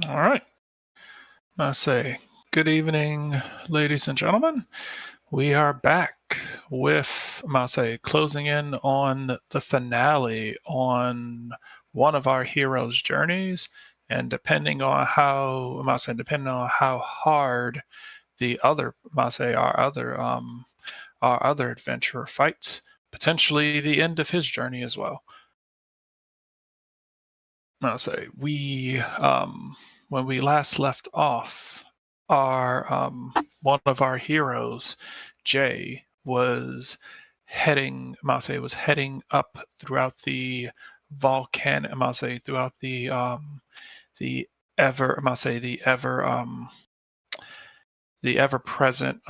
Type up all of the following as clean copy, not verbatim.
All right. I say good evening, ladies and gentlemen. We are back with Masay closing in on the finale on one of our heroes' journeys, and depending on how hard the other Masay, our other adventurer fights, potentially the end of his journey as well. Masay, we when we last left off, our one of our heroes, Jay, was heading up throughout the throughout the the ever present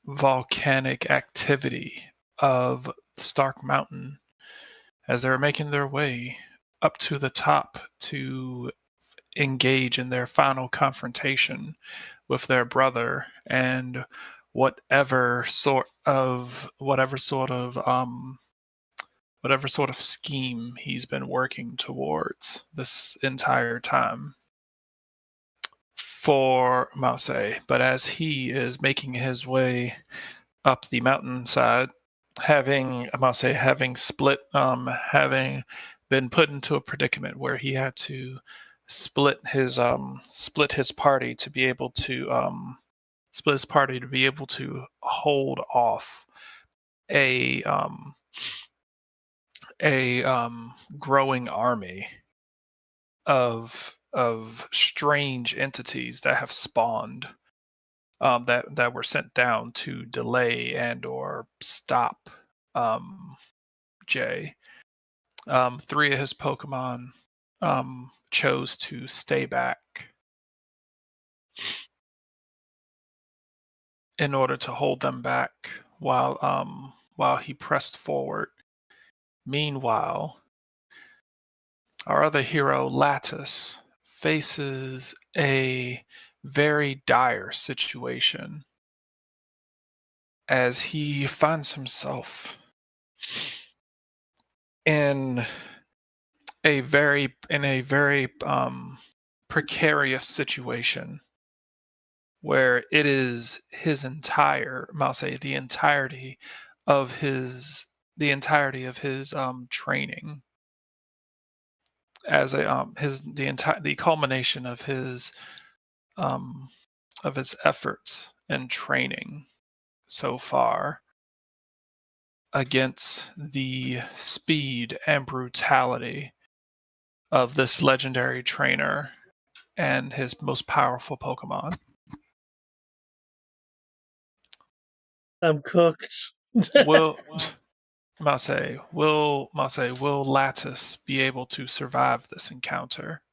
volcanic activity of Stark Mountain as they were making their way up to the top to engage in their final confrontation with their brother and whatever sort of scheme he's been working towards this entire time for Mase. But as he is making his way up the mountainside, having been put into a predicament where he had to split his party to be able to hold off a um, a growing army of strange entities that have spawned that were sent down to delay and or stop Jay. Three of his Pokemon chose to stay back in order to hold them back while he pressed forward. Meanwhile, our other hero, Lattice, faces a very dire situation as he finds himself in a very precarious situation where it is the entirety of his training as the culmination um of his efforts and training so far against the speed and brutality of this legendary trainer and his most powerful Pokemon. I'm cooked. Will will Lattice be able to survive this encounter?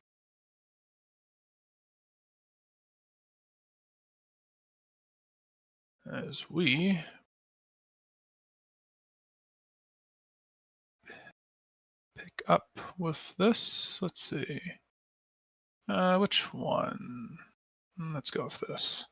As we pick up with this, let's see. Which one? Let's go with this.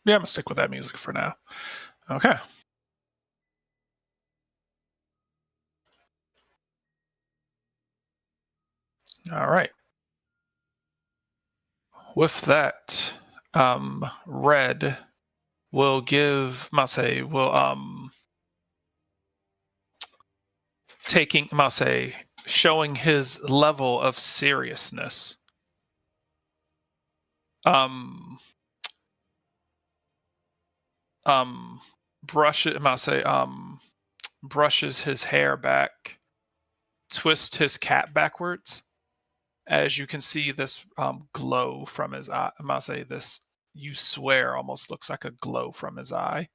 Yeah, I'm gonna stick with that music for now. Okay. All right. With that, Red will give Mase will taking Mase showing his level of seriousness. Um brush it Mase brushes his hair back, twists his cap backwards. As you can see this glow from his eye. Mase, this you swear almost looks like a glow from his eye.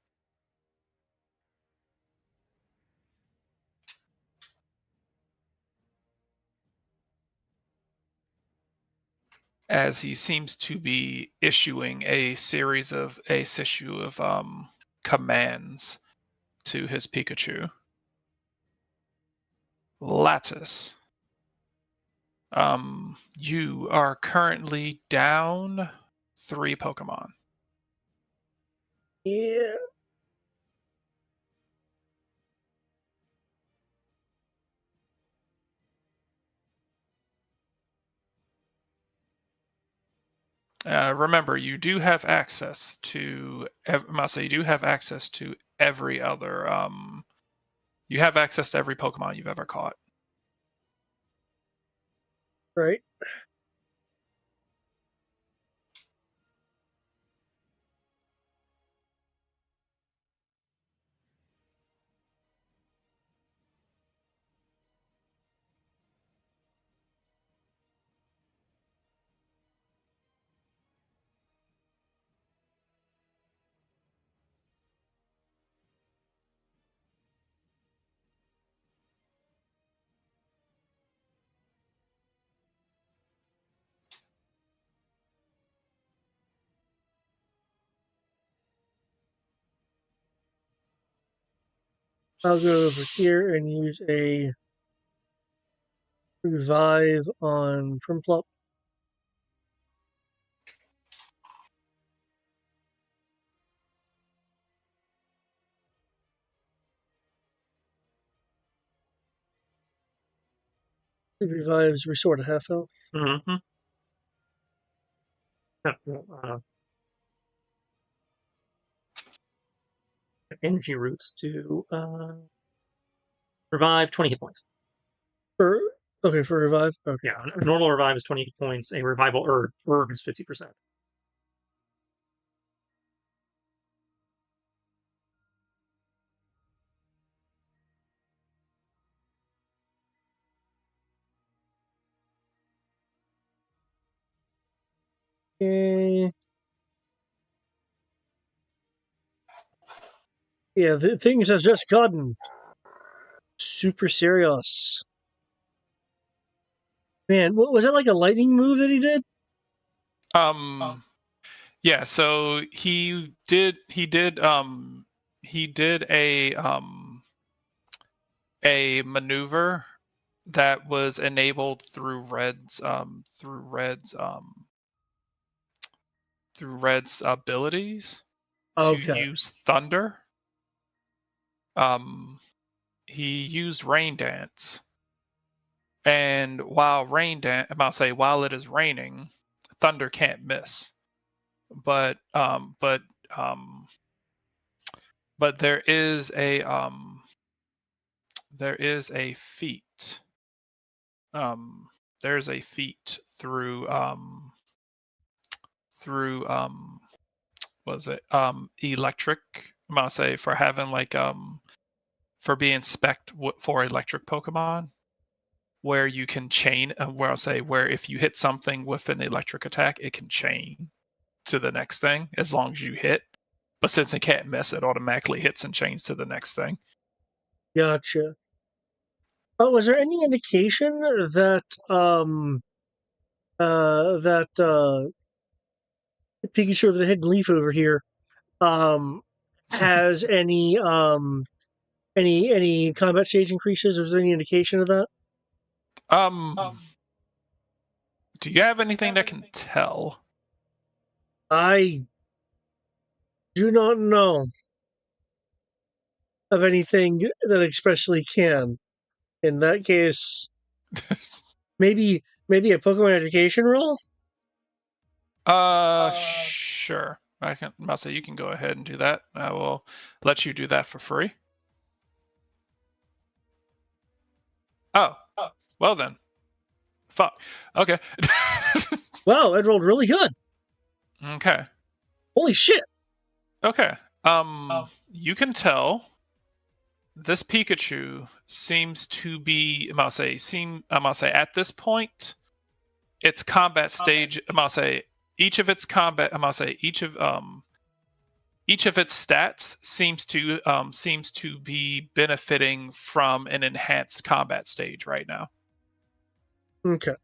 as he seems to be issuing a series of commands to his Pikachu. Lattice. You are currently down 3 Pokemon. Yeah. Remember, you do have access to. You do have access to every other. You have access to every Pokemon you've ever caught. Right. I'll go over here and use a revive on Primplop. It revives restore to half health. Mm-hmm. Energy roots to revive 20 hit points. For revive. Okay. Yeah, a normal revive is 20 hit points. A revival herb is 50%. Okay. Yeah, the things have just gotten super serious. Man, what was that, like a lightning move that he did? Yeah, so he did a maneuver that was enabled through Red's abilities to Okay. use thunder. He used rain dance, and while it is raining, thunder can't miss. But there is a feat. There's a feat through was it electric. For having for being spec'd for electric Pokemon, where you can chain. Where if you hit something with an electric attack, it can chain to the next thing as long as you hit. But since it can't miss, it automatically hits and chains to the next thing. Gotcha. Oh, was there any indication that Pikachu of the Hidden Leaf over here has any combat stage increases, or is there any indication of that? Do you have anything that can tell? I do not know of anything that especially can. In that case, maybe a Pokemon education roll? Sure. Masa, you can go ahead and do that. I will let you do that for free. Oh, well then. Fuck. Okay. Wow, it rolled really good. Okay. Holy shit. Okay. You can tell this Pikachu seems to be, at this point, its combat stage, each of its stats seems to be benefiting from an enhanced combat stage right now. Okay.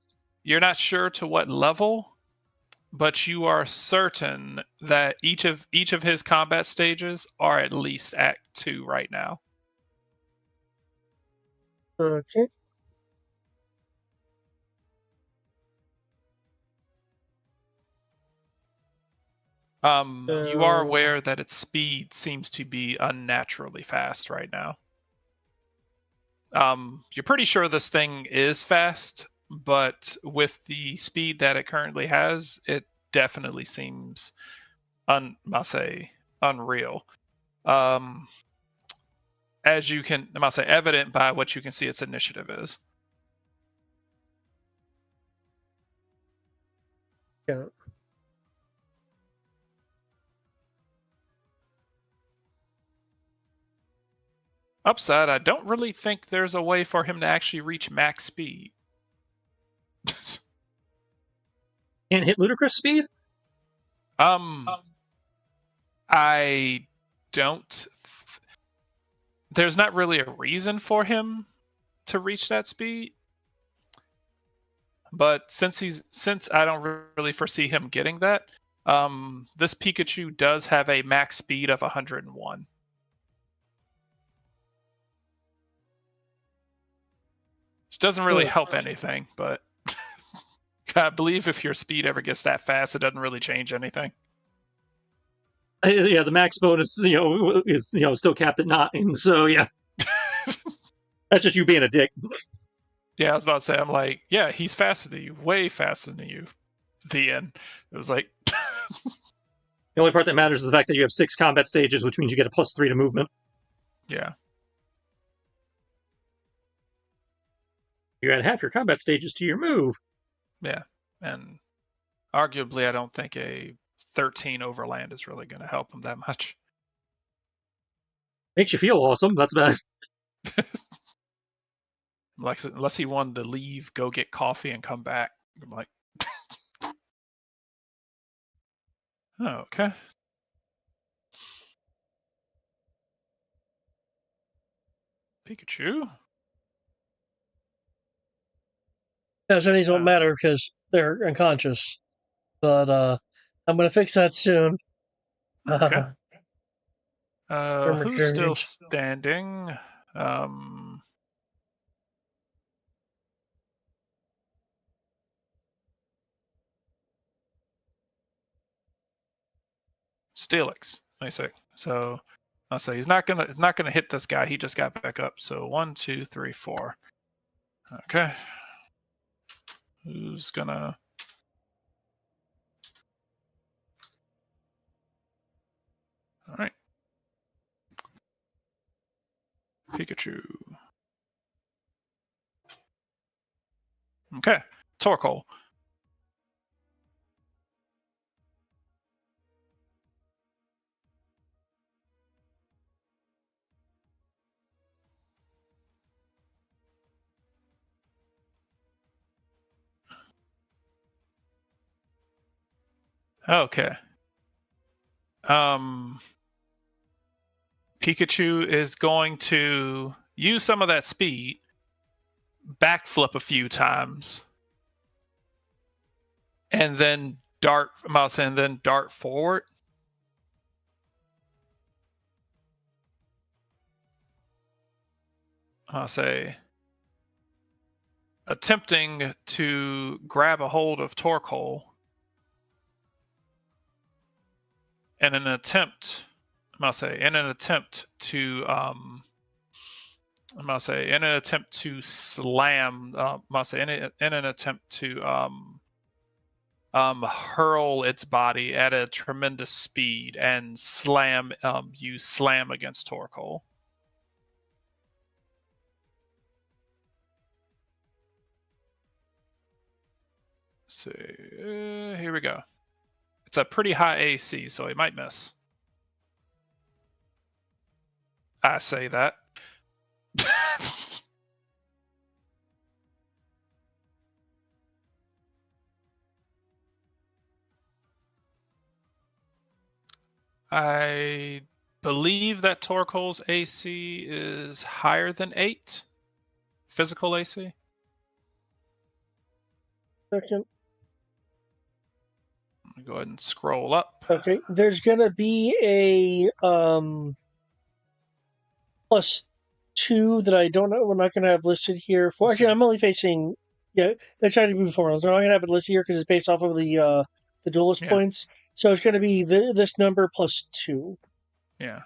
You're not sure to what level, but you are certain that each of his combat stages are at least Act 2 right now. Okay. You are aware that its speed seems to be unnaturally fast right now. You're pretty sure this thing is fast, but with the speed that it currently has, it definitely seems unreal. As you can, evident by what you can see its initiative is. Yeah. Upside, I don't really think there's a way for him to actually reach max speed. Can't hit ludicrous speed? I don't. There's not really a reason for him to reach that speed. But since I don't really foresee him getting that, this Pikachu does have a max speed of 101. Which doesn't really help anything, but I believe if your speed ever gets that fast, it doesn't really change anything. Yeah, the max bonus, is still capped at 9. So yeah, that's just you being a dick. Yeah, I was about to say, I'm like, yeah, he's faster than you, way faster than you. The end. It was like, The only part that matters is the fact that you have 6 combat stages, which means you get a +3 to movement. yeah. You add half your combat stages to your move. Yeah, and arguably, I don't think a 13 overland is really going to help him that much. Makes you feel awesome. That's bad. Like, unless he wanted to leave, go get coffee, and come back. I'm like, oh, okay. Pikachu? These won't matter because they're unconscious. But I'm gonna fix that soon. Okay. Who's still Gauge. standing? Steelix, I say. So I'll say he's not gonna hit this guy. He just got back up. So 1, 2, 3, 4. Okay. Who's gonna? All right. Pikachu. Okay. Torkoal. Okay. Pikachu is going to use some of that speed, backflip a few times, and then dart forward. I'll say attempting to grab a hold of Torkoal in an attempt slam, in an attempt to hurl its body at a tremendous speed and slam against Torkoal. So here we go. It's a pretty high AC, so he might miss. I say that. I believe that Torkoal's AC is higher than 8. Physical AC. Second. Let me go ahead and scroll up. Okay, there's gonna be a +2 that I don't know. We're not gonna have listed here. For actually, I'm only facing. Yeah, that's trying to be before. So I'm not gonna have it listed here because it's based off of the duelist points. So it's gonna be this number +2. Yeah.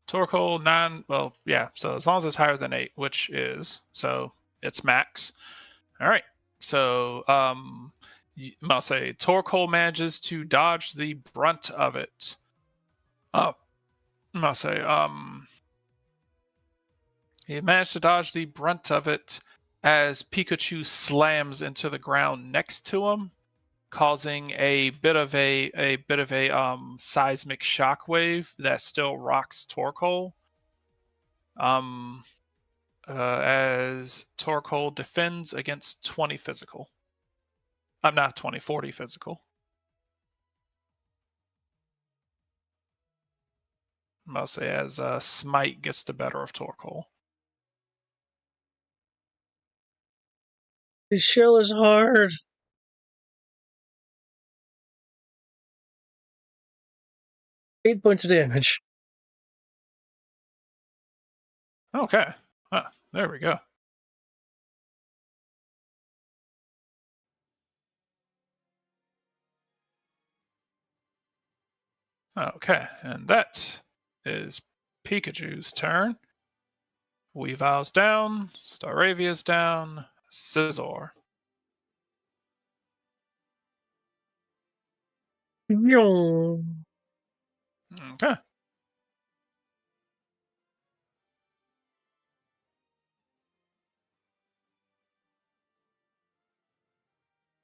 Torkoal 9. Well, yeah. So as long as it's higher than 8, which is, so it's max. All right. So I'll say Torkoal manages to dodge the brunt of it. I'll say he managed to dodge the brunt of it as Pikachu slams into the ground next to him, causing a bit of a seismic shockwave that still rocks Torkoal. As Torkoal defends against 20 physical. I'm not 20, 40 physical. Mostly as Smite gets the better of Torkoal. His shell is hard. 8 points of damage. Okay. There we go. Okay, and that is Pikachu's turn. Weavile's down, Staravia's down, Scizor. Okay.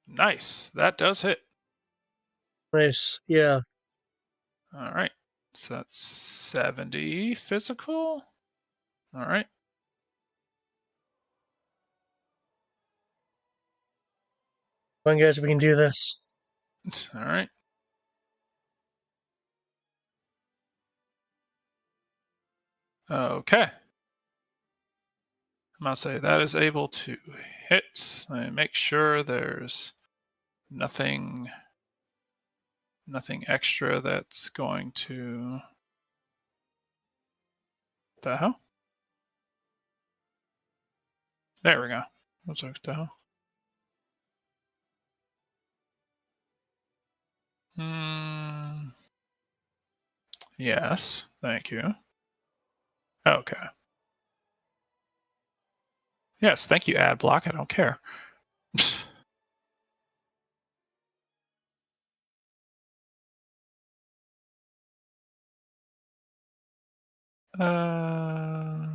Nice. That does hit. Nice. Yeah. All right. So that's 70 physical. All right. Come on, guys, we can do this. All right. Okay. I'm gonna say that is able to hit. Let me make sure there's nothing extra that's going to. The hell? There we go. What's the hell? Yes, thank you. Okay. Yes, thank you, ad block. I don't care. uh,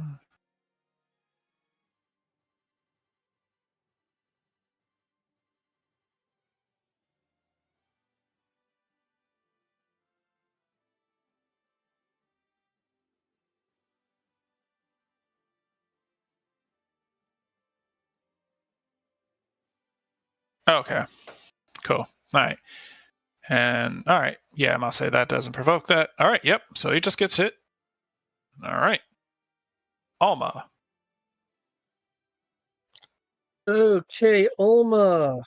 okay. Cool. All right. And all right. Yeah, I'm gonna say that doesn't provoke that. All right. Yep. So he just gets hit. All right. Alma. Okay, Ulma.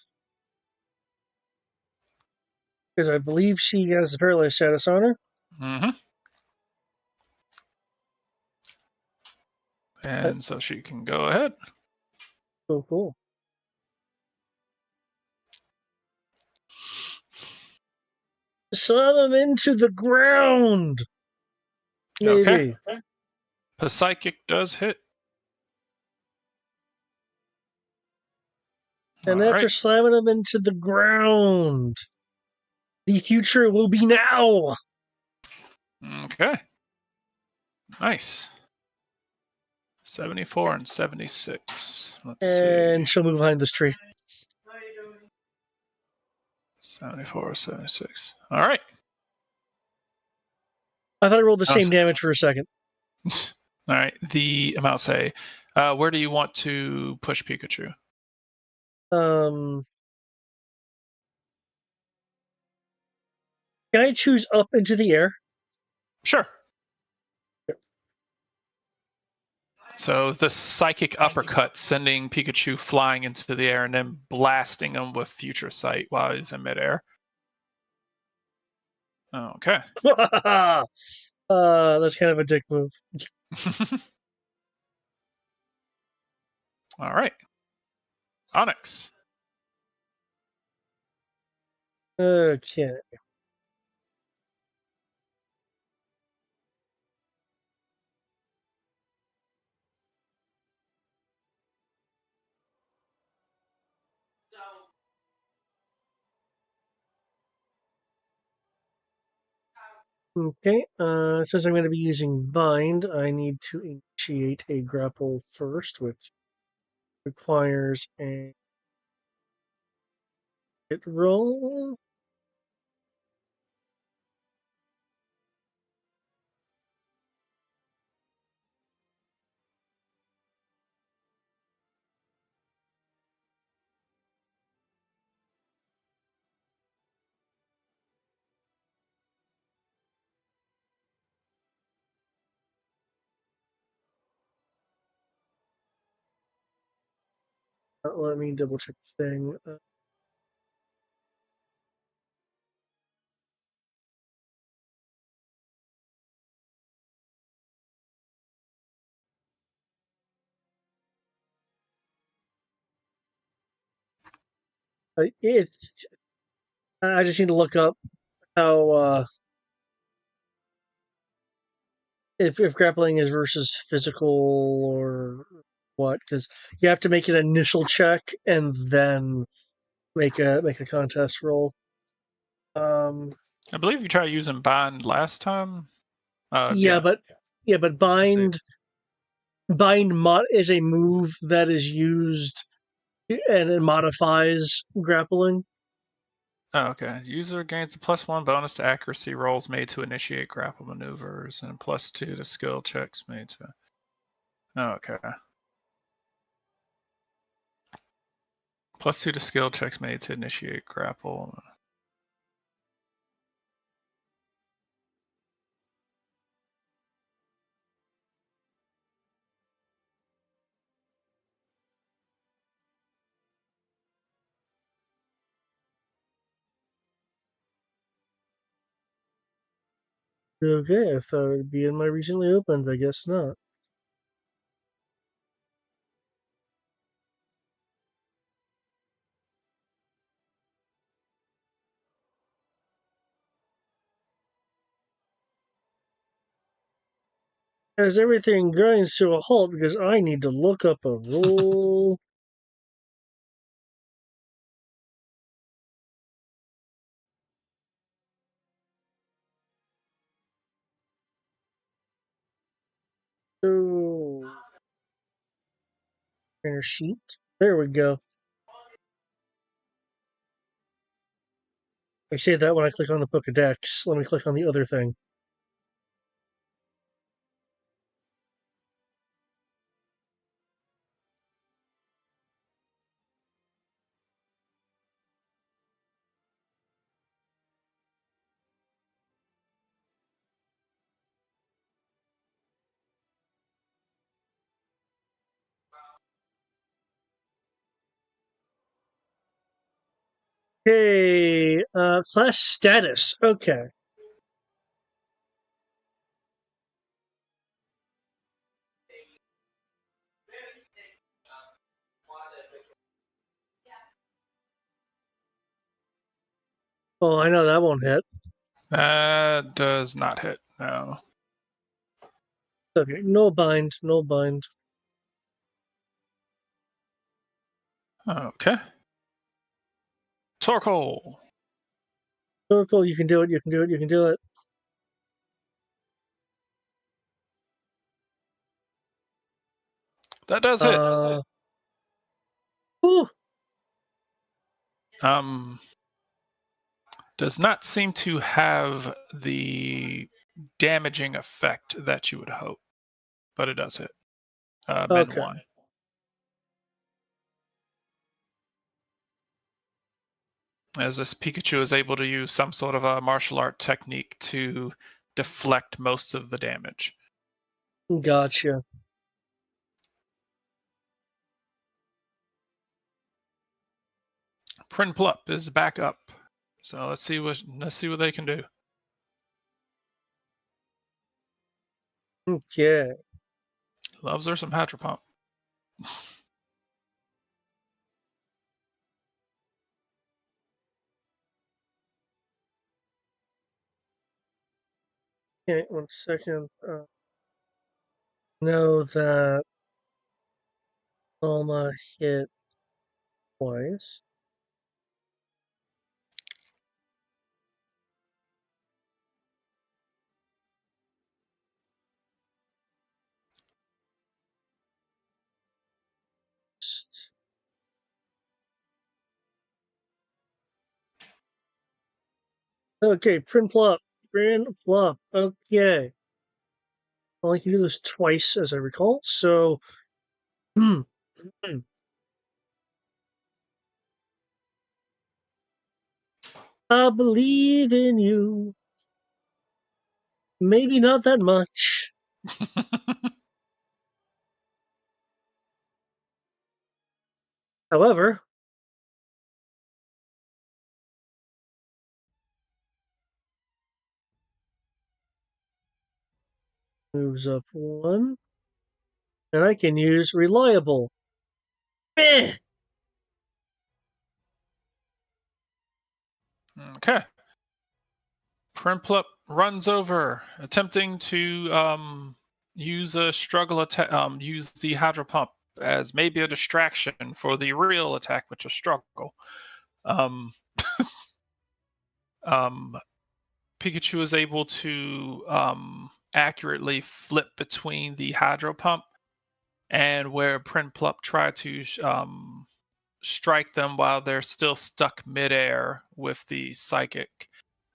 Because I believe she has a paralyzed status on her. Mm-hmm. And so she can go ahead. Oh, cool. Slam him into the ground. Maybe. Okay. Psychic does hit. And All after right. slamming him into the ground, the future will be now. Okay. Nice. 74 and 76. Let's And see. she'll move behind this tree. 74, 76. All right. I thought I rolled the same Awesome. damage for a second. All right. I'm going to say, where do you want to push Pikachu? Can I choose up into the air? Sure. So the psychic uppercut sending Pikachu flying into the air and then blasting him with Future Sight while he's in midair. Okay. That's kind of a dick move. All right. Onyx. Okay. Okay, since I'm going to be using Bind, I need to initiate a grapple first, which requires a hit roll. Let me double check the thing. It's. I just need to look up how if grappling is versus physical or what, because you have to make an initial check and then make a contest roll. I believe you tried using Bind last time. But bind is a move that is used and it modifies grappling. Oh, okay. User gains a +1 bonus to accuracy rolls made to initiate grapple maneuvers and +2 to skill checks made to. Oh, okay. +2 to skill checks made to initiate grapple. Okay, I thought it'd be in my recently opened. I guess not. As everything grinds to a halt because I need to look up a roll. So, trainer sheet. There we go. I say that when I click on the Pokédex. Let me click on the other thing. Okay, class status. Okay. Oh, I know that won't hit. That does not hit. No. Okay, no bind, no bind. Okay. Torkoal. Circle, you can do it, you can do it, you can do it. That does hit. Whew. Does not seem to have the damaging effect that you would hope, but it does hit. Mid Okay. 1. As this Pikachu is able to use some sort of a martial art technique to deflect most of the damage. Gotcha. Prinplup is back up. So let's see what they can do. Okay. Loves her some Hydro Pump. Okay, 1 second. Know that Alma hit twice. Okay, Prinplup. Okay. Well, I can do this twice, as I recall. So, I believe in you. Maybe not that much. However, moves up 1. And I can use Reliable. Eh! Okay. Prinplup runs over, attempting to use a struggle attack, use the Hydro Pump as maybe a distraction for the real attack, which is struggle. Um, Pikachu is able to accurately flip between the Hydro Pump and where Prinplup tried to strike them while they're still stuck midair with the Psychic.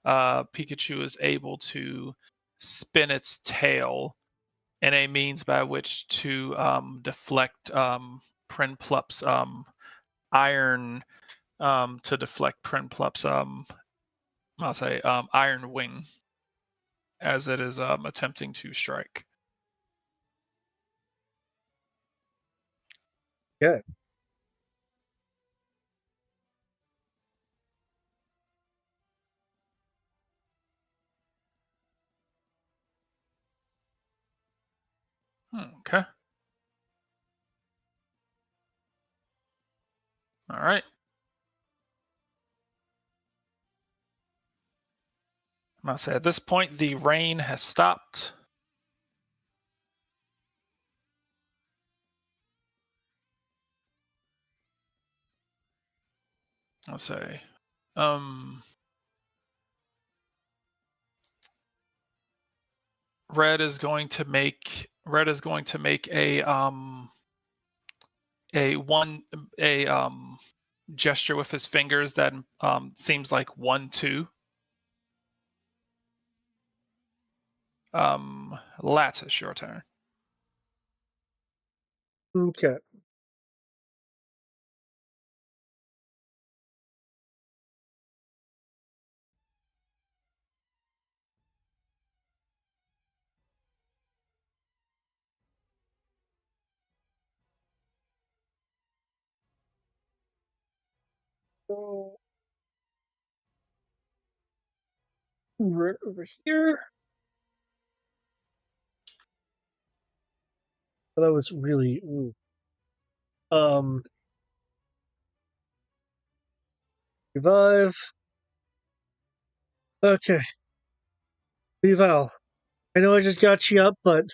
Pikachu is able to spin its tail in a means by which to deflect Prinplup's iron to deflect Prinplup's I'll say iron wing as it is attempting to strike. Okay. Okay. All right. I'll say at this point the rain has stopped. I'll say Red is going to make a gesture with his fingers that seems like 1-2. Lat, it's your turn. Okay. So, right over here. But that was really ooh. Revive. Okay. Reval. I know I just got you up, but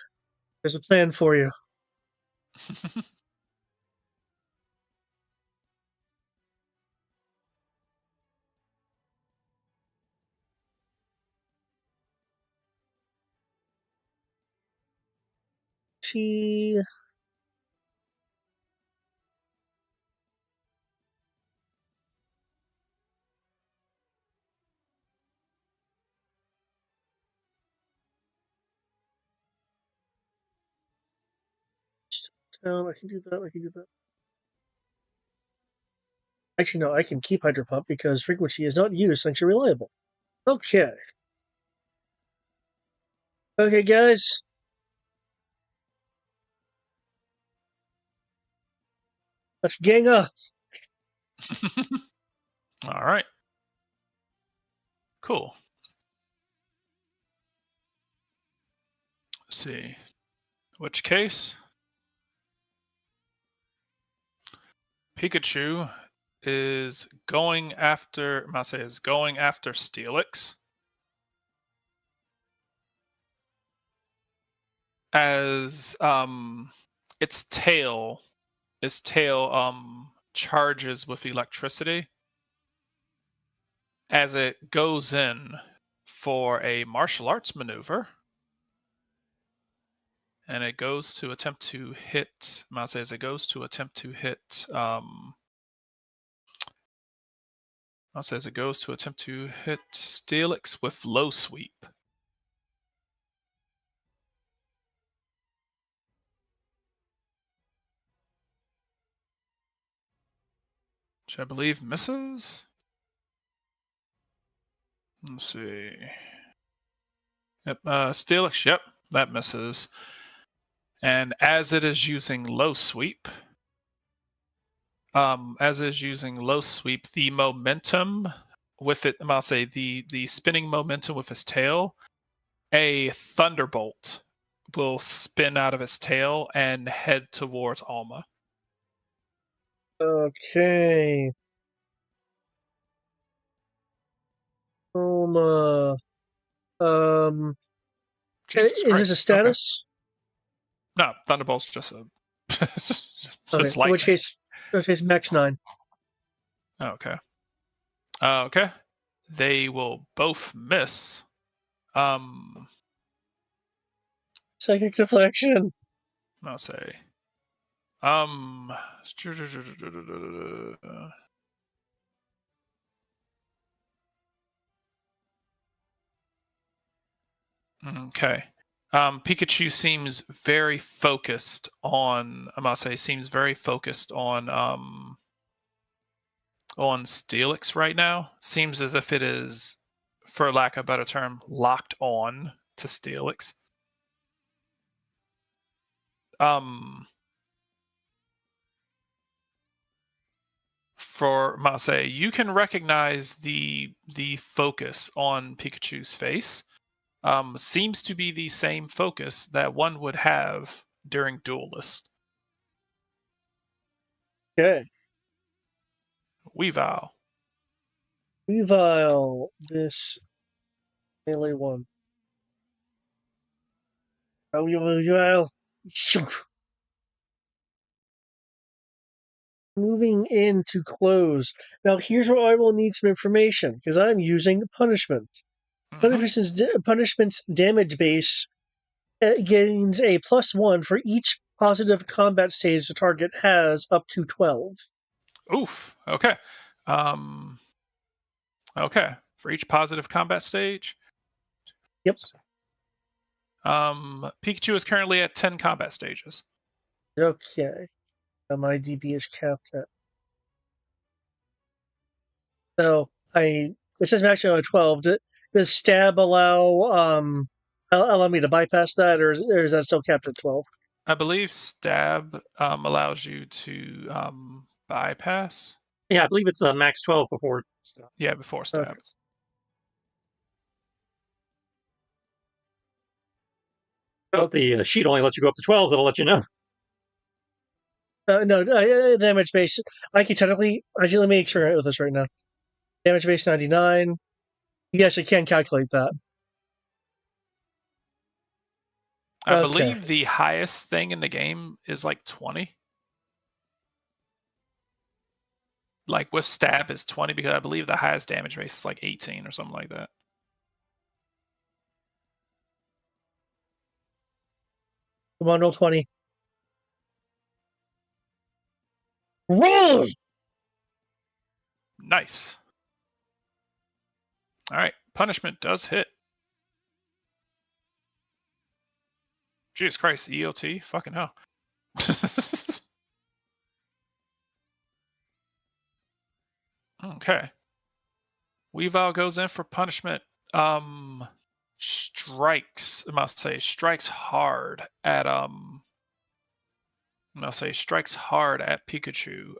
there's a plan for you. T. Down. I can do that. I can do that. Actually, no. I can keep Hydro Pump because frequency is not used thanks to Reliable. Okay. Okay, guys. Let's gang up. All right. Cool. Let's see. Which case? Pikachu is going after Steelix. As its tail charges with electricity as it goes in for a martial arts maneuver, and it goes to attempt to hit Steelix with low sweep. Which I believe misses. Let's see. Yep, Steelix, yep, that misses. And as it is using low sweep, the momentum with it, I'll say the spinning momentum with its tail, a thunderbolt will spin out of its tail and head towards Alma. Okay. Alma. Jesus Is this a Christ. status? Okay. No, thunderbolt's just a just Okay. lightning. In which case, max 9. Okay. Okay. They will both miss. Psychic deflection. I'll say. Okay. Pikachu seems very focused on. I must say, seems very focused on Steelix right now. Seems as if it is, for lack of a better term, locked on to Steelix. For Mase, you can recognize the focus on Pikachu's face. Seems to be the same focus that one would have during Duelist. Okay. Weavile. This melee one. Weavile. Moving in to close. Now, here's where I will need some information because I'm using punishment. Punishment's damage base gains a +1 for each positive combat stage the target has, up to 12. Oof. Okay. Okay. For each positive combat stage. Yep. Pikachu is currently at 10 combat stages. Okay. My DB is capped at. So it says maximum of 12. Does stab allow me to bypass that, or is that still capped at 12? I believe stab allows you to bypass. Yeah, I believe it's max 12 before stab. Yeah, before stab. Okay. Oh, the sheet only lets you go up to 12. That'll let you know. No, damage base. I can technically. Actually, let me make sure with this right now. Damage base 99. Yes, I can calculate that. I believe the highest thing in the game is like 20. Like with stab is 20 because I believe the highest damage base is like 18 or something like that. Come on, roll 20. Roll! Nice. All right, punishment does hit. Jesus Christ, EOT, fucking hell. Okay. Weavile goes in for punishment. Strikes, I must say, strikes hard at I'll say strikes hard at Pikachu,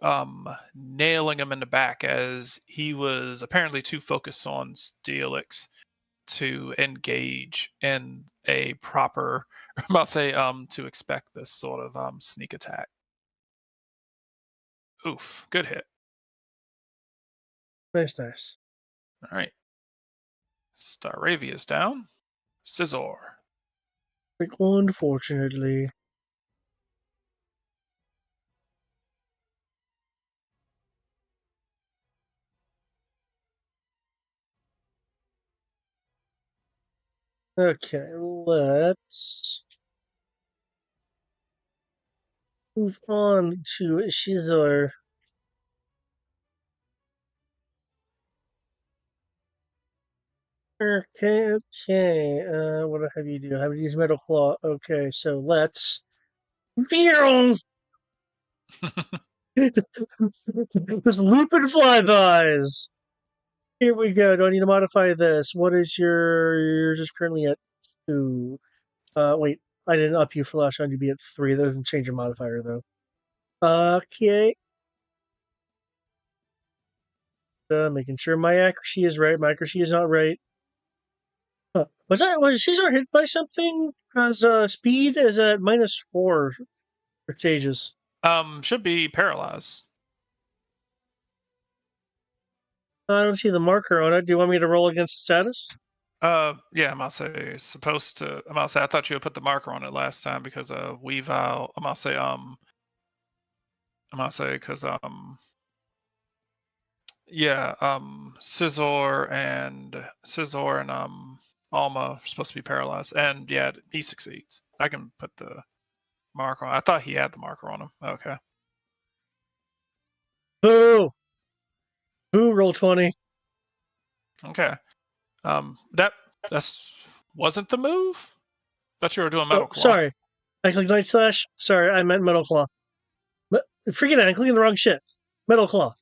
nailing him in the back as he was apparently too focused on Steelix to engage in a proper, I'll say, to expect this sort of sneak attack. Oof, good hit. Nice. All right. Staravia's down. Scizor. Like, unfortunately. Okay, let's move on to Scizor. Okay. What do I have you do? I have you use Metal Claw. Okay, so let's. This Lupin Flybys! Here we go. Do I need to modify this? What is yours is currently at 2. Wait. I didn't up you for last round. You'd be at 3. That doesn't change your modifier, though. Okay. Making sure my accuracy is right. My accuracy is not right. Was Caesar hit by something? Because speed is at -4 for stages. Should be paralyzed. I don't see the marker on it. Do you want me to roll against the status? Yeah, I'm gonna say supposed to. I'm gonna say I thought you had put the marker on it last time because Weavile. I'm gonna say because yeah, Scizor and Alma are supposed to be paralyzed, and yeah, he succeeds. I can put the marker on. I thought he had the marker on him. Okay. Boo! Boo! Roll 20. Okay. That's wasn't the move. Thought you were doing Metal Claw. Sorry, I clicked Night Slash. Sorry, I meant Metal Claw. But freaking it, I'm clicking the wrong shit. Metal Claw.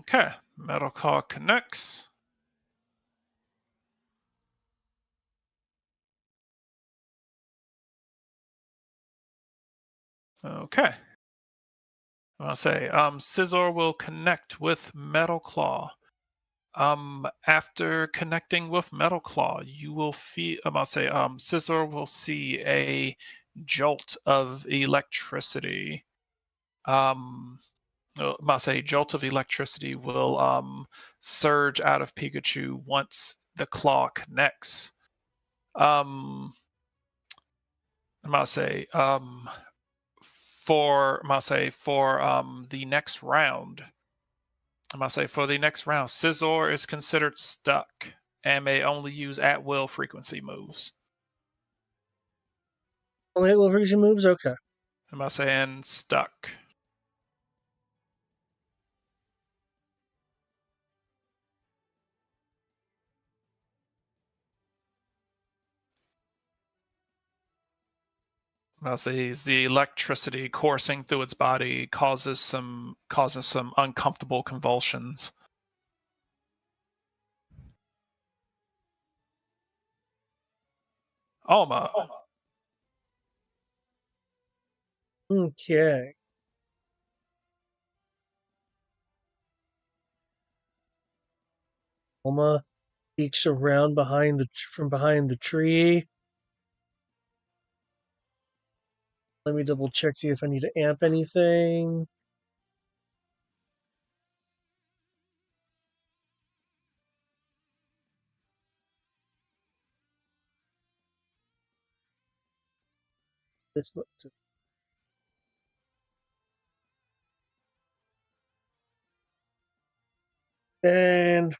Okay, Metal Claw connects. Okay. I'm gonna say Scizor will connect with Metal Claw. After connecting with Metal Claw, you will feel. I'm gonna say Scizor will see a jolt of electricity. I'm gonna say jolt of electricity will surge out of Pikachu once the claw connects. I'm gonna say for the next round. I'm gonna say for the next round, Scizor is considered stuck and may only use at will frequency moves. Only at will frequency moves? Okay. I'm gonna say and stuck. I'll say is the electricity coursing through its body causes some uncomfortable convulsions. Alma. Okay. Alma peeks around from behind the tree. Let me double check, see if I need to amp anything. This and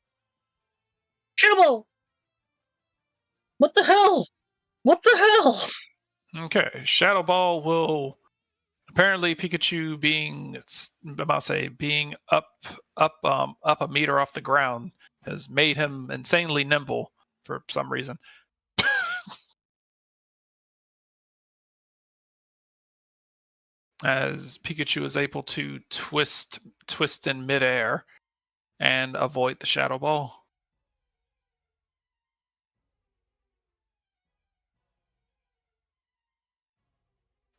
Trouble! What the hell? What the hell? Okay, Shadow Ball will apparently Pikachu being being up a meter off the ground has made him insanely nimble for some reason. As Pikachu is able to twist in midair and avoid the Shadow Ball.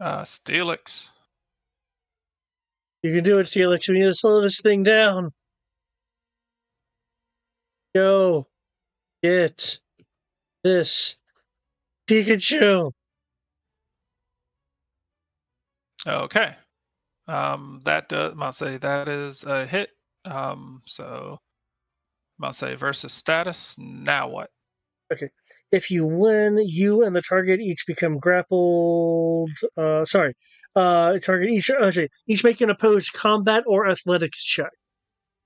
Steelix. You can do it, Steelix. We need to slow this thing down. Go get this Pikachu. Okay. I'll say that is a hit. So I'll say versus status. Now what? Okay. If you win, you and the target each become grappled. Target each make an opposed combat or athletics check.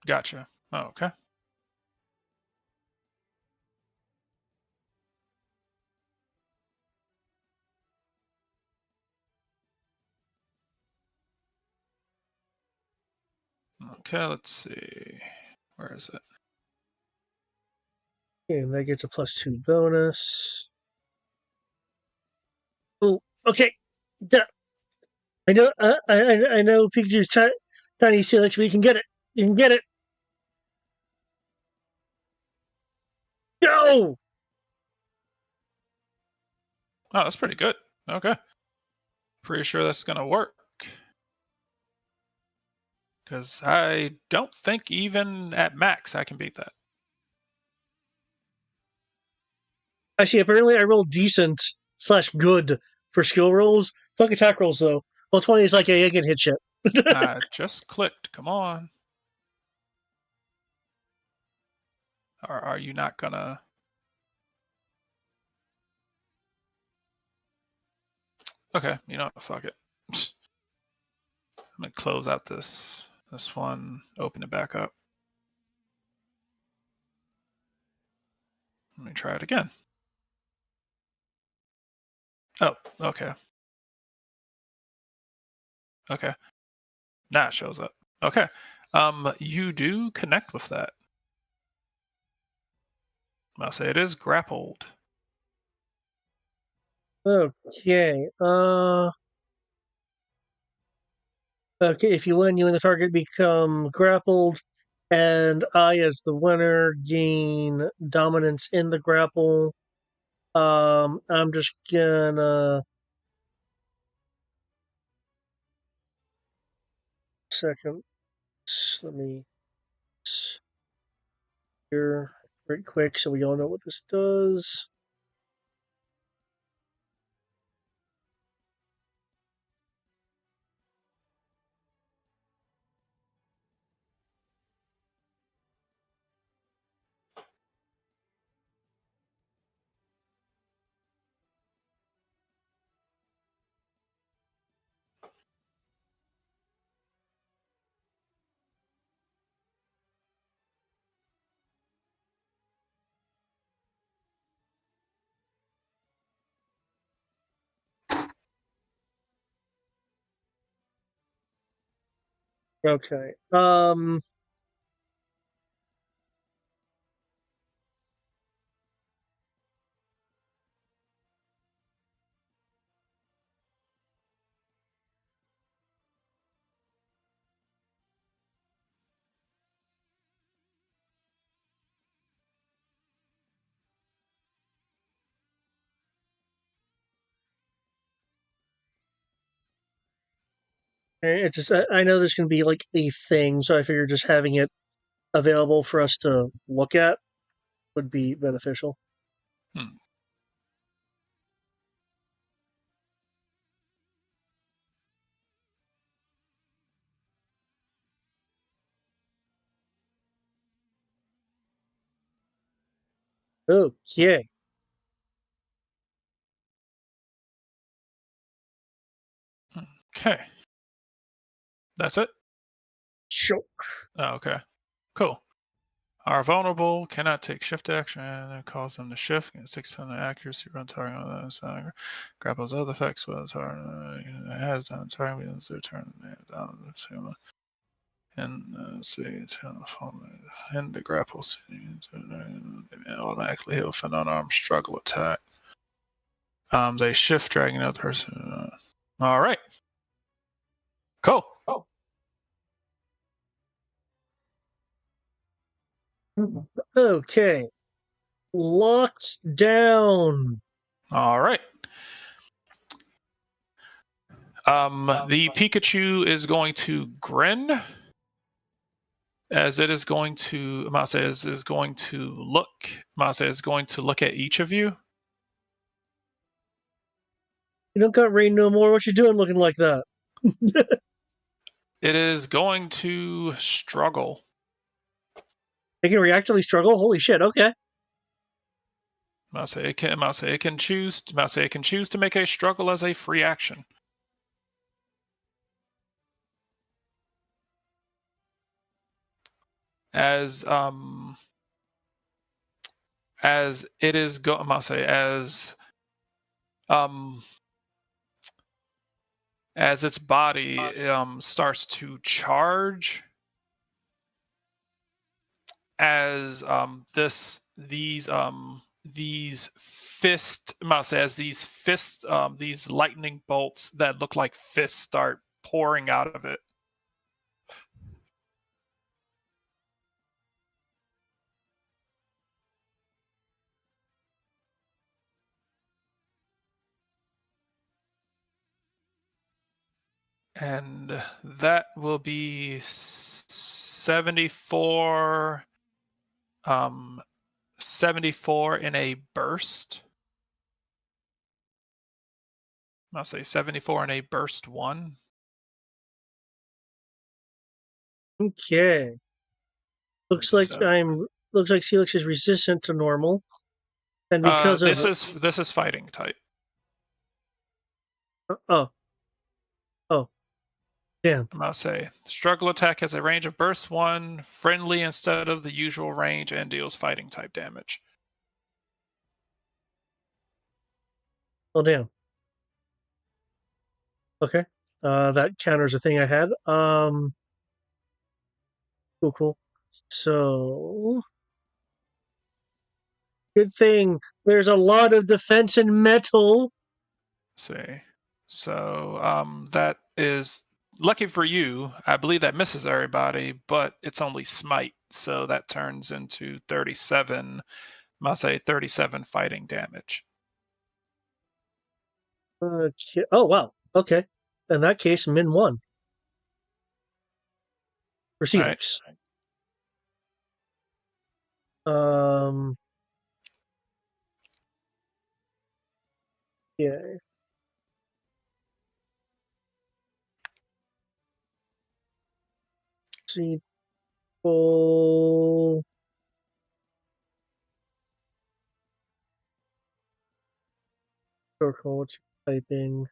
Gotcha. Okay. Okay, let's see. Where is it? And that gets a +2 bonus. Oh, okay. I know. I know. Pikachu's tiny Steelix, but you can get it. You can get it. Go! Oh, that's pretty good. Okay. Pretty sure that's going to work. Because I don't think even at max I can beat that. Actually, apparently I rolled decent/good for skill rolls. Fuck attack rolls though. Well, 20 is like I can hit shit. I just clicked. Come on. Or are you not gonna? Okay, you know what? Fuck it. I'm gonna close out this one. Open it back up. Let me try it again. Oh, okay. Okay. Now it shows up. Okay. You do connect with that. I'll say it is grappled. Okay. Okay. If you win, you and the target become grappled, and I, as the winner, gain dominance in the grapple. I'm just gonna second. Let me here right quick so we all know what this does. Okay. It just I know there's gonna be like a thing, so I figured just having it available for us to look at would be beneficial. Hmm. Okay. Okay. That's it? Sure. Oh, okay. Cool. Are vulnerable, cannot take shift action, and cause them to shift, get 6% accuracy, run target on the side, grapples other effects with target, has down target, begins their turn, down, and see, and the grapple, automatically heal for non-armed struggle attack. They shift, dragging another person. All right. Cool. Okay. Locked down. All right. The Pikachu is going to grin, as it is going to Mase is going to look. Mase is going to look at each of you. You don't got rain no more. What you doing looking like that? It is going to struggle. They can actually struggle? Holy shit, okay. Mase can choose to make a struggle as a free action. As it is as its body starts to charge, as these lightning bolts that look like fists start pouring out of it. And that will be 74 in a burst. I'll say 74 in a burst 1. Okay. Looks like Celix is resistant to normal. And because this is fighting type. Oh. Damn. I'll say struggle attack has a range of burst 1, friendly instead of the usual range, and deals fighting type damage. Oh damn. Okay. That counters a thing I had. Cool. So good thing there's a lot of defense in metal. See. So that is lucky for you. I believe that misses everybody, but it's only smite, so that turns into 37. Must say 37 fighting damage. Okay. Oh wow. Okay. In that case, min 1 for Celix. Right. Yeah. See. Full. Circle. What's typing?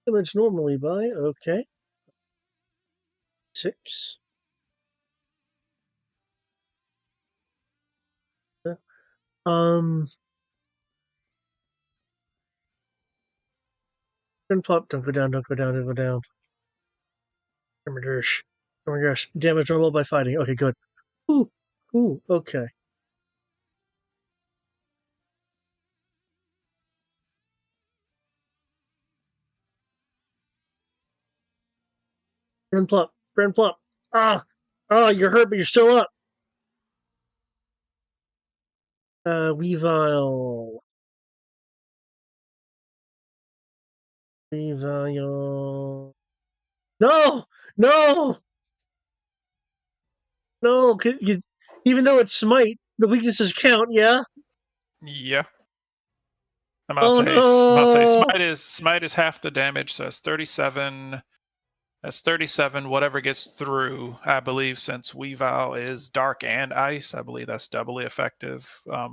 Damage normally by. Okay. 6. Don't pop. Don't go down. Don't go down. Don't go down. Oh my gosh. Damage normal by fighting. Okay, good. Ooh. Okay. Brand plop. Ah! You're hurt, but you're still up. Weavile. No! Even though it's smite, the weaknesses count, yeah? Yeah. Smite is half the damage, so it's 37. That's 37. Whatever gets through, I believe, since Weavile is dark and ice, I believe that's doubly effective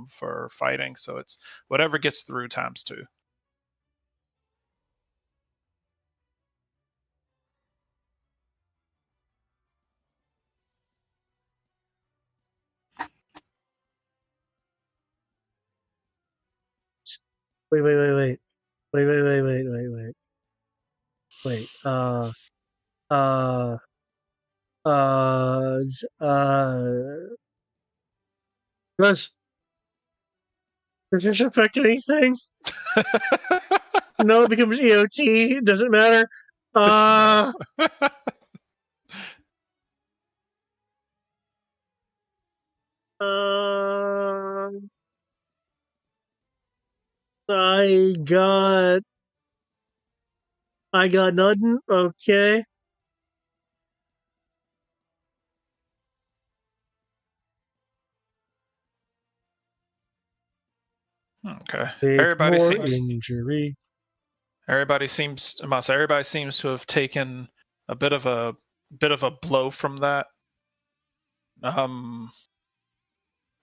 for fighting. So it's whatever gets through times 2. Wait. Does this affect anything? No, it becomes EOT. It doesn't matter. I got nothing. Okay. Okay. Take more injury. Everybody seems to have taken a bit of a blow from that.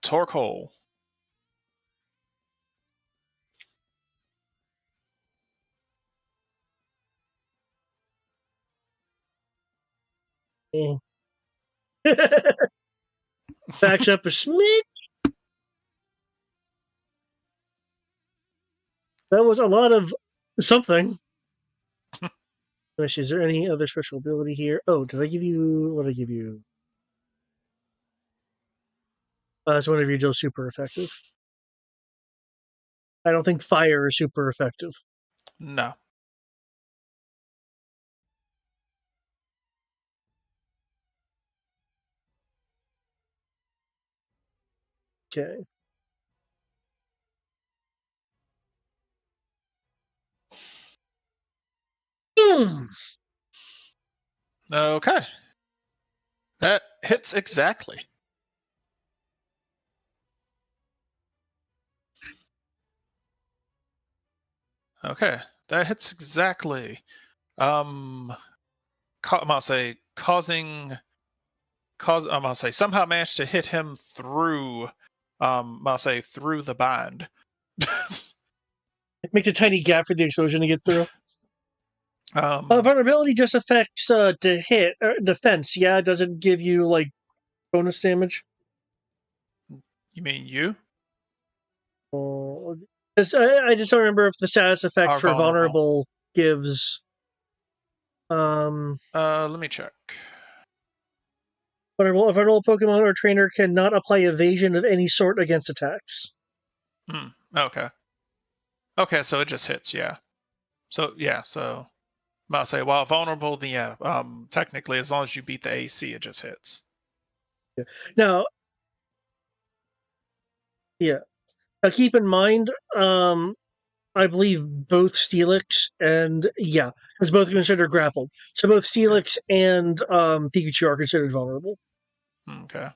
Torkoal. Backs up a smidge. That was a lot of something. Is there any other special ability here? Oh, did I give you... What did I give you? It's one of your deals super effective. I don't think fire is super effective. No. Okay. Okay. That hits exactly. Okay. That hits exactly. I'm gonna say somehow managed to hit him through through the bind. It makes a tiny gap for the explosion to get through. Um, vulnerability just affects to hit defense. Yeah, it doesn't give you like bonus damage. You mean you? I just don't remember if the status effect Are for vulnerable. vulnerable gives. Let me check. A vulnerable Pokemon or trainer cannot apply evasion of any sort against attacks. Okay. Okay, so it just hits, yeah. So I'll say while vulnerable, technically as long as you beat the AC, it just hits. Yeah. Now, keep in mind, I believe both Steelix and because both are considered grappled. So both Steelix and Pikachu are considered vulnerable. Okay.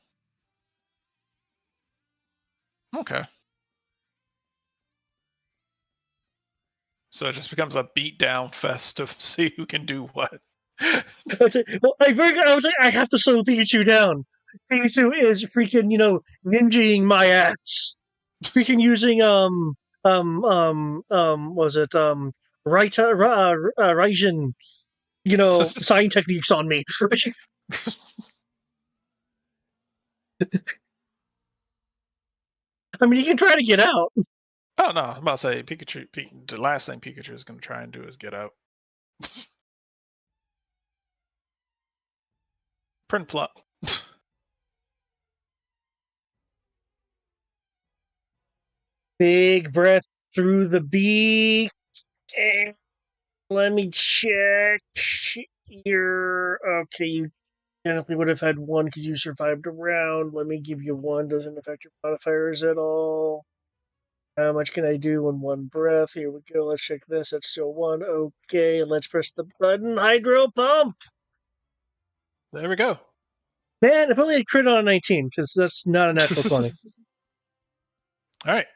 Okay. So it just becomes a beatdown fest to see who can do what. I was like, I have to slow Pikachu down. Pikachu is freaking, ninjaing my ass. Freaking using was it Raijin, sign techniques on me. I mean, you can try to get out. Oh no, I'm about to say Pikachu. The last thing Pikachu is going to try and do is get out. Print plot. Big breath through the beak. Let me check here. Okay, you technically would have had one because you survived a round. Let me give you one. Doesn't affect your modifiers at all. How much can I do in one breath? Here we go. Let's check this. That's still one. Okay, let's press the button. Hydro pump. There we go. Man, if only I crit on a 19, because that's not a natural 20. All right.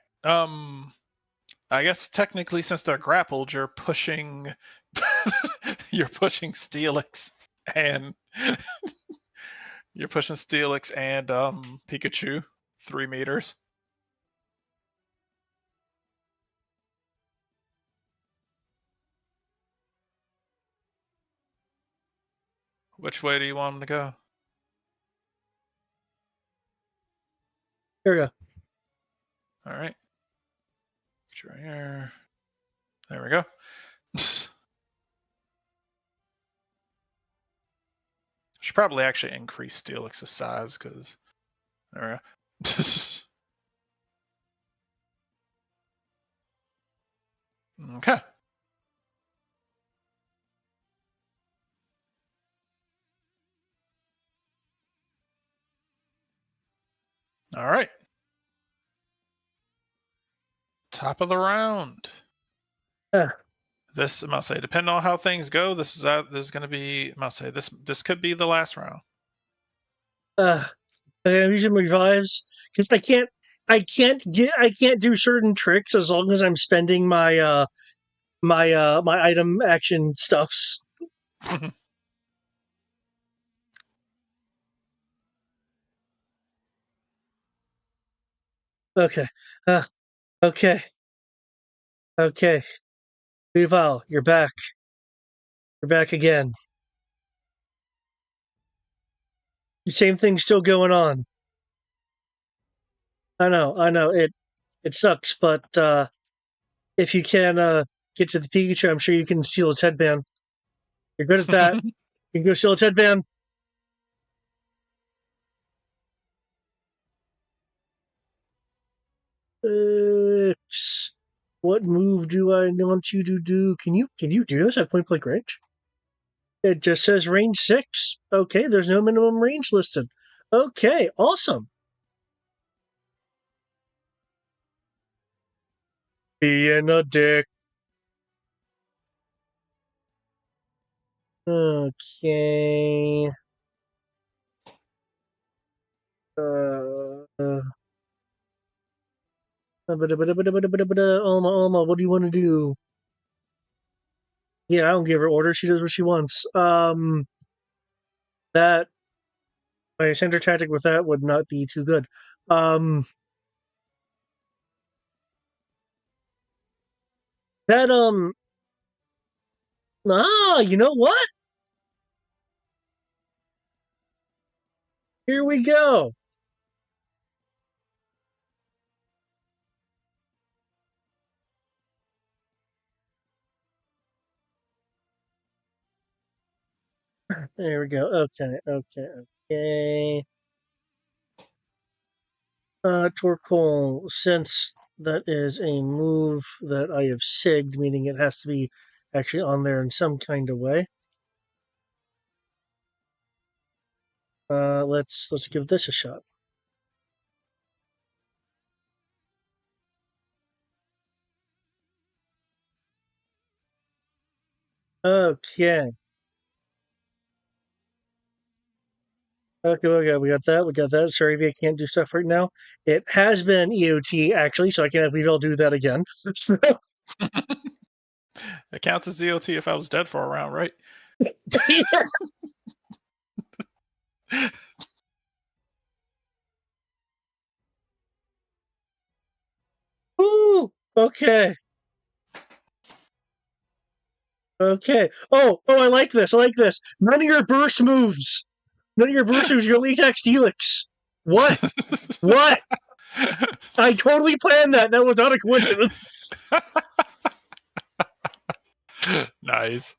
I guess technically, since they're grappled, you're pushing Steelix and Pikachu 3 meters. Which way do you want them to go? Here we go. All right. Right here. There we go. Should probably actually increase Steelix's size because there we go. Okay. All right. Top of the round. This, I must say, depending on how things go, this is going to be, I must say, this could be the last round. I'm using my revives because I can't do certain tricks as long as I'm spending my my item action stuffs. Okay. Okay. Okay. Reval, you're back. You're back again. The same thing's still going on. I know. It sucks, but if you can get to the Pikachu, I'm sure you can steal its headband. You're good at that. You can go steal its headband. What move do I want you to do? Can you do this at point blank range? It just says range 6. Okay, there's no minimum range listed. Okay, awesome. Being a dick. Okay. Alma, what do you want to do? Yeah, I don't give her orders. She does what she wants. That my center tactic with that would not be too good. That you know what? Here we go. There we go. Okay. Torkoal, since that is a move that I have sigged, meaning it has to be actually on there in some kind of way. Let's give this a shot. Okay. Okay, we got that. Sorry if I can't do stuff right now. It has been EOT, actually, so I can't believe I'll do that again. It counts as EOT if I was dead for a round, right? Ooh, okay. Okay. Oh, I like this. None of your burst moves. Your elite X Helix. What? What? I totally planned that. That was not a coincidence. Nice.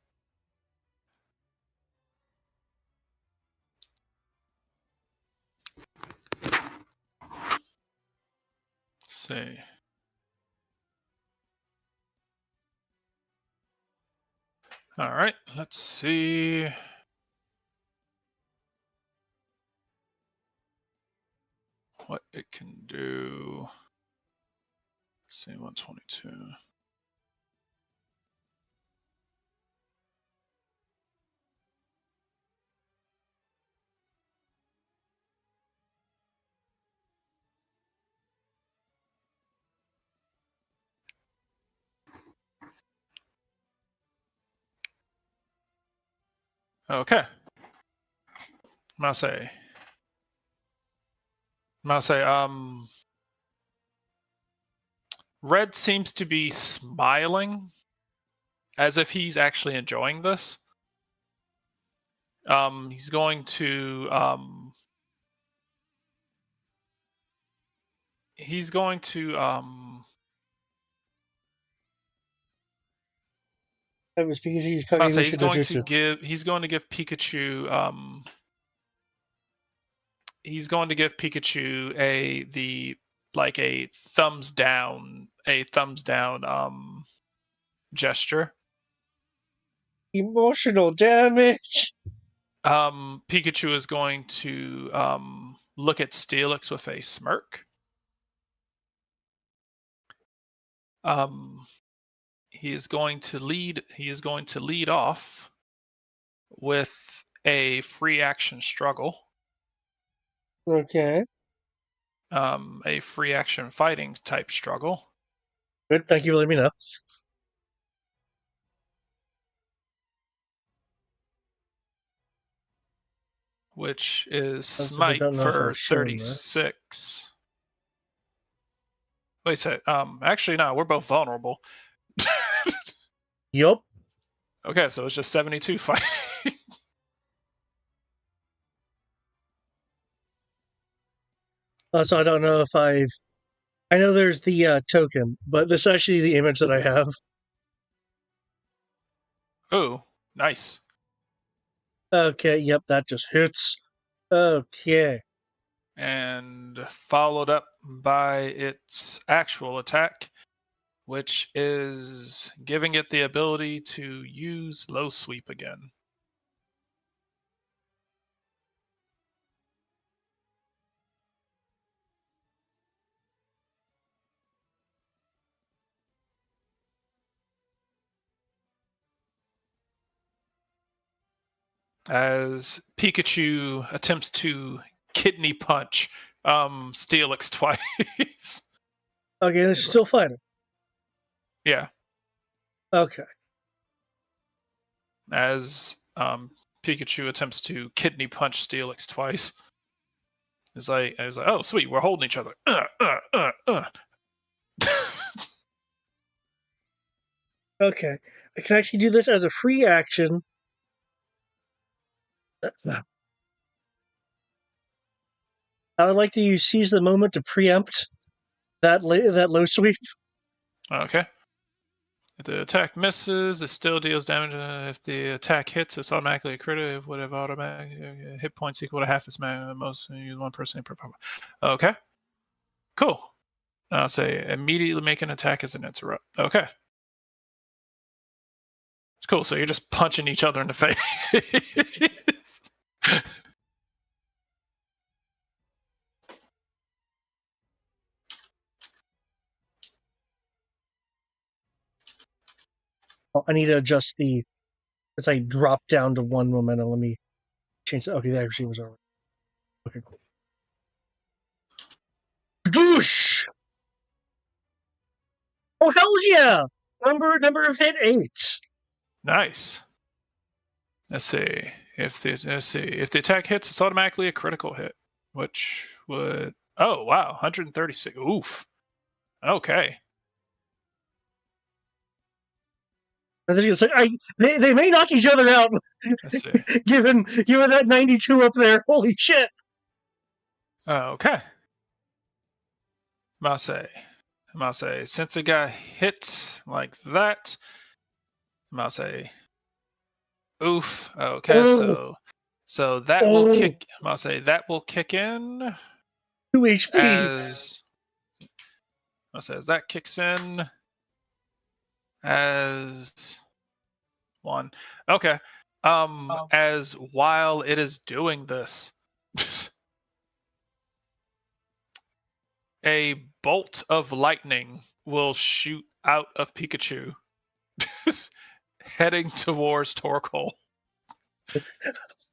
Let's see. All right, let's see. What it can do. Let's see, 122. Okay. Mouse, Red seems to be smiling as if he's actually enjoying this. He's going to That was because he's he's going to give Pikachu he's going to give Pikachu a thumbs down gesture. Emotional damage. Pikachu is going to look at Steelix with a smirk. he is going to lead off with a free action struggle. Okay. A free action fighting type struggle. Good. Thank you for letting me know. Which is I smite don't know if for I've shown that. 36. Wait a sec. Actually, no, we're both vulnerable. Yup. Okay, so it's just 72 fighting. So I don't know if I know there's the token, but this is actually the image that I have. Ooh, nice. Okay, yep, that just hits. Okay. And followed up by its actual attack, which is giving it the ability to use low sweep again. As Pikachu attempts to kidney punch Steelix twice. Okay, this is still fighting. Yeah. Okay. As Pikachu attempts to kidney punch Steelix twice. I was like, oh, sweet, we're holding each other. Okay. I can actually do this as a free action. I would like to use seize the moment to preempt that low sweep. Okay. If the attack misses, it still deals damage. If the attack hits, it's automatically a crit. If whatever automatic hit points equal to half its most, use 1% per Pokemon. Okay. Cool. I'll say immediately make an attack as an interrupt. Okay. It's cool. So you're just punching each other in the face. Oh, I need to adjust the. As I drop down to 1 momentum, let me change that. Okay, that actually was already. Okay, cool. Goosh! Oh, hells yeah! Number of hit 8. Nice. Let's see. If the attack hits, it's automatically a critical hit, which would oh wow, 136. Oof. Okay. And then it's like, they may knock each other out. Let's see. given that 92 up there. Holy shit! Okay. Mase, since it got hit like that, Mase. Oof. Okay, Oh. so that will kick. Mase, that will kick in 2 HP. as that kicks in as 1. Okay. As while it is doing this, a bolt of lightning will shoot out of Pikachu, heading towards Torkoal.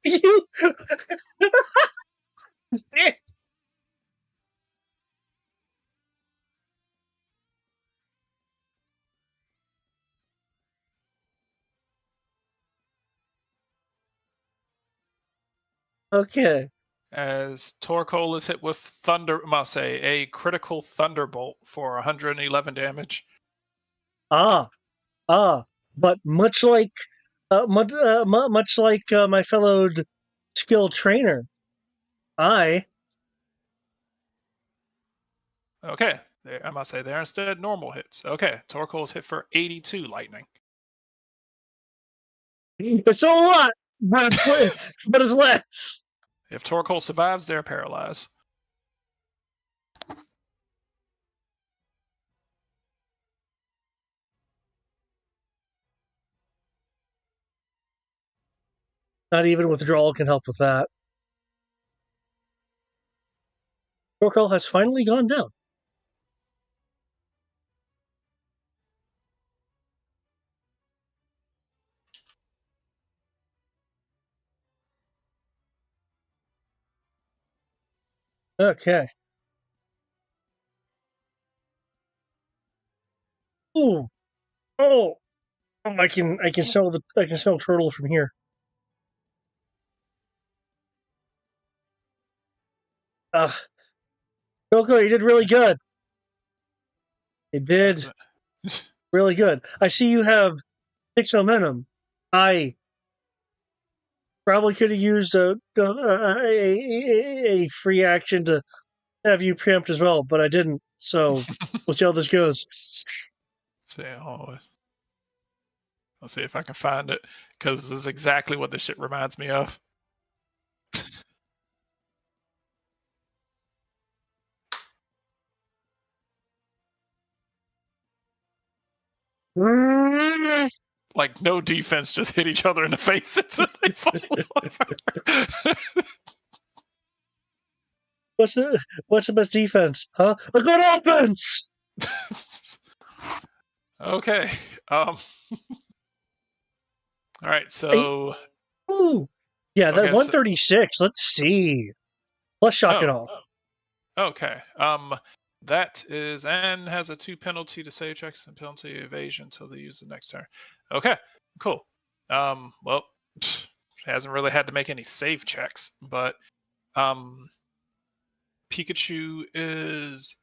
You. Okay. As Torkoal is hit with a critical thunderbolt for 111 damage. But much like my fellow skill trainer, I. Okay, I must say they're instead normal hits. Okay, Torkoal is hit for 82 lightning. It's a lot, but it's less. If Torkoal survives, they're paralyzed. Not even withdrawal can help with that. Torkoal has finally gone down. Okay. Ooh. Oh. I can smell turtle from here. Coco, you did really good. You did really good. I see you have 6 momentum. I probably could have used a free action to have you preempt as well, but I didn't. So we'll see how this goes. Let's see if I can find it, because this is exactly what this shit reminds me of. Like, no defense, just hit each other in the face until they fall over. What's the best defense? Huh? A good offense. Okay. All right. So. Ooh. Yeah, that Okay, 136. Let's see. Let's shock it off. Okay. That is, and has a 2 penalty to save checks and penalty evasion until they use the next turn. Okay. Cool. Well, hasn't really had to make any save checks, but Pikachu is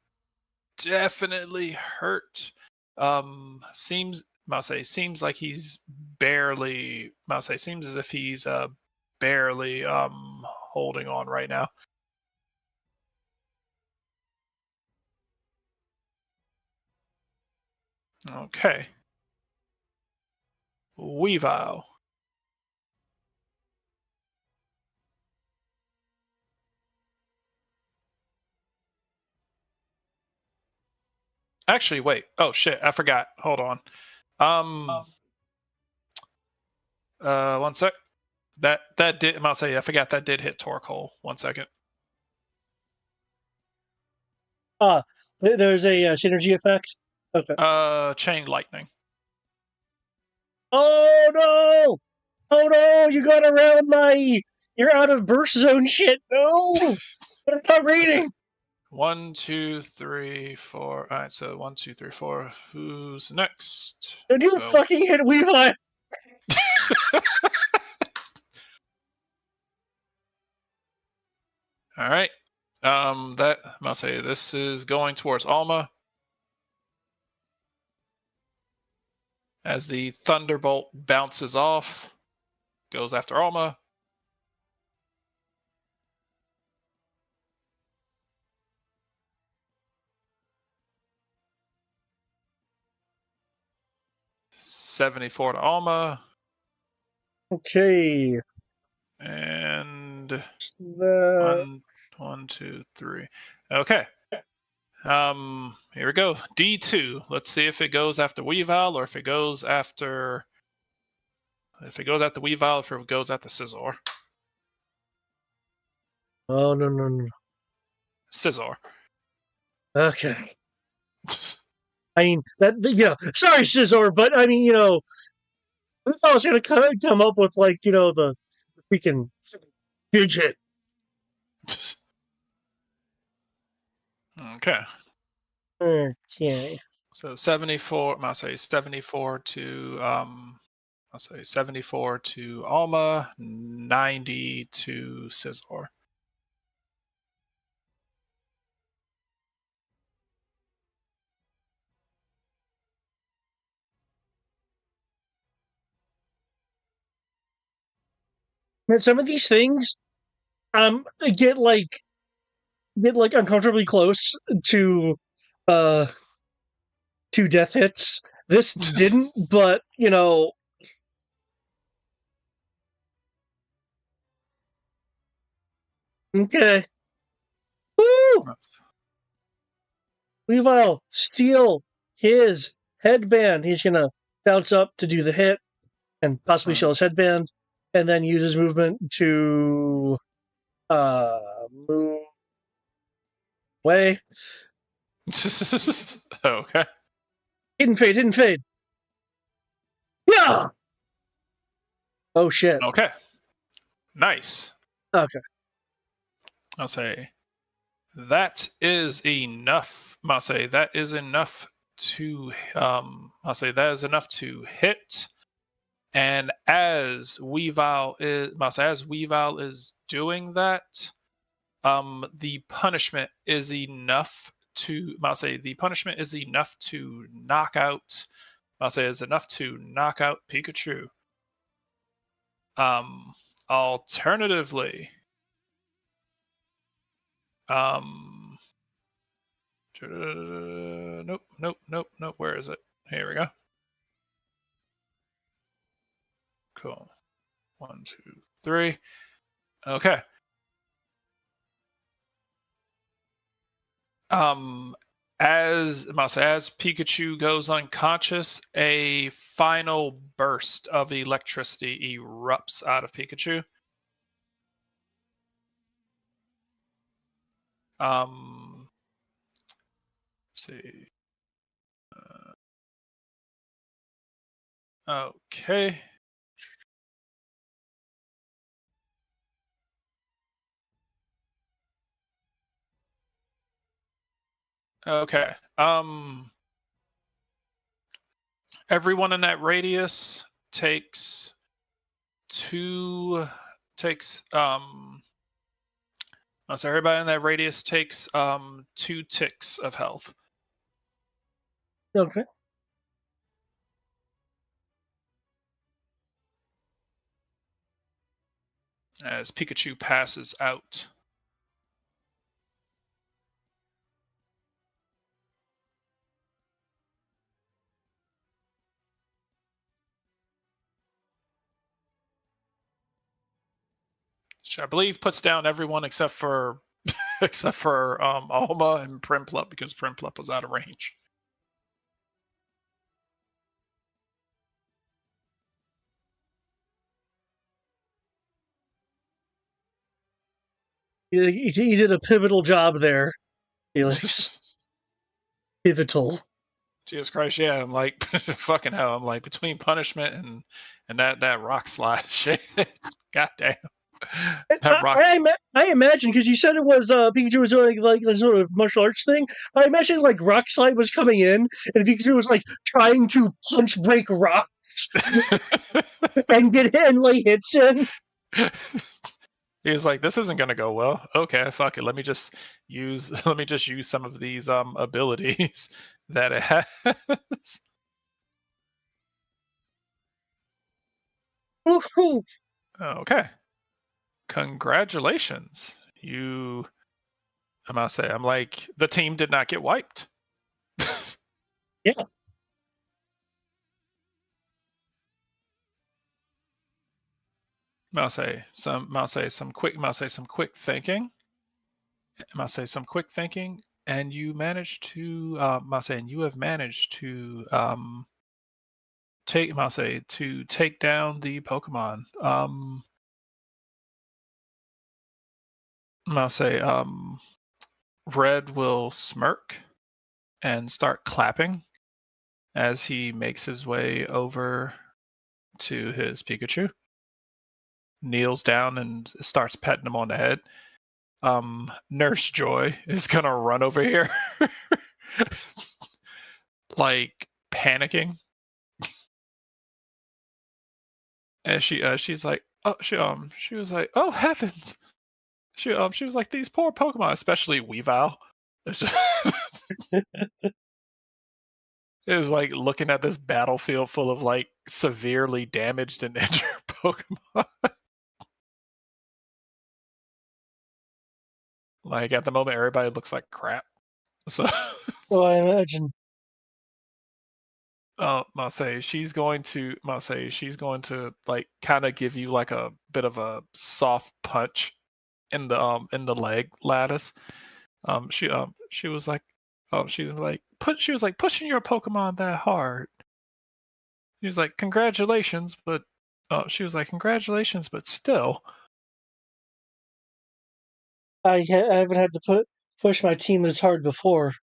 definitely hurt. Seems like he's barely. Seems as if he's barely holding on right now. Okay. Weavile. Actually, wait. Oh shit, I forgot. Hold on. One sec. That did. I forgot that did hit Torkoal. 1 second. There's a synergy effect. Okay. Chain lightning. Oh no! Oh no! You got around my. You're out of burst zone shit. No! I'm not reading. Okay. 1, 2, 3, 4. All right, so 1, 2, 3, 4. Who's next? Did you fucking hit Weavile? All right. This is going towards Alma. As the Thunderbolt bounces off, goes after Alma. $74 to Alma. Okay. And 1, 2, 3. Okay. Here we go. D2. Let's see if it goes after Weavile or if it goes after. If it goes after Weavile, if it goes after Scizor. Oh no. Scizor. Okay. I mean sorry, Scizor, but I mean, I thought I was gonna come up with the freaking fidget. Okay. Okay. So 74. I'll say 74 to 74 to Alma, 90 to Scizor. And some of these things, get uncomfortably close to death hits. This didn't, but okay. Woo! Weavile steal his headband. He's gonna bounce up to do the hit and possibly steal his headband, and then use his movement to move away. Okay. Hidden fade. Yeah. Oh shit. Okay. Nice. Okay. I'll say That is enough, Mase. That is enough to Mase. That is enough to hit. And as Weavile is doing that, the punishment is enough to the punishment is enough to knock out Pikachu. Alternatively, nope. Where is it? Here we go. Cool. 1, 2, 3. Okay. As Pikachu goes unconscious, a final burst of electricity erupts out of Pikachu. Let's see. Okay. Okay. Everyone in that radius takes so everybody in that radius takes 2 ticks of health. Okay. As Pikachu passes out. Which I believe puts down everyone except for Alma and Primplup, because Primplup was out of range. You did a pivotal job there, Felix. Pivotal. Jesus Christ, yeah, I'm like, fucking hell, I'm like, between punishment and that rock slide shit. God damn. I imagine, because you said it was Pikachu was doing like the sort of martial arts thing. I imagine like rock slide was coming in, and Pikachu was like trying to punch break rocks and get like hits in. He was like, "This isn't gonna go well. Okay, fuck it. Let me just use some of these abilities that it has." Woohoo! Okay. Congratulations. I must say, I'm like, the team did not get wiped. Yeah. I'll say some quick thinking. And you managed to you have managed to take down the Pokemon. Red will smirk and start clapping as he makes his way over to his Pikachu, kneels down and starts petting him on the head. Nurse Joy is gonna run over here, like panicking, and she's like, oh, she was like, oh heavens, she was like, these poor Pokemon, especially Weavile. It's just is like looking at this battlefield full of like severely damaged and injured Pokemon. Like at the moment, everybody looks like crap. So, I imagine. she's going to like kind of give you like a bit of a soft punch in the leg lattice. She was like, she was like pushing your Pokemon that hard. He was like, congratulations, but she was like, congratulations, but still. I haven't had to push my team this hard before.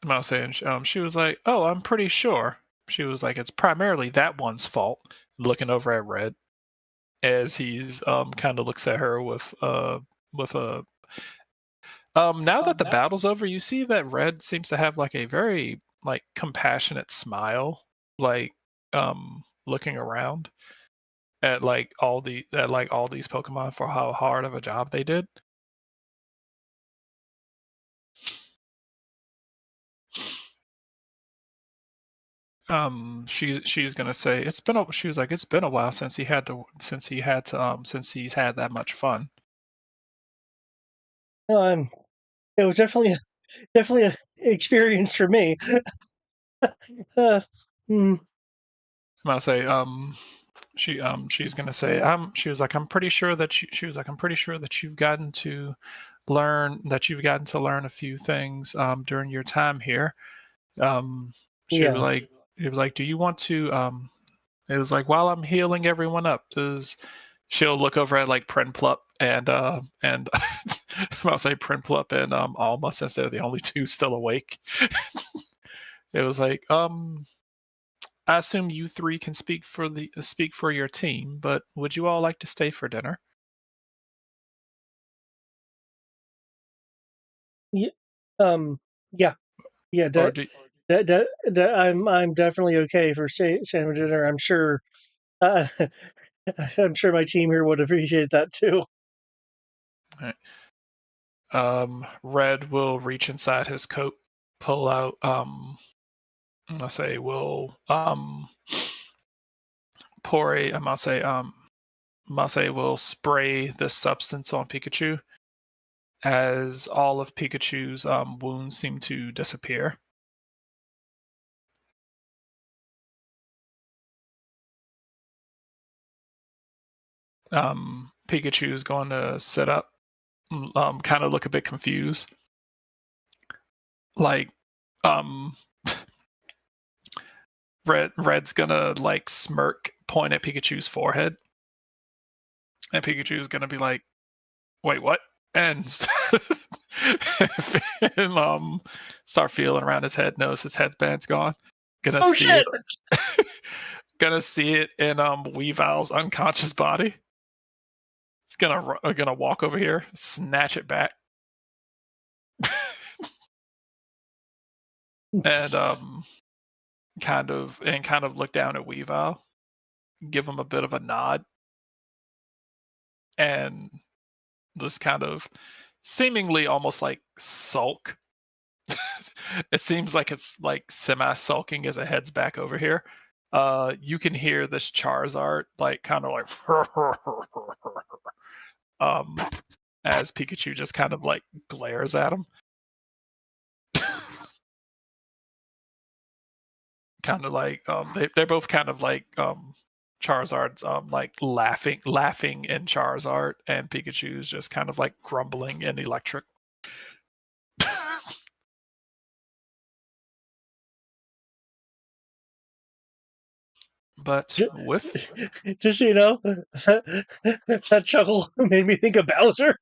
I'm saying, she was like, oh, I'm pretty sure. She was like, it's primarily that one's fault. Looking over at Red, as he's kind of looks at her with a Now that the battle's over, you see that Red seems to have like a very like compassionate smile, like looking around at like all these Pokemon for how hard of a job they did. She's gonna say she was like it's been a while since he's had that much fun. No, it was definitely an experience for me. Hmm. I'll say she's gonna say she was like I'm pretty sure that she was like I'm pretty sure that you've gotten to learn a few things during your time here. She was Yeah. like it was like do you want to it was like while I'm healing everyone up, she'll look over at like Prinplup and I'll say Prinplup and Alma, since they're the only two still awake. It was like I assume you three can speak for your team, but would you all like to stay for dinner? Yeah. Yeah. Yeah. Or do I'm definitely okay for salmon dinner. I'm sure. Uh, I'm sure my team here would appreciate that too. Red will reach inside his coat, pull out I'll say will pour a Mase will spray this substance on Pikachu as all of Pikachu's wounds seem to disappear. Pikachu is going to sit up, kind of look a bit confused. Like, Red's gonna like smirk, point at Pikachu's forehead, and Pikachu's gonna be like, "Wait, what?" And and start feeling around his head. Notice his headband's gone. Gonna Oh see shit! it. Gonna see it in Weavile's unconscious body. It's gonna walk over here, snatch it back, and kind of look down at Weavile, give him a bit of a nod, and just kind of seemingly almost like sulk. It seems like it's like semi sulking as it heads back over here. You can hear this Charizard like kind of like um as Pikachu just kind of like glares at him. Kind of like they're both kind of like Charizard's like laughing in Charizard, and Pikachu's just kind of like grumbling in Electric. But with Just so you know, that chuckle made me think of Bowser.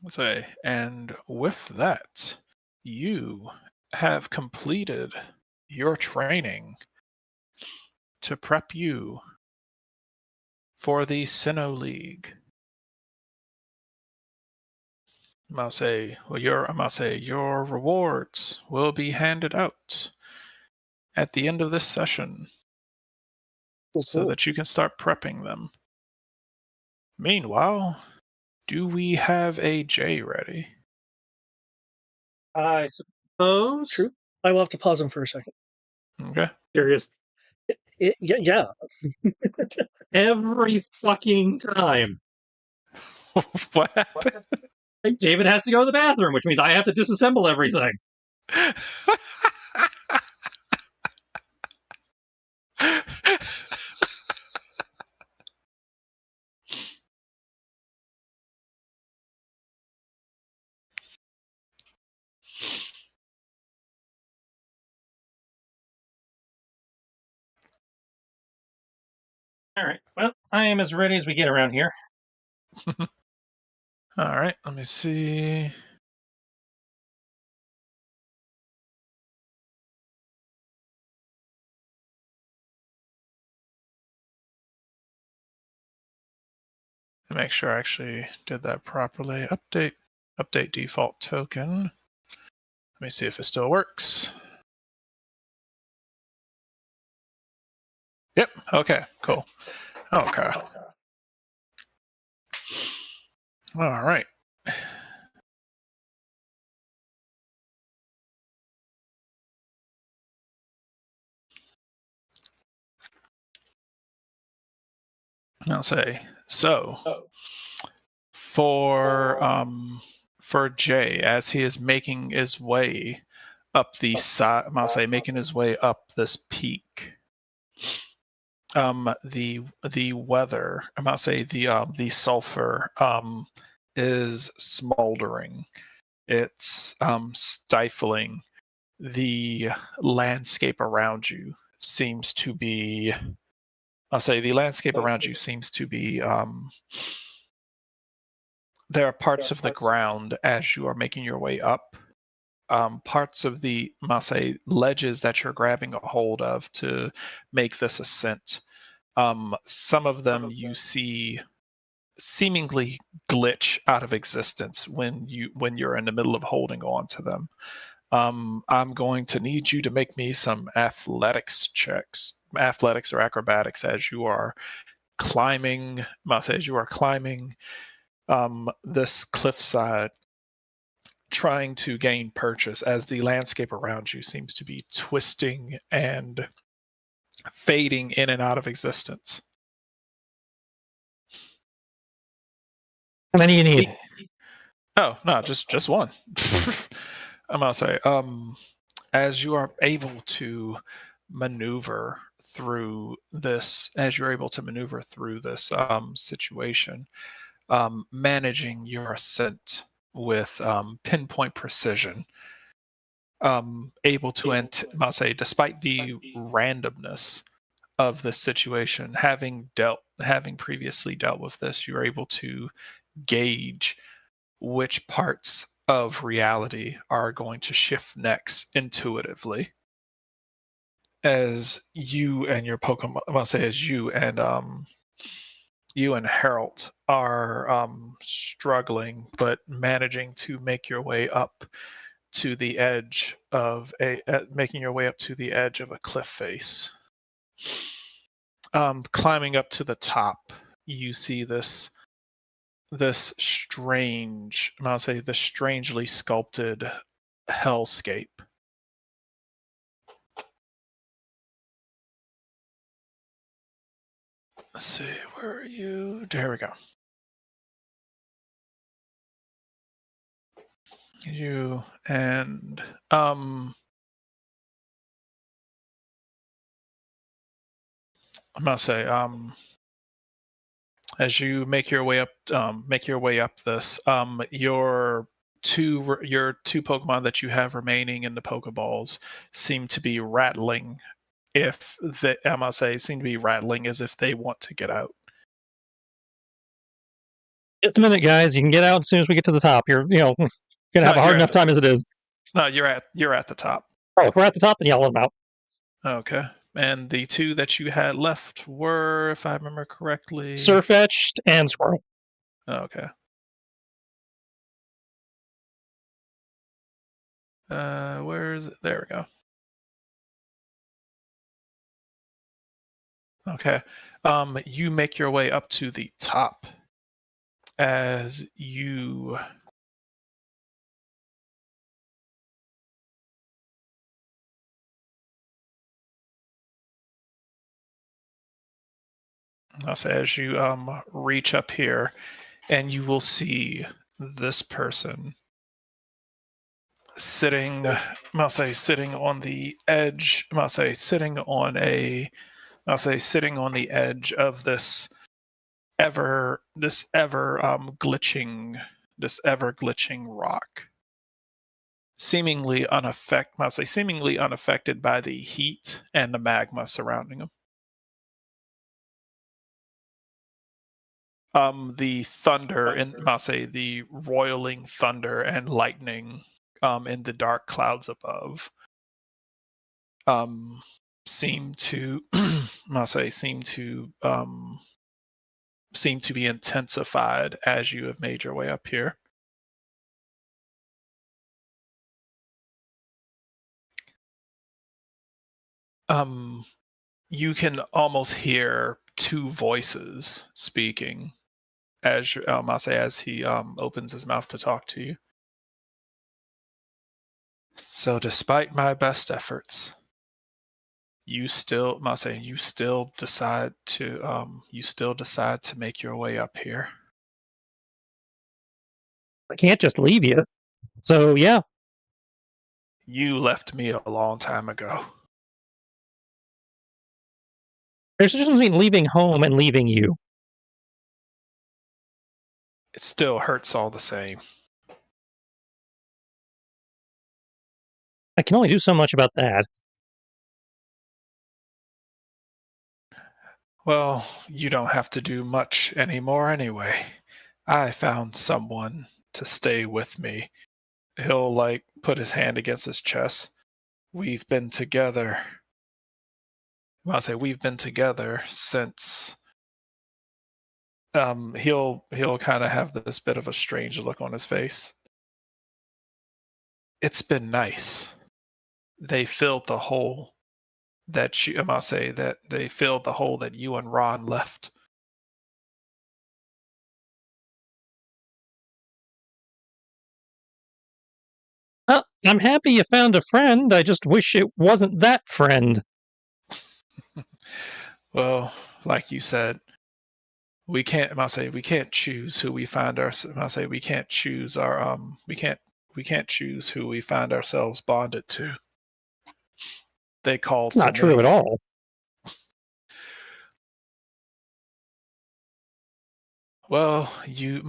say, and with that, you have completed your training to prep you for the Sinnoh League. I must say your rewards will be handed out at the end of this session, so that you can start prepping them. Meanwhile, do we have a J ready? I suppose. True. I will have to pause him for a second. Okay. Curious. Yeah. Every fucking time. What happened? David has to go to the bathroom, which means I have to disassemble everything. All right. Well, I am as ready as we get around here. All right. Let me see. make sure I actually did that properly. Update default token. Let me see if it still works. Yep. Okay. Cool. Okay. All right. I'll say so. For Jay, as he is making his way up the side, I'll say making his way up this peak. The weather, I might say the sulfur is smoldering. It's stifling. The landscape around you seems to be. I'll say the landscape around you seems to be. There are parts of the ground as you are making your way up. Parts of the, I'll say, ledges that you're grabbing a hold of to make this ascent. Some of them you see seemingly glitch out of existence when you're in the middle of holding on to them. I'm going to need you to make me some athletics checks, athletics or acrobatics, as you are climbing. As you are climbing this cliffside, trying to gain purchase, as the landscape around you seems to be twisting and fading in and out of existence. How many you need? Oh, no, just one. I'm gonna say, as you are able to maneuver through this, situation, managing your ascent with pinpoint precision, able to I'll say, despite the randomness of the situation, having previously dealt with this, you're able to gauge which parts of reality are going to shift next intuitively. As you and your Pokemon, I'll say, as you and Harold are struggling, but managing to make your way up to the edge of a cliff face. Climbing up to the top, you see this strange, I'll say, the strangely sculpted hellscape. Let's see, where are you? There we go. You and I'm gonna say, as you make your way up this, your two Pokemon that you have remaining in the Pokeballs seem to be rattling. Seem to be rattling as if they want to get out. Just a minute, guys. You can get out as soon as we get to the top. You're gonna have a hard enough time as it is. No, you're at the top. Oh, if we're at the top, then yeah, I'll let them out. Okay. And the two that you had left were, if I remember correctly, Surfetched and Squirrel. Okay. Where is it? There we go. Okay. You make your way up to the top as you reach up here, and you will see this person sitting on the edge. Sitting on the edge of this ever glitching rock, seemingly unaffected by the heat and the magma surrounding him. The thunder and the roiling thunder and lightning in the dark clouds above seem to seem to be intensified as you have made your way up here. You can almost hear two voices speaking as I'll say as he opens his mouth to talk to you. So, despite my best efforts, you still, you still decide to make your way up here. I can't just leave you. So yeah, You left me a long time ago. there's a difference between leaving home and leaving you. It still hurts all the same. I can only do so much about that. Well, you don't have to do much anymore anyway. I found someone to stay with me. He'll put his hand against his chest. We've been together. We've been together since he'll kind of have this bit of a strange look on his face. It's been nice. They filled the hole that you that you and Ron left. Well, I'm happy you found a friend. I just wish it wasn't that friend. Well, like you said, we can't choose who we find ourselves. We can't choose our we can't choose who we find ourselves bonded to. They called It's not to true me. at all. Well, you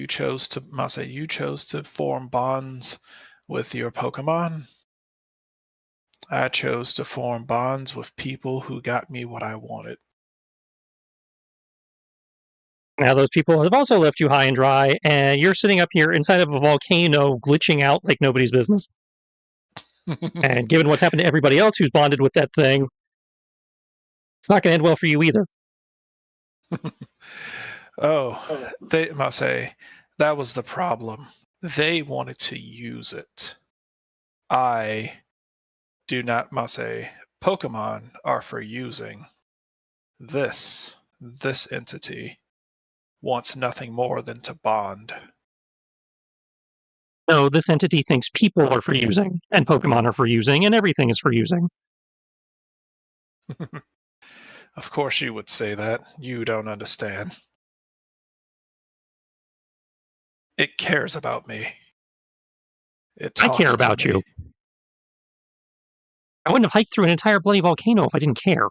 chose to form bonds with your Pokemon. I chose to form bonds with people who got me what I wanted. Now those people have also left you high and dry, and you're sitting up here inside of a volcano glitching out like nobody's business. And given what's happened to everybody else who's bonded with that thing, it's not going to end well for you either. Oh, they must say that was the problem. They wanted to use it. I do not must say Pokemon are for using. This entity wants nothing more than to bond. No, this entity thinks people are for using, and Pokemon are for using, and everything is for using. Of course you would say that. You don't understand. It cares about me. It I talks care to about me. you. I wouldn't have hiked through an entire bloody volcano if I didn't care.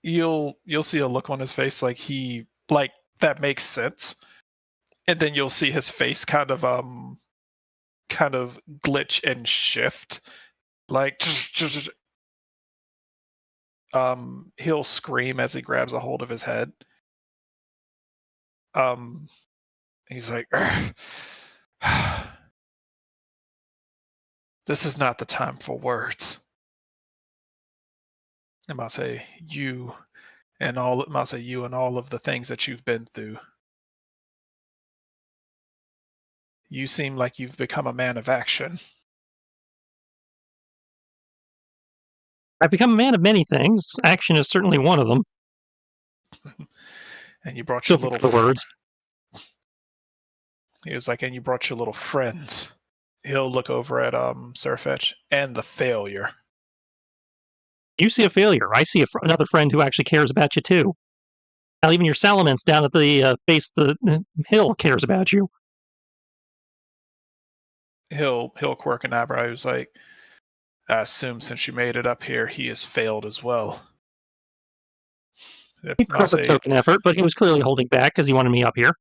You'll see a look on his face like that makes sense. And then you'll see his face kind of glitch and shift. He'll scream as he grabs a hold of his head. He's like, this is not the time for words. And I'll say you and all of the things that you've been through. You seem like you've become a man of action. I've become a man of many things. Action is certainly one of them. And you brought your little words. He was like, and you brought your little friends. He'll look over at Surfetch and the failure. You see a failure. I see another friend who actually cares about you too. Now, even your Salamence down at the base of the hill cares about you. He'll quirk an eyebrow. He's like, I assume since you made it up here, he has failed as well. He put up a token effort, but he was clearly holding back because he wanted me up here.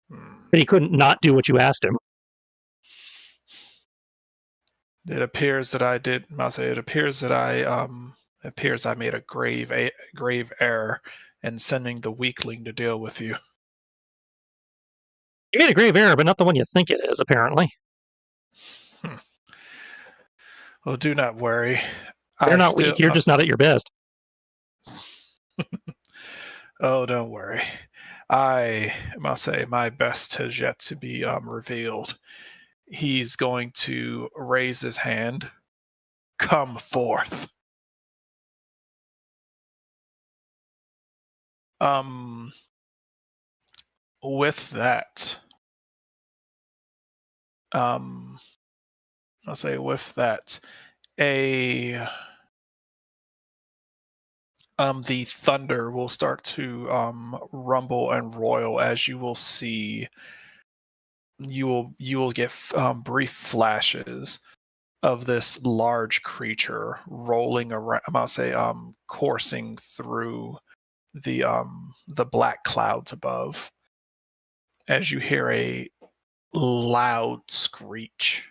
But he couldn't not do what you asked him. It appears that I did. It appears that I made a grave error in sending the weakling to deal with you. You made a grave error, but not the one you think it is, apparently. Well, do not worry. You're not weak. You're just not at your best. Oh, don't worry. I must say my best has yet to be revealed. He's going to raise his hand. Come forth. With that, I'll say with that, a the thunder will start to rumble and roil as you will see. You will get brief flashes of this large creature rolling around. I'll say coursing through the black clouds above as you hear a loud screech.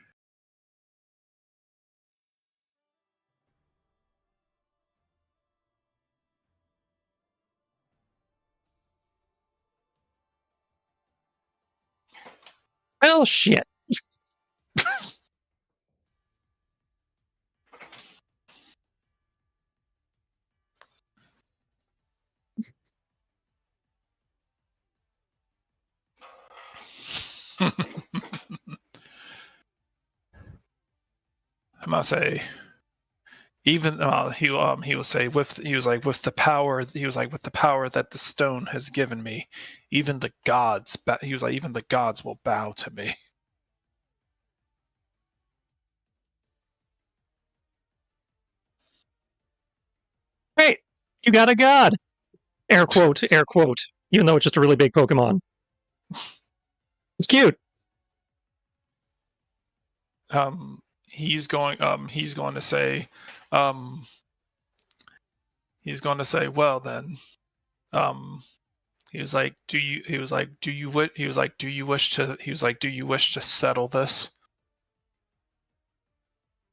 Well, shit. I must say, even he will say with with the power that the stone has given me, even the gods even the gods will bow to me. Hey, you got a god. Air quote, even though it's just a really big Pokemon. It's cute. He's going to say well then, he was like do you wish to settle this?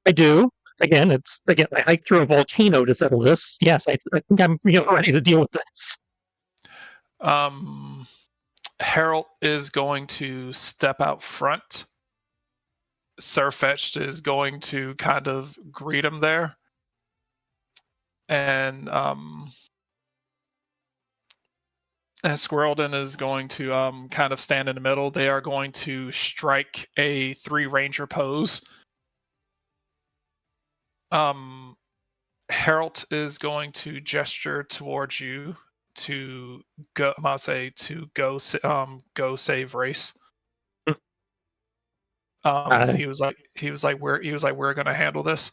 I do. Again, I hiked through a volcano to settle this. Yes, I think I'm ready to deal with this. Harold is going to step out front. Sirfetch'd is going to kind of greet him there. And Squirrelden is going to kind of stand in the middle. They are going to strike a 3 ranger pose. Harold is going to gesture towards you to go. Go save Race. He was like we're gonna handle this.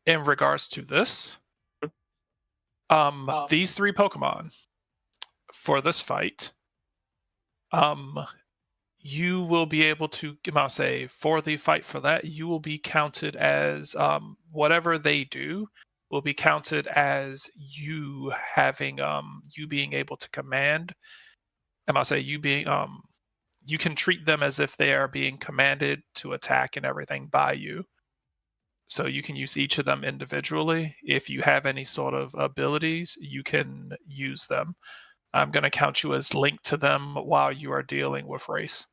In regards to this, these 3 Pokemon for this fight, you will be able to for the fight for that, you will be counted as whatever they do will be counted as you having you being able to command. You being you can treat them as if they are being commanded to attack and everything by you. So you can use each of them individually. If you have any sort of abilities, you can use them. I'm going to count you as linked to them while you are dealing with Race.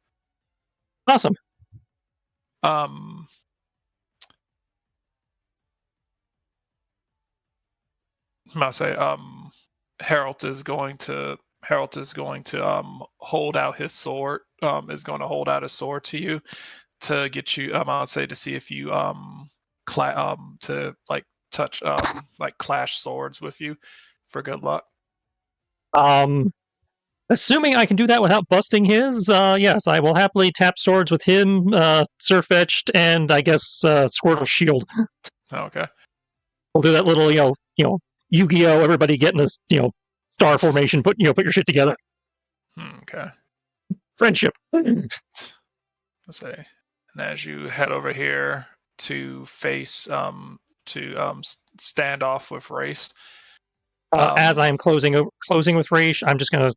Awesome. Harold is going to hold out his sword. Is going to hold out his sword to you to get you. To see if you to like touch like clash swords with you for good luck. Assuming I can do that without busting his, yes, I will happily tap swords with him, Sirfetch'd, and I guess Squirtle Shield. Okay. We'll do that little, Yu-Gi-Oh! Everybody getting this, star formation. Put your shit together. Okay. Friendship. Let's say, and as you head over here to face stand off with Race. As I am closing with Race, I'm just going to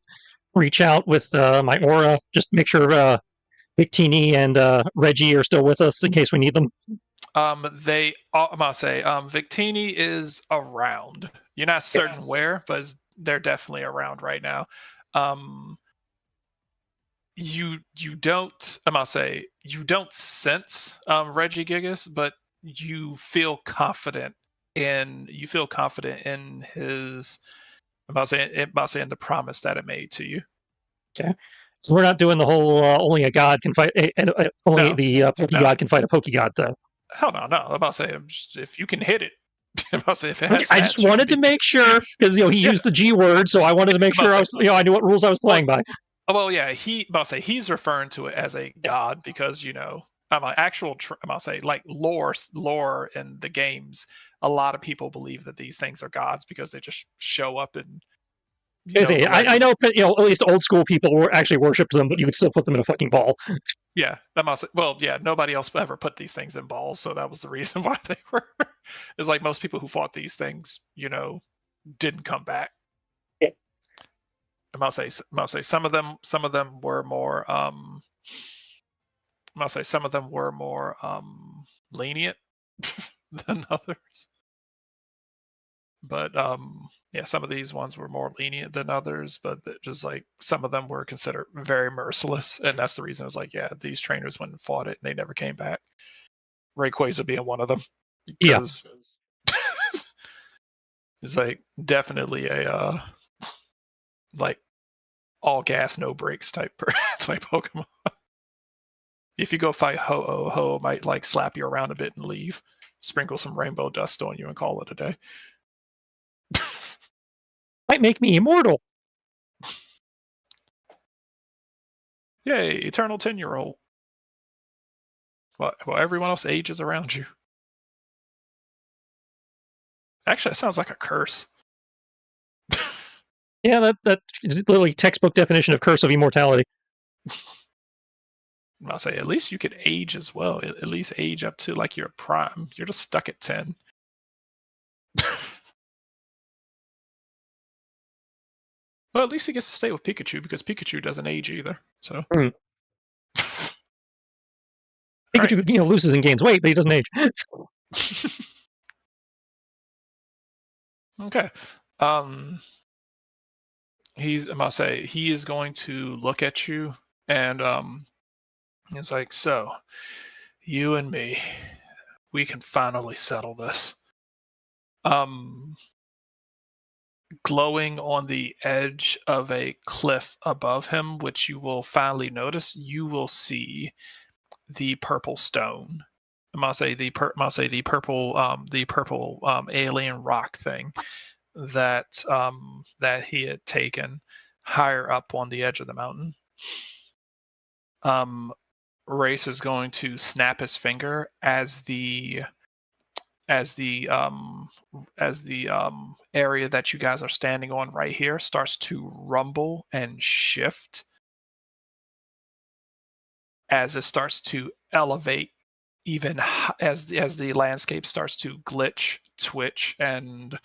reach out with my aura, just make sure Victini and Reggie are still with us in case we need them. They, I must say, Victini is around. You're not certain where, but they're definitely around right now. You don't, I must say, you don't sense Reggie Gigas, but you feel confident in his about saying the promise that it made to you. Okay. So we're not doing the whole only a god can fight, only No. the Pokegod can fight a Pokegod, though. Hell no, no. I'm about to say, if you can hit it, I'm about to say, if it has I just stats, you can wanted to beat make sure, because he Yeah. used the G word, so I wanted to make I'm about sure to say- I knew what rules I was playing by. Well, yeah, about to say he's referring to it as a god because I'm an actual. I'm about to say like lore in the games. A lot of people believe that these things are gods because they just show up and I know, at least old school people were actually worshipped them, but you could still put them in a fucking ball. Yeah, that must. Well, yeah, nobody else ever put these things in balls, so that was the reason why they were. It's like most people who fought these things, didn't come back. Yeah. I must say some of them were more. I must say some of them were more lenient than others. But yeah, some of these ones were more lenient than others, but just like some of them were considered very merciless, and that's the reason. It was like, yeah, these trainers went and fought it, and they never came back. Rayquaza being one of them, because it's like definitely a like all gas no brakes type type Pokemon. If you go fight Ho might like slap you around a bit and leave, sprinkle some rainbow dust on you and call it a day. Might make me immortal. Yay, eternal 10-year-old. Well, everyone else ages around you. Actually, that sounds like a curse. Yeah, that is literally textbook definition of curse of immortality. I'll say at least you could age as well. At least age up to like your prime. You're just stuck at 10. Well, at least he gets to stay with Pikachu because Pikachu doesn't age either. So Pikachu, loses and gains weight, but he doesn't age. Okay. I must say, he is going to look at you and it's like, so you and me, we can finally settle this. Glowing on the edge of a cliff above him, which you will finally notice, you will see the purple stone. I must say the purple alien rock thing that that he had taken higher up on the edge of the mountain. Race is going to snap his finger as the area that you guys are standing on right here starts to rumble and shift as it starts to elevate, even as the landscape starts to glitch, twitch, and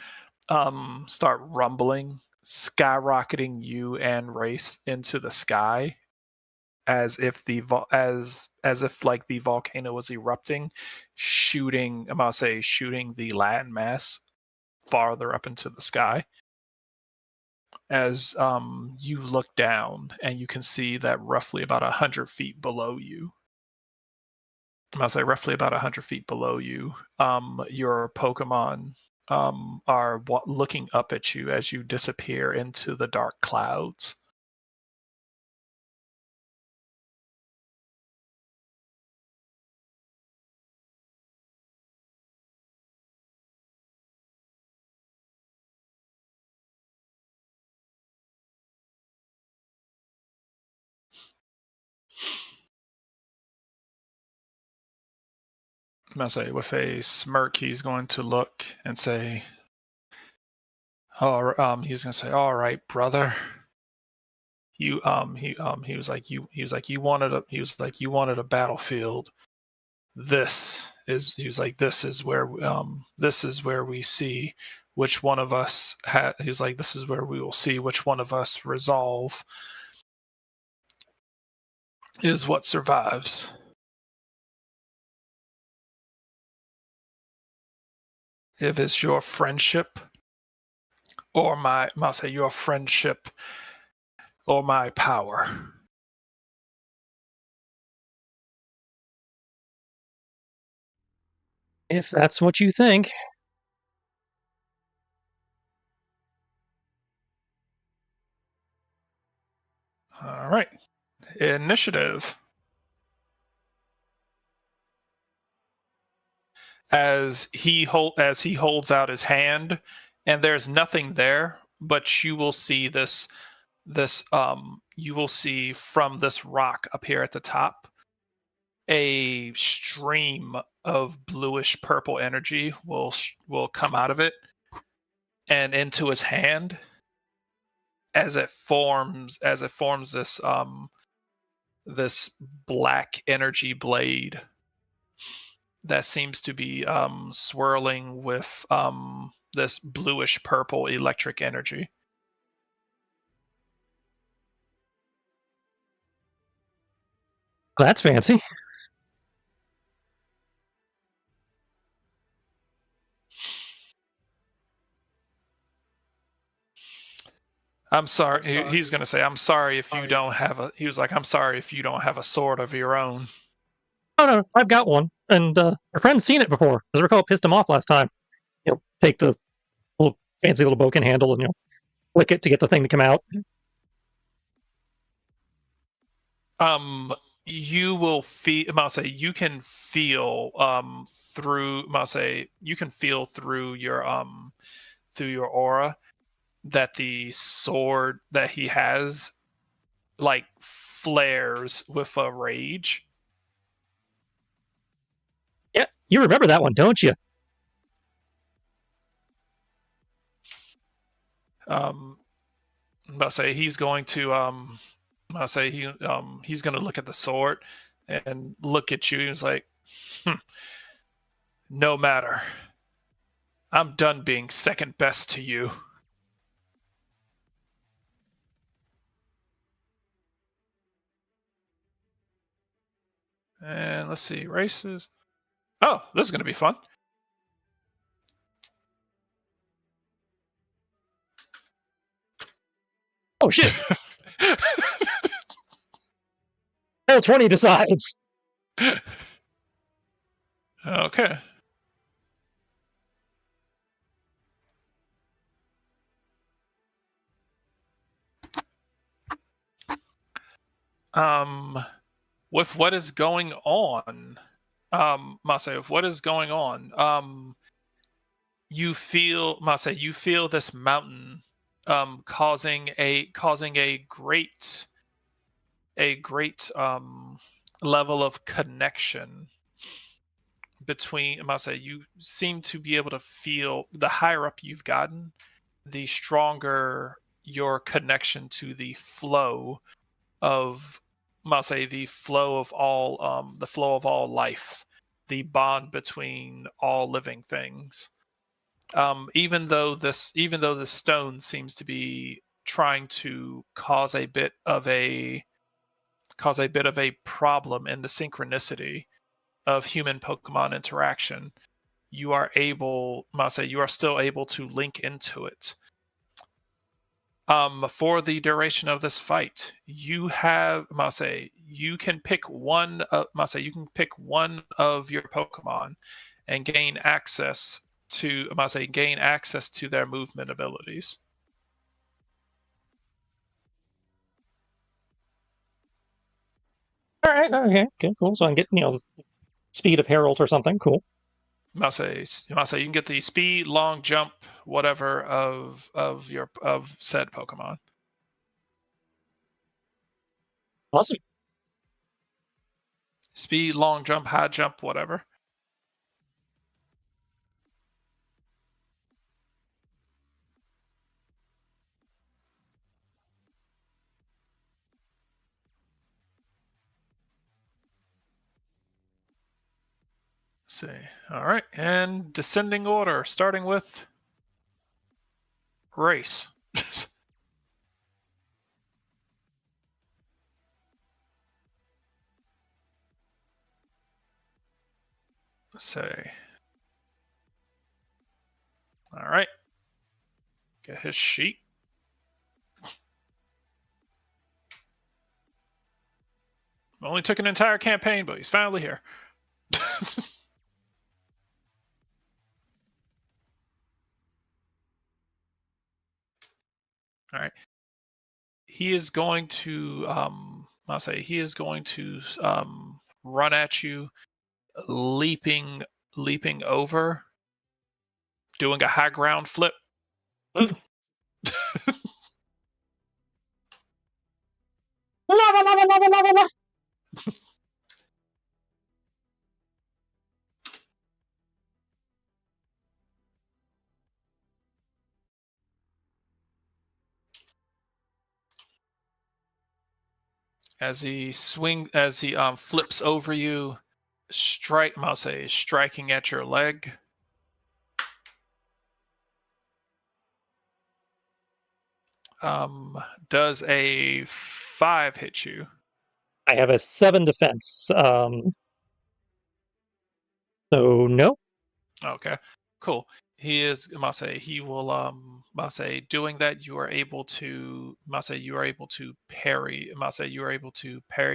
start rumbling, skyrocketing you and Race into the sky, as if like the volcano was erupting, shooting the landmass farther up into the sky. As you look down and you can see that roughly about 100 feet below you, roughly about 100 feet below you, your Pokemon are looking up at you as you disappear into the dark clouds. With a smirk, he's going to look and say, "Oh, he's going to say, all right, brother. You he was like you wanted a battlefield. This is where we see which one of us he's like, this is where we will see which one of us resolve is what survives. If it's your friendship or your friendship or my power." If that's what you think. All right. Initiative. As he holds out his hand, and there's nothing there, but you will see you will see from this rock up here at the top a stream of bluish purple energy will come out of it and into his hand as it forms this black energy blade that seems to be swirling with this bluish purple electric energy. That's fancy. I'm sorry. He's going to say, "I'm sorry if you don't have a." He was like, "I'm sorry if you don't have a sword of your own." Oh no, I've got one, and our friend's seen it before. As I recall, it pissed him off last time. Take the little fancy little boken handle and flick it to get the thing to come out. You will feel. You can feel through. You can feel through your aura that the sword that he has like flares with a rage. Yeah, you remember that one, don't you? He's going to he's going to look at the sword and look at you. He's like, no matter. I'm done being second best to you. And let's see, races. Oh, this is going to be fun. Oh shit! Roll 20 decides. Okay. With what is going on, Masay, with what is going on, you feel this mountain causing a great level of connection between Masay. You seem to be able to feel the higher up you've gotten, the stronger your connection to the flow of the flow of all life, the bond between all living things. Even though this stone seems to be trying to cause a bit of a problem in the synchronicity of human Pokemon interaction, you are still able to link into it. For the duration of this fight, you have you can pick one of your Pokemon and gain access to their movement abilities. All right, okay, cool. So I can get speed of Herald or something. Cool. You can get the speed, long jump, whatever of said Pokemon. Awesome. Speed, long jump, high jump, whatever. Let's see. All right, and descending order, starting with race. Let's see. All right. Get his sheet. Only took an entire campaign, but he's finally here. All right. he is going to run at you, leaping over, doing a high ground flip. As he flips over you, striking at your leg. Does a 5 hit you? I have a 7 defense. So no. Okay, cool. He is he will doing that you are able to parry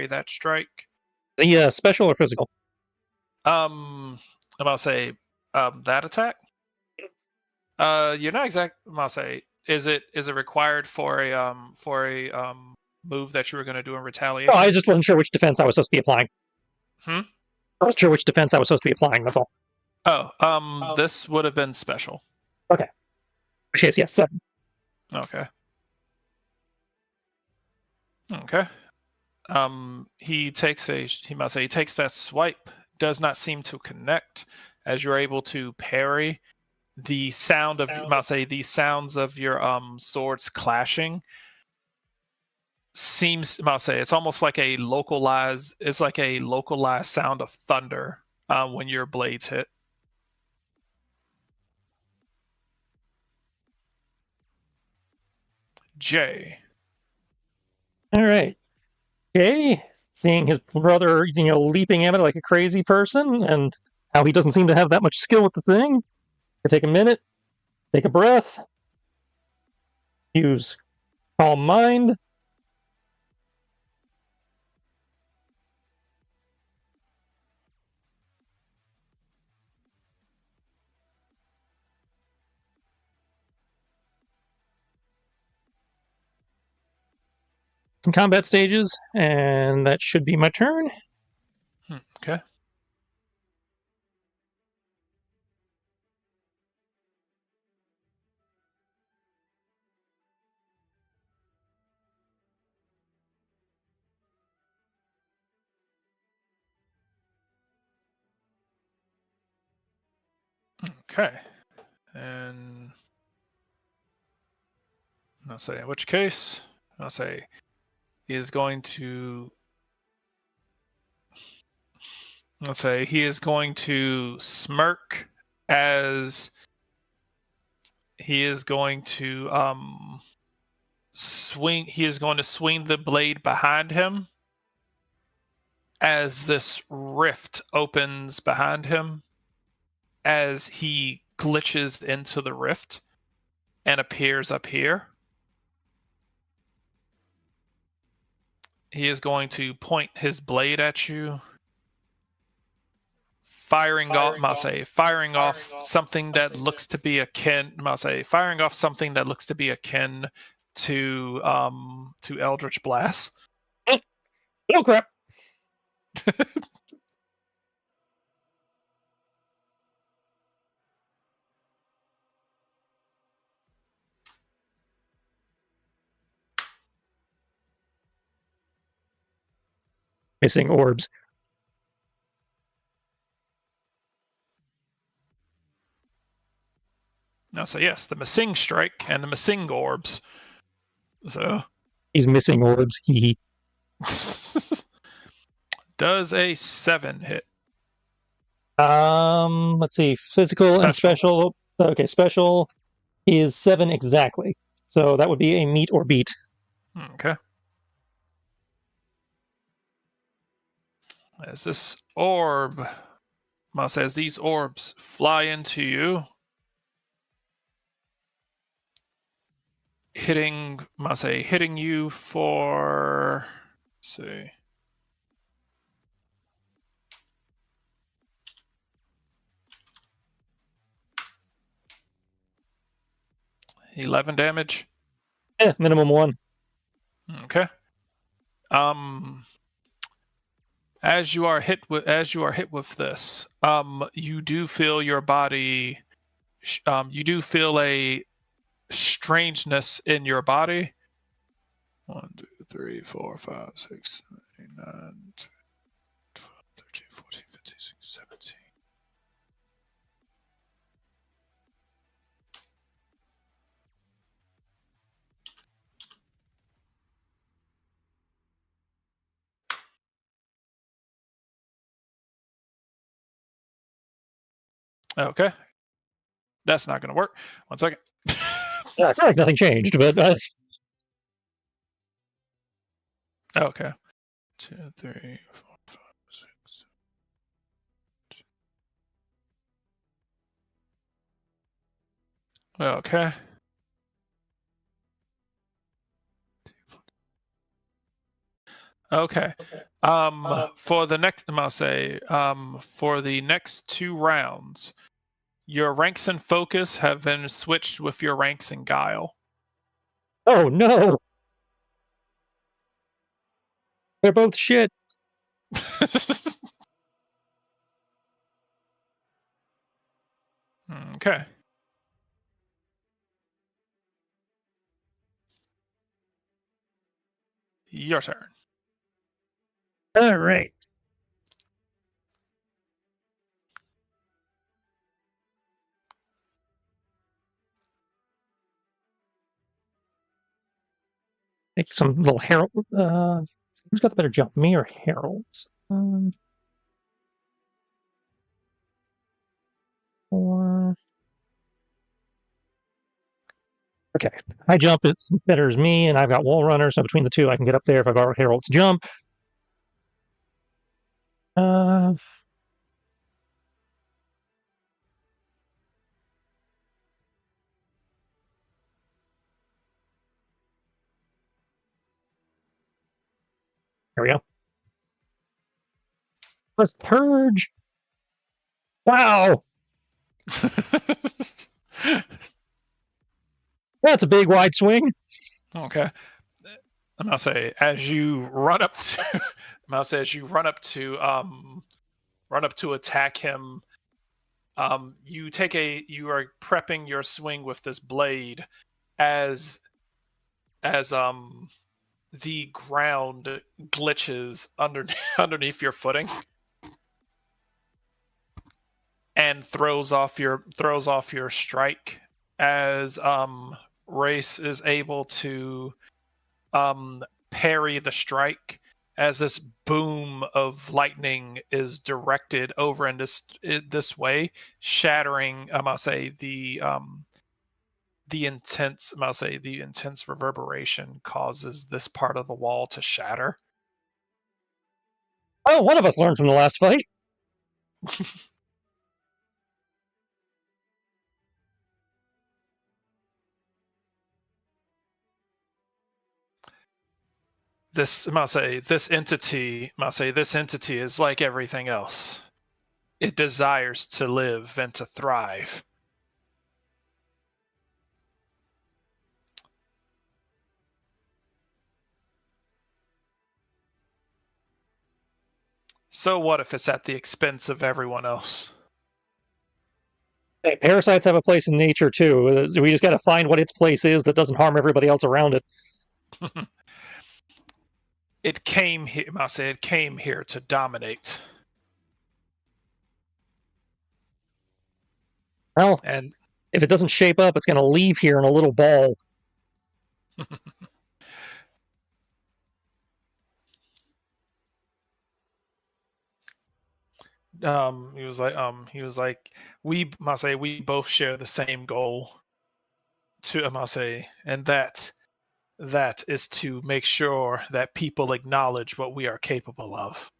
that strike. The special or physical? I'm about to say that attack. You're not exact. Is it required for a move that you were going to do in retaliation? Oh, I just wasn't sure which defense I was supposed to be applying. I wasn't sure which defense I was supposed to be applying. That's all. Oh, this would have been special. Okay. Which case, yes, 7. Okay. Okay. He takes that swipe. Does not seem to connect as you're able to parry. The sound of the sounds of your swords clashing seems it's almost like a localized sound of thunder when your blades hit. Jay. All right. Jay, seeing his brother, leaping at it like a crazy person, and how he doesn't seem to have that much skill with the thing, take a minute, take a breath, use calm mind. Some combat stages, and that should be my turn. Okay. Okay. And I'll say in which case, I'll say he is going to smirk as he is going to swing the blade behind him as this rift opens behind him as he glitches into the rift and appears up here. He is going to point his blade at you, firing off something that looks to be akin to Eldritch Blast. Oh crap. Missing orbs. Now, so yes, the missing strike and the missing orbs. So he's missing orbs. He does a 7 hit. Let's see. Physical and special. Okay, special is 7 exactly. So that would be a meet or beat. Okay. As this orb, as these orbs fly into you, hitting you for, let's see, 11 damage. Yeah, minimum 1. Okay. As you are hit with this, you do feel your body. You do feel a strangeness in your body. 1, 2, 3, 4, 5, 6, 7, 8, 9, 12, 13, 14, 15, 16, 17. Okay. That's not going to work. 1 second. I feel like nothing changed, but Okay. 2, 3, 4, 5, 6. Okay. Okay. For the next, I'll say, for the next 2 rounds, your ranks in focus have been switched with your ranks in guile. oh no, they're both shit. Okay. Your turn. All right. Make some little herald. Who's got the better jump, me or Harold? Or okay, high jump it's better as me, and I've got wall runner, so between the two, I can get up there if I borrow Harold's jump. There we go. Let's purge. Wow, that's a big wide swing. Okay. I'm gonna say as you run up to, I'm gonna say as you run up to attack him. You are prepping your swing with this blade as the ground glitches underneath your footing and throws off your strike as Race is able to parry the strike as this boom of lightning is directed over in this way, shattering the intense reverberation causes this part of the wall to shatter. Oh, one of us learned from the last fight. This entity is like everything else. It desires to live and to thrive. So what if it's at the expense of everyone else? Hey, parasites have a place in nature too. We just got to find what its place is that doesn't harm everybody else around it. It came here, it came here to dominate. Well, and if it doesn't shape up, it's going to leave here in a little ball. he was like, we both share the same goal to and that is to make sure that people acknowledge what we are capable of.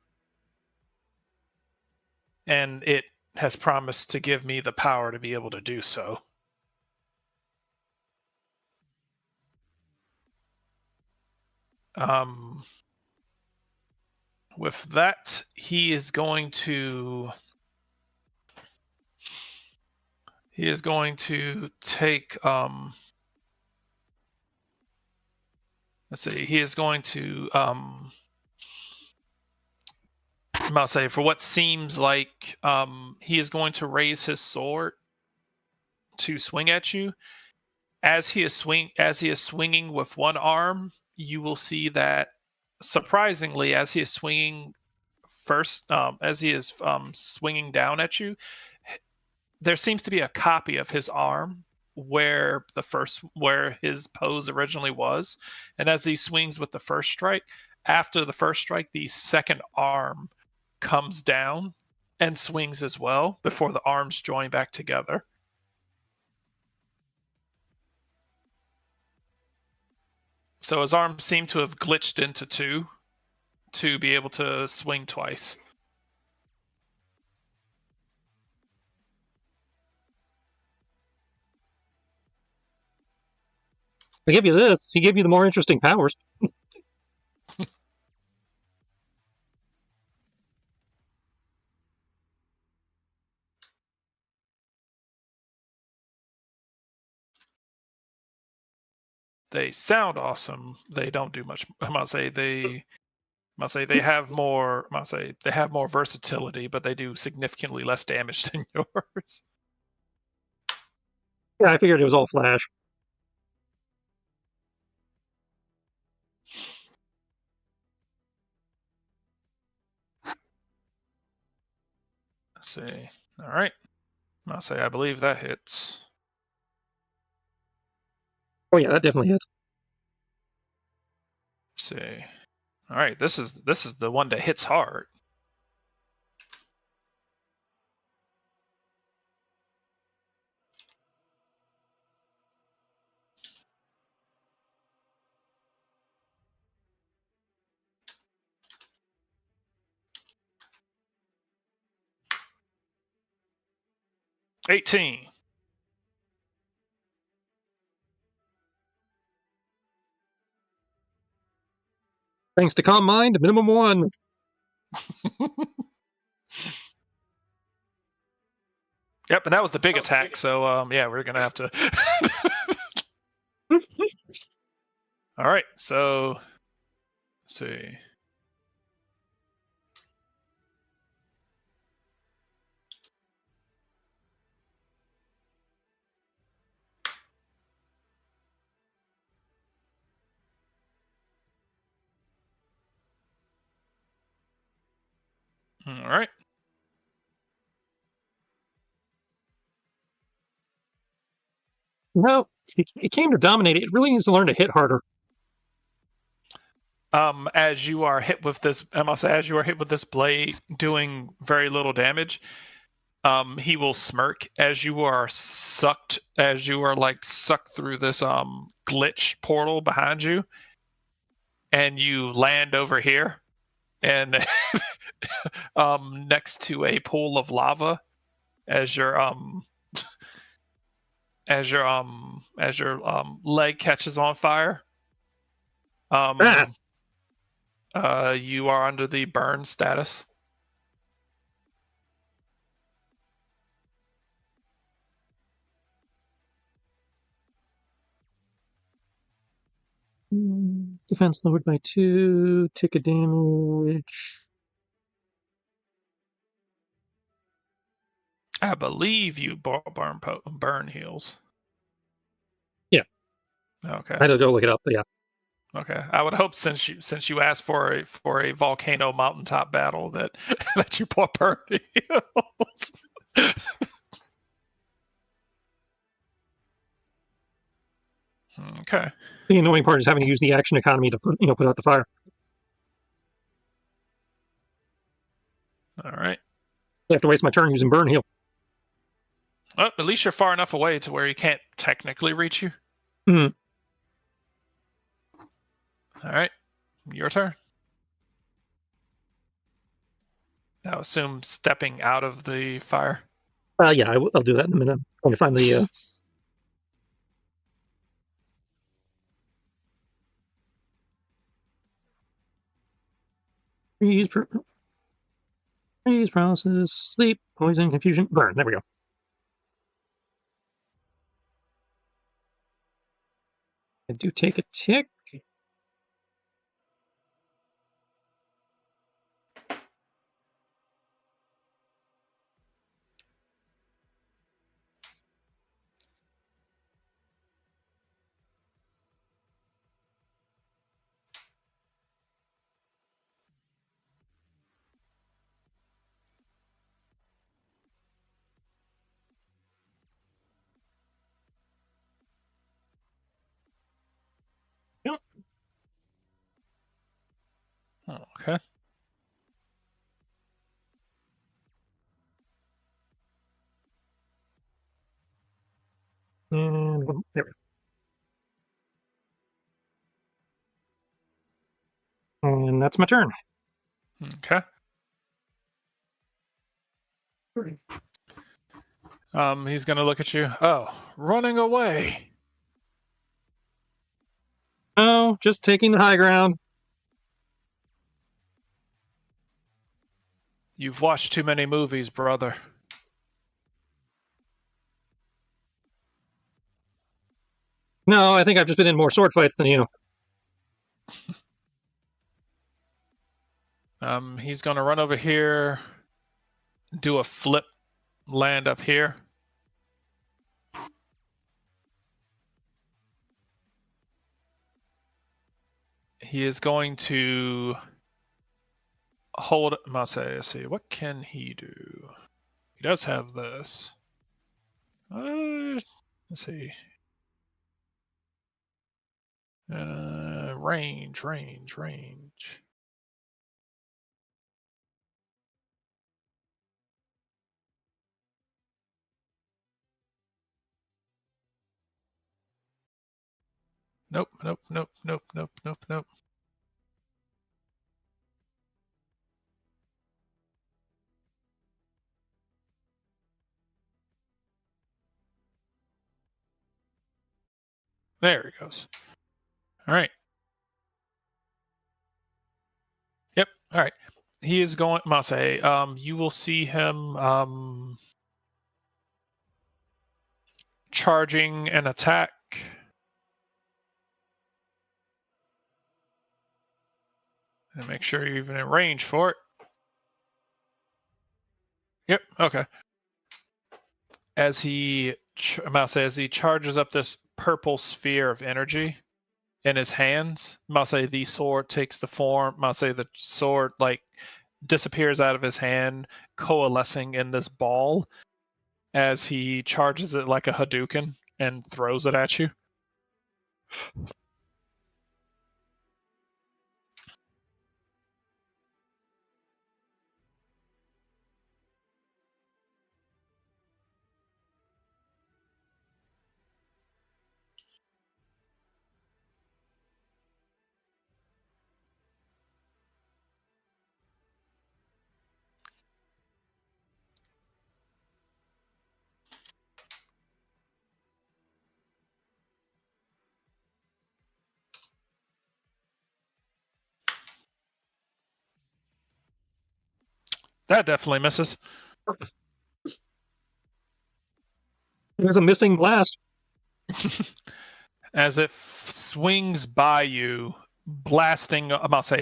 And it has promised to give me the power to be able to do so. With that, he is going to take let's see. He is going to I'll say for what seems like he is going to raise his sword to swing at you. As he is swinging with one arm, you will see that surprisingly, as he is swinging first, as he is swinging down at you, there seems to be a copy of his arm where his pose originally was, and as he swings with the first strike, after the first strike, the second arm comes down and swings as well before the arms join back together. So his arms seem to have glitched into two to be able to swing twice. I give you this. He gave you the more interesting powers. They sound awesome. They don't do much. I must say they have more. They have more versatility, but they do significantly less damage than yours. Yeah, I figured it was all flash. Let's see. All right. I'll say I believe that hits. Oh yeah, that definitely hits. Let's see. All right. This is the one that hits hard. $18. Thanks to Calm Mind, minimum 1. Yep, and that was the big attack. So yeah, we're gonna have to. All right. So let's see. All right. No, it came to dominate. It really needs to learn to hit harder. As you are hit with this, I must say, as you are hit with this blade, doing very little damage, he will smirk as you are sucked through this glitch portal behind you, and you land over here, and next to a pool of lava, as your leg catches on fire. You are under the burn status. Defense lowered by 2, ticket damage. I believe you burn heals. Yeah. Okay. I had to go look it up, but yeah. Okay. I would hope since you asked for a volcano mountaintop battle that that you put burn heals. Okay. The annoying part is having to use the action economy to put out the fire. All right. I have to waste my turn using burn heal. Well, at least you're far enough away to where he can't technically reach you. Mm-hmm. All right. Your turn. Now assume stepping out of the fire. Yeah, I'll do that in a minute. I'm going to find the... Freeze, paralysis, sleep, poison, confusion, burn. There we go. I do take a tick. There we go. And that's my turn. Okay. He's gonna look at you. Oh, running away. Oh, just taking the high ground. You've watched too many movies, brother. No, I think I've just been in more sword fights than you. He's gonna run over here, do a flip, land up here. He is going to hold. Let's see. What can he do? He does have this. Let's see. Range. Nope. There he goes. All right. Yep. All right. He is going. Masay. You will see him charging an attack. And make sure you're even in range for it. Yep. Okay. As he charges up this purple sphere of energy in his hands, the sword takes the form. The sword disappears out of his hand, coalescing in this ball as he charges it like a Hadouken and throws it at you. That definitely misses. There's a missing blast. As it swings by you, blasting off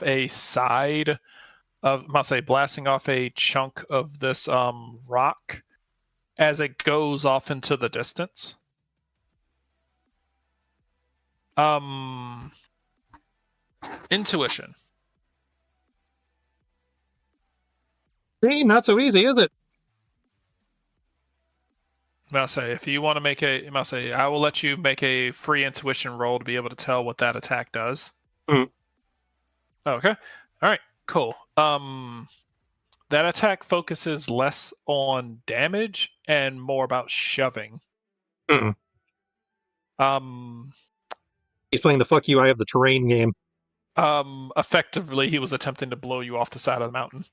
a side of, blasting off a chunk of this rock as it goes off into the distance. Intuition. See, not so easy, is it? If you want to make I will let you make a free intuition roll to be able to tell what that attack does. Mm. Okay. All right. Cool. That attack focuses less on damage and more about shoving. Mm. He's playing the fuck you, I have the terrain game. Effectively, he was attempting to blow you off the side of the mountain.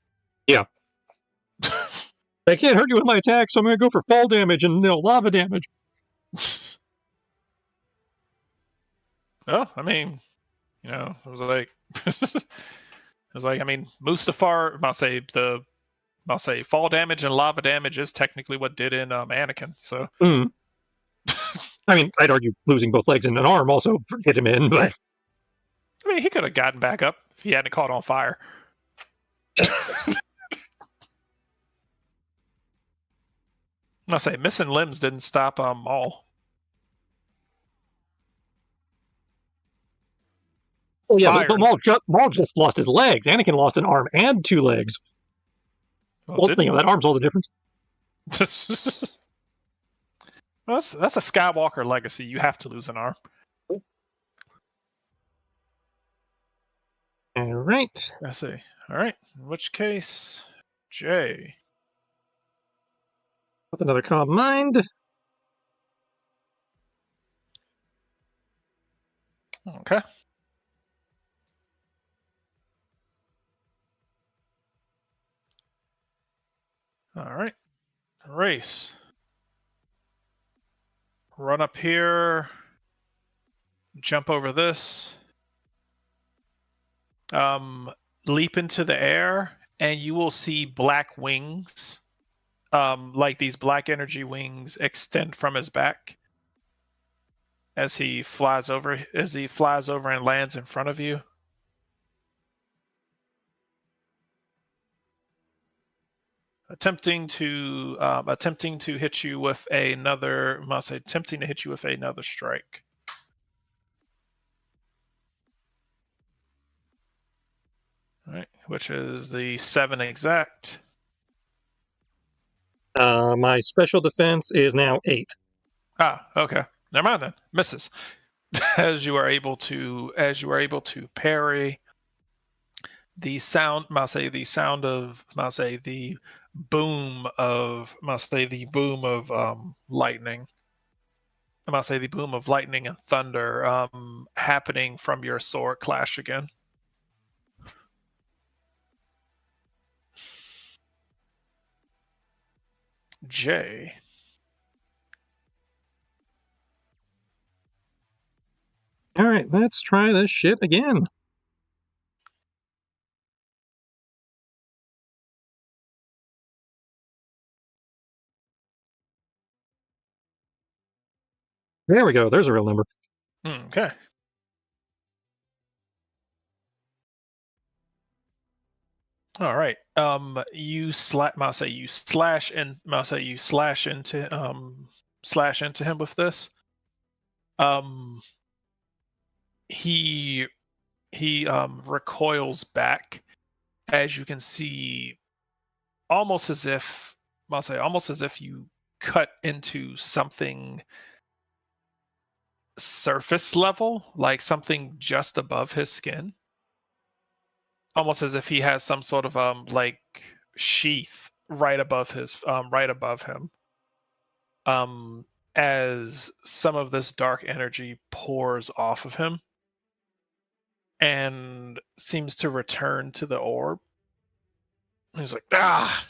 Yeah. I can't hurt you with my attack, so I'm going to go for fall damage and lava damage. Well, I mean, it was like, Mustafar, I'll say fall damage and lava damage is technically what did in Anakin. So, I mean, I'd argue losing both legs and an arm also hit him in, but I mean, he could have gotten back up if he hadn't caught on fire. I'll say missing limbs didn't stop Maul. Oh yeah, but Maul just lost his legs. Anakin lost an arm and 2 legs. Well, that arm's all the difference. Well, that's a Skywalker legacy. You have to lose an arm. All right. I see. All right. In which case, Jay. With another calm mind. Okay. All right. Race. Run up here. Jump over this. Leap into the air, and you will see black wings. Like these black energy wings extend from his back as he flies over and lands in front of you. Attempting to hit you with another strike. All right, which is the 7 exact. My special defense is now 8. Ah, okay. Never mind then. Misses. As you are able to parry the boom of lightning. The boom of lightning and thunder happening from your sword clash again. Jay. All right, let's try this shit again. There we go. There's a real number. Okay. All right. You slash into him with this. He recoils back, as you can see, almost as if you cut into something surface level, like something just above his skin. Almost as if he has some sort of like sheath right above him. As some of this dark energy pours off of him and seems to return to the orb. He's like, ah!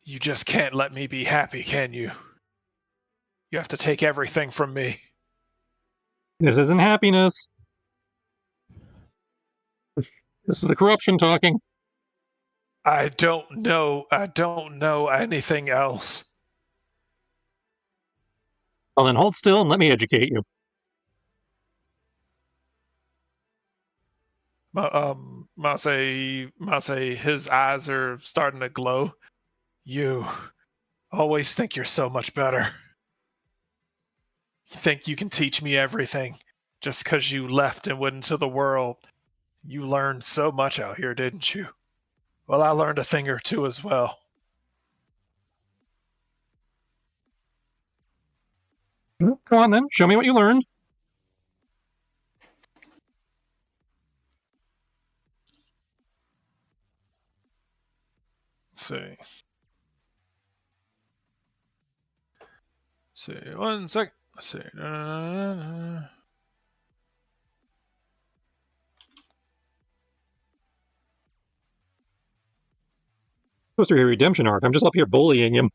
You just can't let me be happy, can you? You have to take everything from me. This isn't happiness. This is the corruption talking. I don't know anything else. Well, then hold still and let me educate you. Mase, his eyes are starting to glow. You always think you're so much better. You think you can teach me everything just because you left and went into the world. You learned so much out here, didn't you? Well, I learned a thing or two as well. Well, go on then. Show me what you learned. Let's see. One sec. Let's see. Supposed to be a redemption arc. I'm just up here bullying him.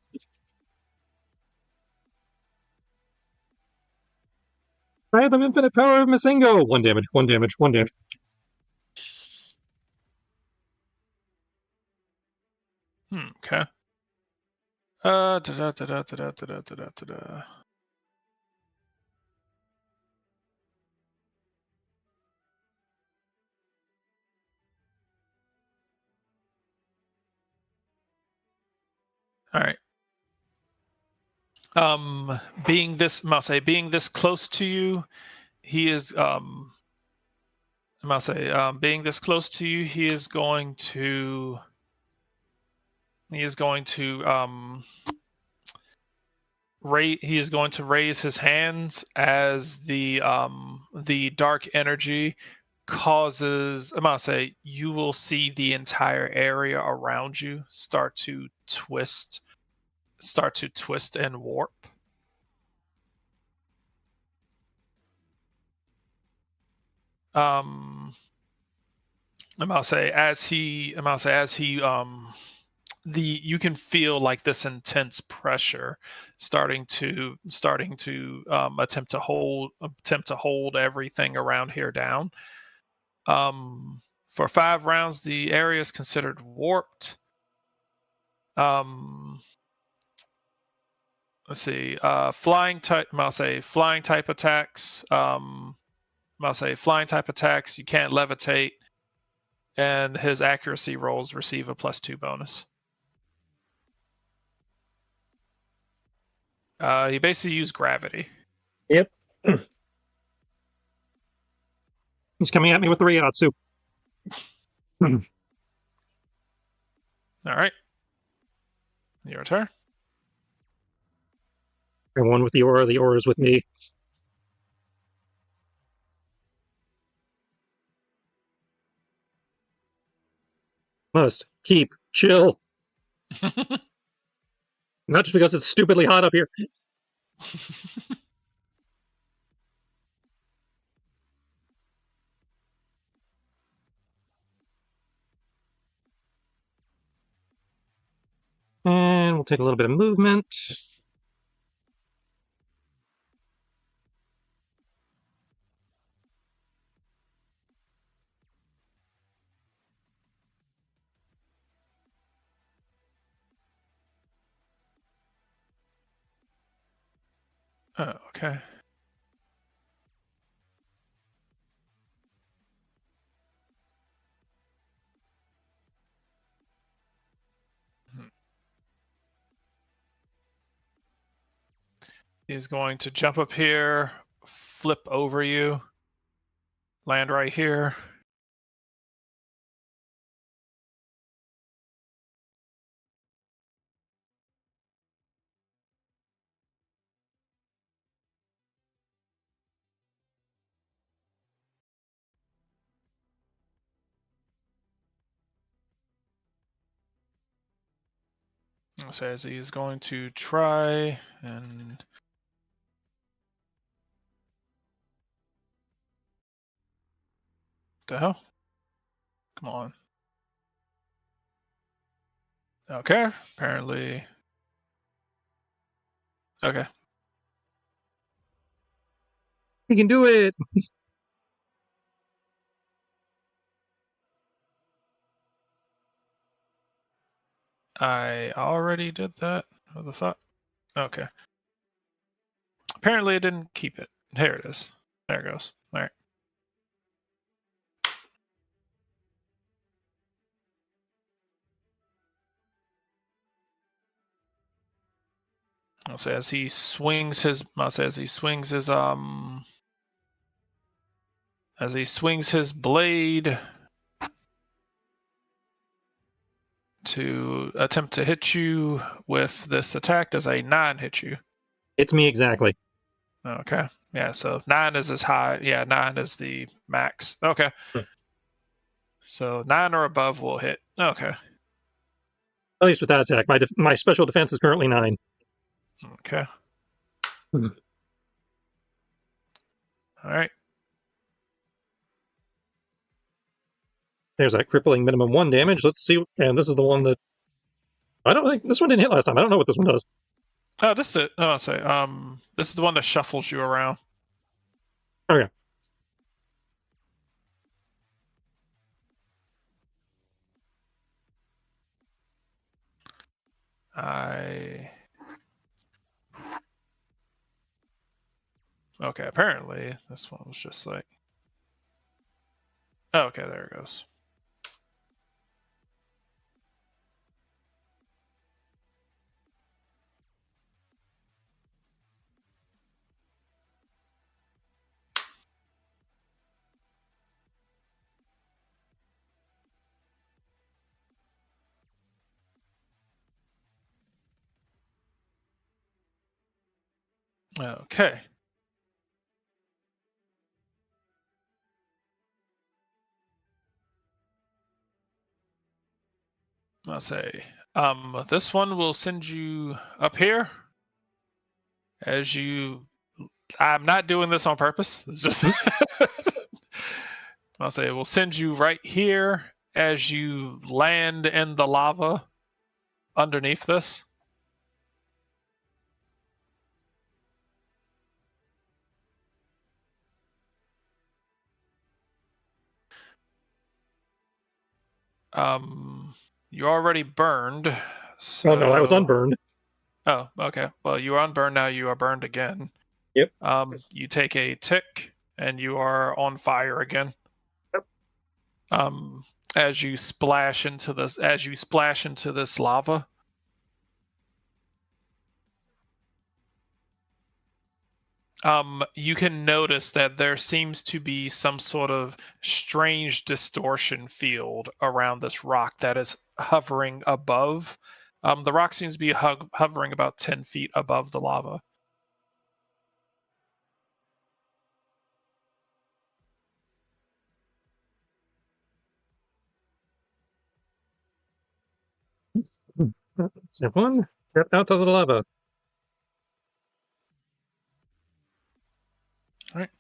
I have the infinite power of Masingo. 1 damage, 1 damage, 1 damage. Okay. All right. Being this close to you, he is being this close to you, he is going to raise his hands as the dark energy causes you will see the entire area around you start to twist start to twist and warp. I'll say as he you can feel like this intense pressure starting to attempt to hold everything around here down. For 5 rounds, the area is considered warped. Let's see. Flying type. I'll say flying type attacks. I'll say flying type attacks. You can't levitate, and his accuracy rolls receive a +2 bonus. He basically used gravity. Yep. He's coming at me with the Ryatsu. All right. Your turn. And one with the aura is with me. Must keep chill. Not just because it's stupidly hot up here. And we'll take a little bit of movement. Oh, okay. He's going to jump up here, flip over you, land right here. Says he's going to try and the hell? Come on. Okay, apparently. Okay. He can do it. I already did that. What the fuck? Okay. Apparently, it didn't keep it. Here it is. There it goes. All right. I'll say as he swings his blade to attempt to hit you with this attack. Does a 9 hit you? It's me exactly. Okay. Yeah, so 9 is as high. Yeah, 9 is the max. Okay. So 9 or above will hit. Okay. At least with that attack. My special defense is currently 9. Okay. All right. There's that crippling minimum 1 damage. Let's see. And this is the one that I don't think this one didn't hit last time. I don't know what this one does. Oh, this is it. Oh, I'll say. This is the one that shuffles you around. Okay. Okay, apparently this one was just like. Oh, okay, there it goes. Okay. I'll say This one will send you up here. As you, I'm not doing this on purpose. It's just, I'll say it will send you right here as you land in the lava underneath this. You already burned. So... Oh no, I was unburned. Oh, okay. Well, you are unburned now. You are burned again. Yep. You take a tick, and you are on fire again. Yep. As you splash into this lava. You can notice that there seems to be some sort of strange distortion field around this rock that is hovering above. The rock seems to be hovering about 10 feet above the lava. Step one, step out of the lava. All right.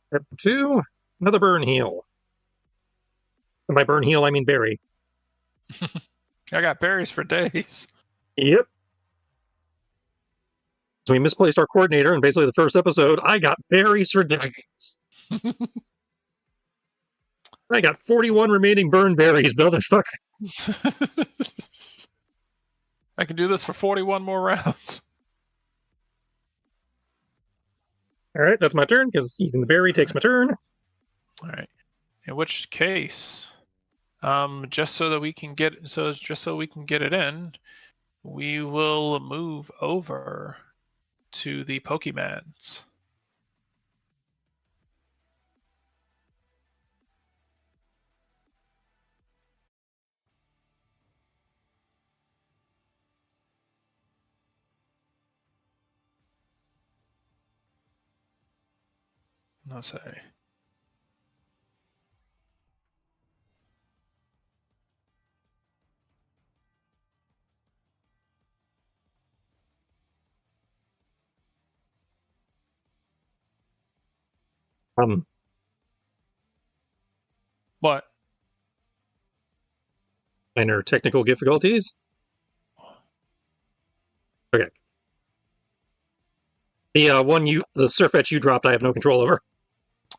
Step two, another burn heal. And by burn heal, I mean berry. I got berries for days. Yep. So we misplaced our coordinator, and basically the first episode, I got berries for days. I got 41 remaining burn berries, motherfucker. I can do this for 41 more rounds. All right, that's my turn, because eating the berry takes my turn. All right. In which case, just so we can get it in, we will move over to the Pokemons. Let's say. What? Minor technical difficulties. Okay. The Surfetch you dropped, I have no control over.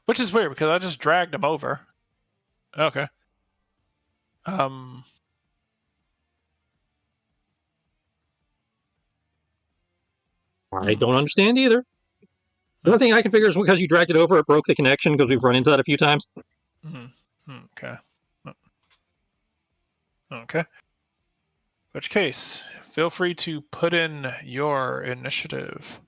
Which is weird, because I just dragged him over. Okay. I don't understand either. The only thing I can figure is because you dragged it over, it broke the connection, because we've run into that a few times. Okay. Okay. In which case, feel free to put in your initiative.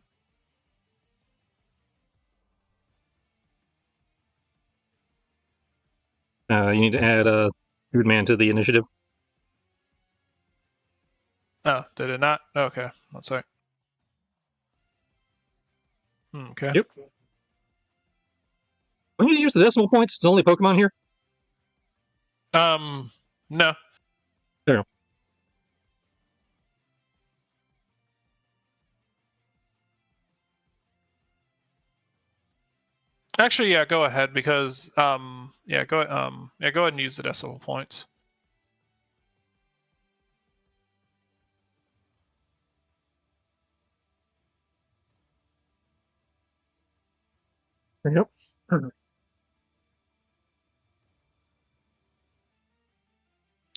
You need to add a Food Man to the initiative. Oh, did it not? Okay, that's right. Okay. Yep. When you use the decimal points, it's only Pokemon here? No. There. Actually, yeah, go ahead, because go ahead and use the decimal points. Yep.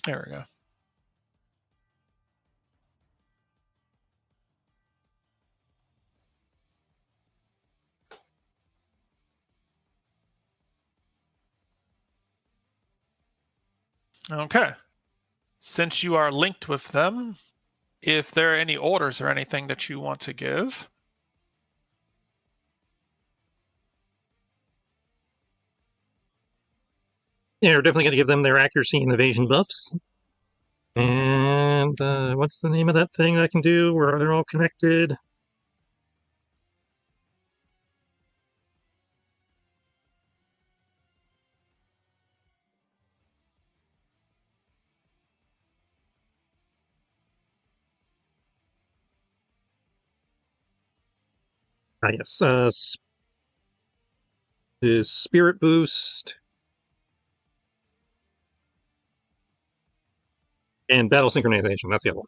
There we go. Okay. Since you are linked with them, if there are any orders or anything that you want to give. Yeah, we're definitely going to give them their accuracy and evasion buffs. And what's the name of that thing that I can do where they're all connected? Yes. Is Spirit Boost and Battle Synchronization. That's the other one.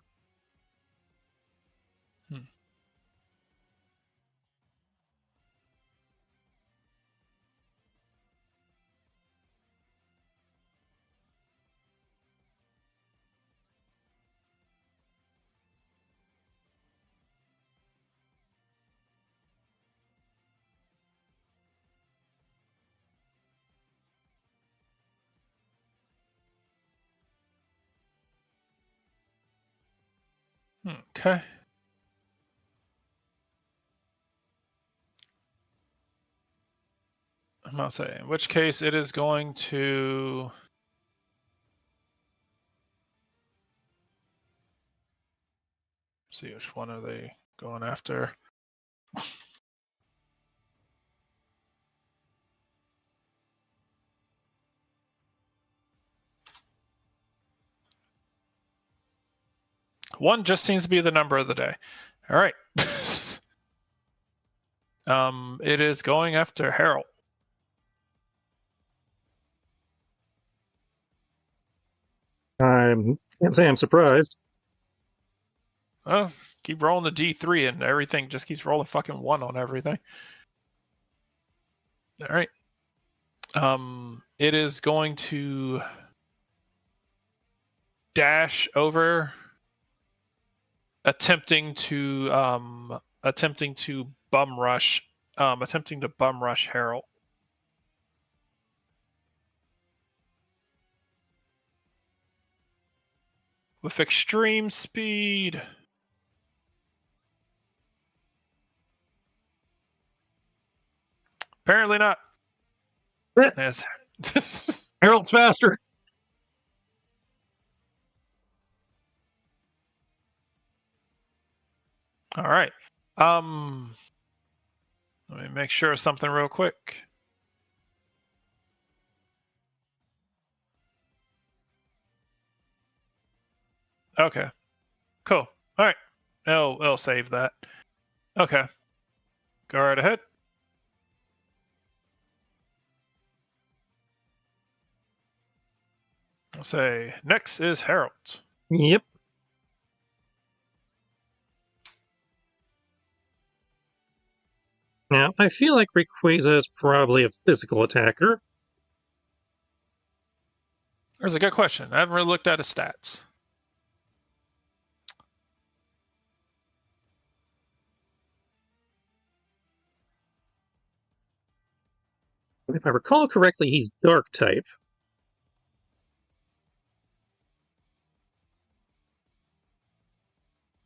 Okay. I'm not saying. In which case, it is going to. See which one are they going after? One just seems to be the number of the day. All right. It is going after Harold. I can't say I'm surprised. Oh, keep rolling the D3 and everything just keeps rolling fucking 1 on everything. All right. It is going to dash over, attempting to bum rush Harold. With extreme speed. Apparently not. Yes. Harold's faster. All right. Let me make sure of something real quick. Okay. Cool. All right. It'll save that. Okay. Go right ahead. I'll say next is Harold. Yep. Now, I feel like Rayquaza is probably a physical attacker. There's a good question. I haven't really looked at his stats. If I recall correctly, he's Dark type.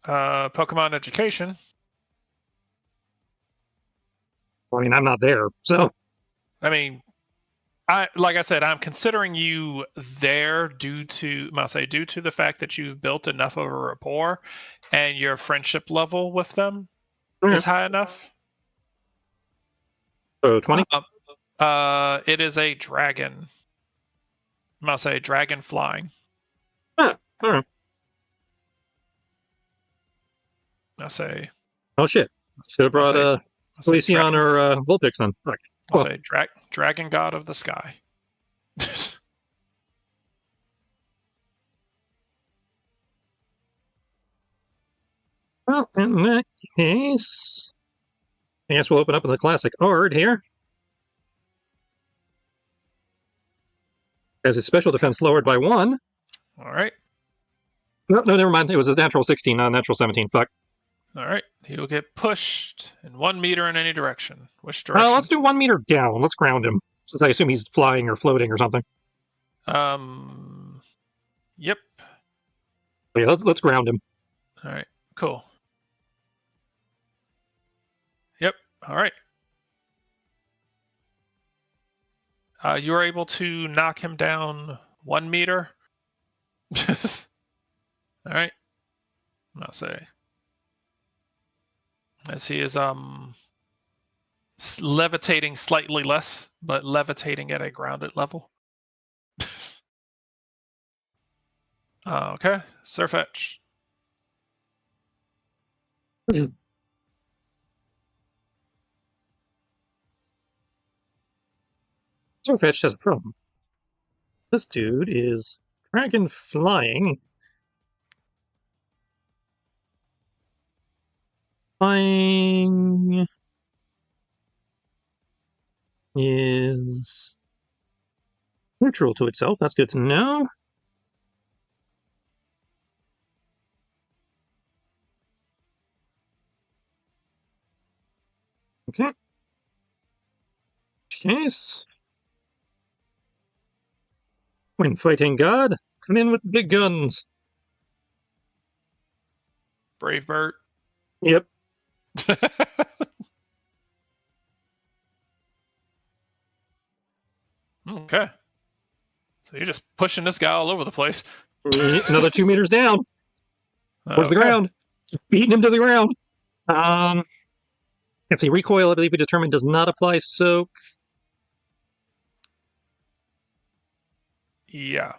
Pokemon Education. I mean, I'm not there, so. I mean, like I said, I'm considering you there due to the fact that you've built enough of a rapport and your friendship level with them is high enough. So 20? It is a dragon. Dragon flying. All right. I'll say. Oh shit! Should have brought Glaceon or Vulpix then. Right. I'll say dragon god of the sky. Well, in that case, I guess we'll open up in the classic Ard here. As his special defense lowered by 1. All right. No, never mind. It was a natural 16, not a natural 17. Fuck. All right. He'll get pushed in 1 meter in any direction. Which direction? Let's do 1 meter down. Let's ground him, since I assume he's flying or floating or something. Yep. Yeah, let's ground him. All right. Cool. Yep. All right. You were able to knock him down 1 meter. All right. I'll say. As he is levitating slightly less, but levitating at a grounded level. Okay. Surfetch. Surfetched has a problem. This dude is dragon flying. Flying is neutral to itself. That's good to know. Okay. Case. When fighting God, come in with big guns. Brave Bert. Yep. Okay. So you're just pushing this guy all over the place. Another 2 meters down. Towards the ground. Beating him to the ground. Let's see, recoil, I believe we determined, does not apply soak. Yeah.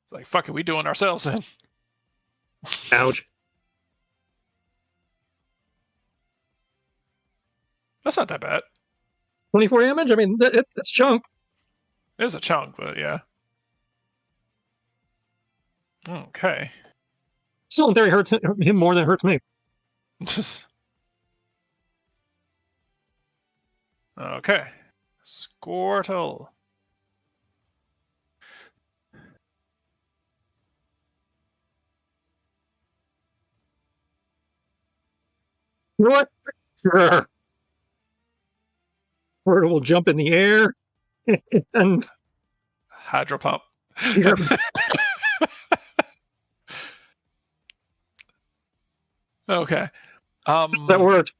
It's like, fuck it, we doing ourselves then. Ouch. That's not that bad. 24 damage? I mean, that's a chunk. It is a chunk, but yeah. Okay. Still in theory hurts him more than it hurts me. Okay. Squirtle. What? Sure. Squirtle will jump in the air and Hydro pump. Yep. Okay. That worked.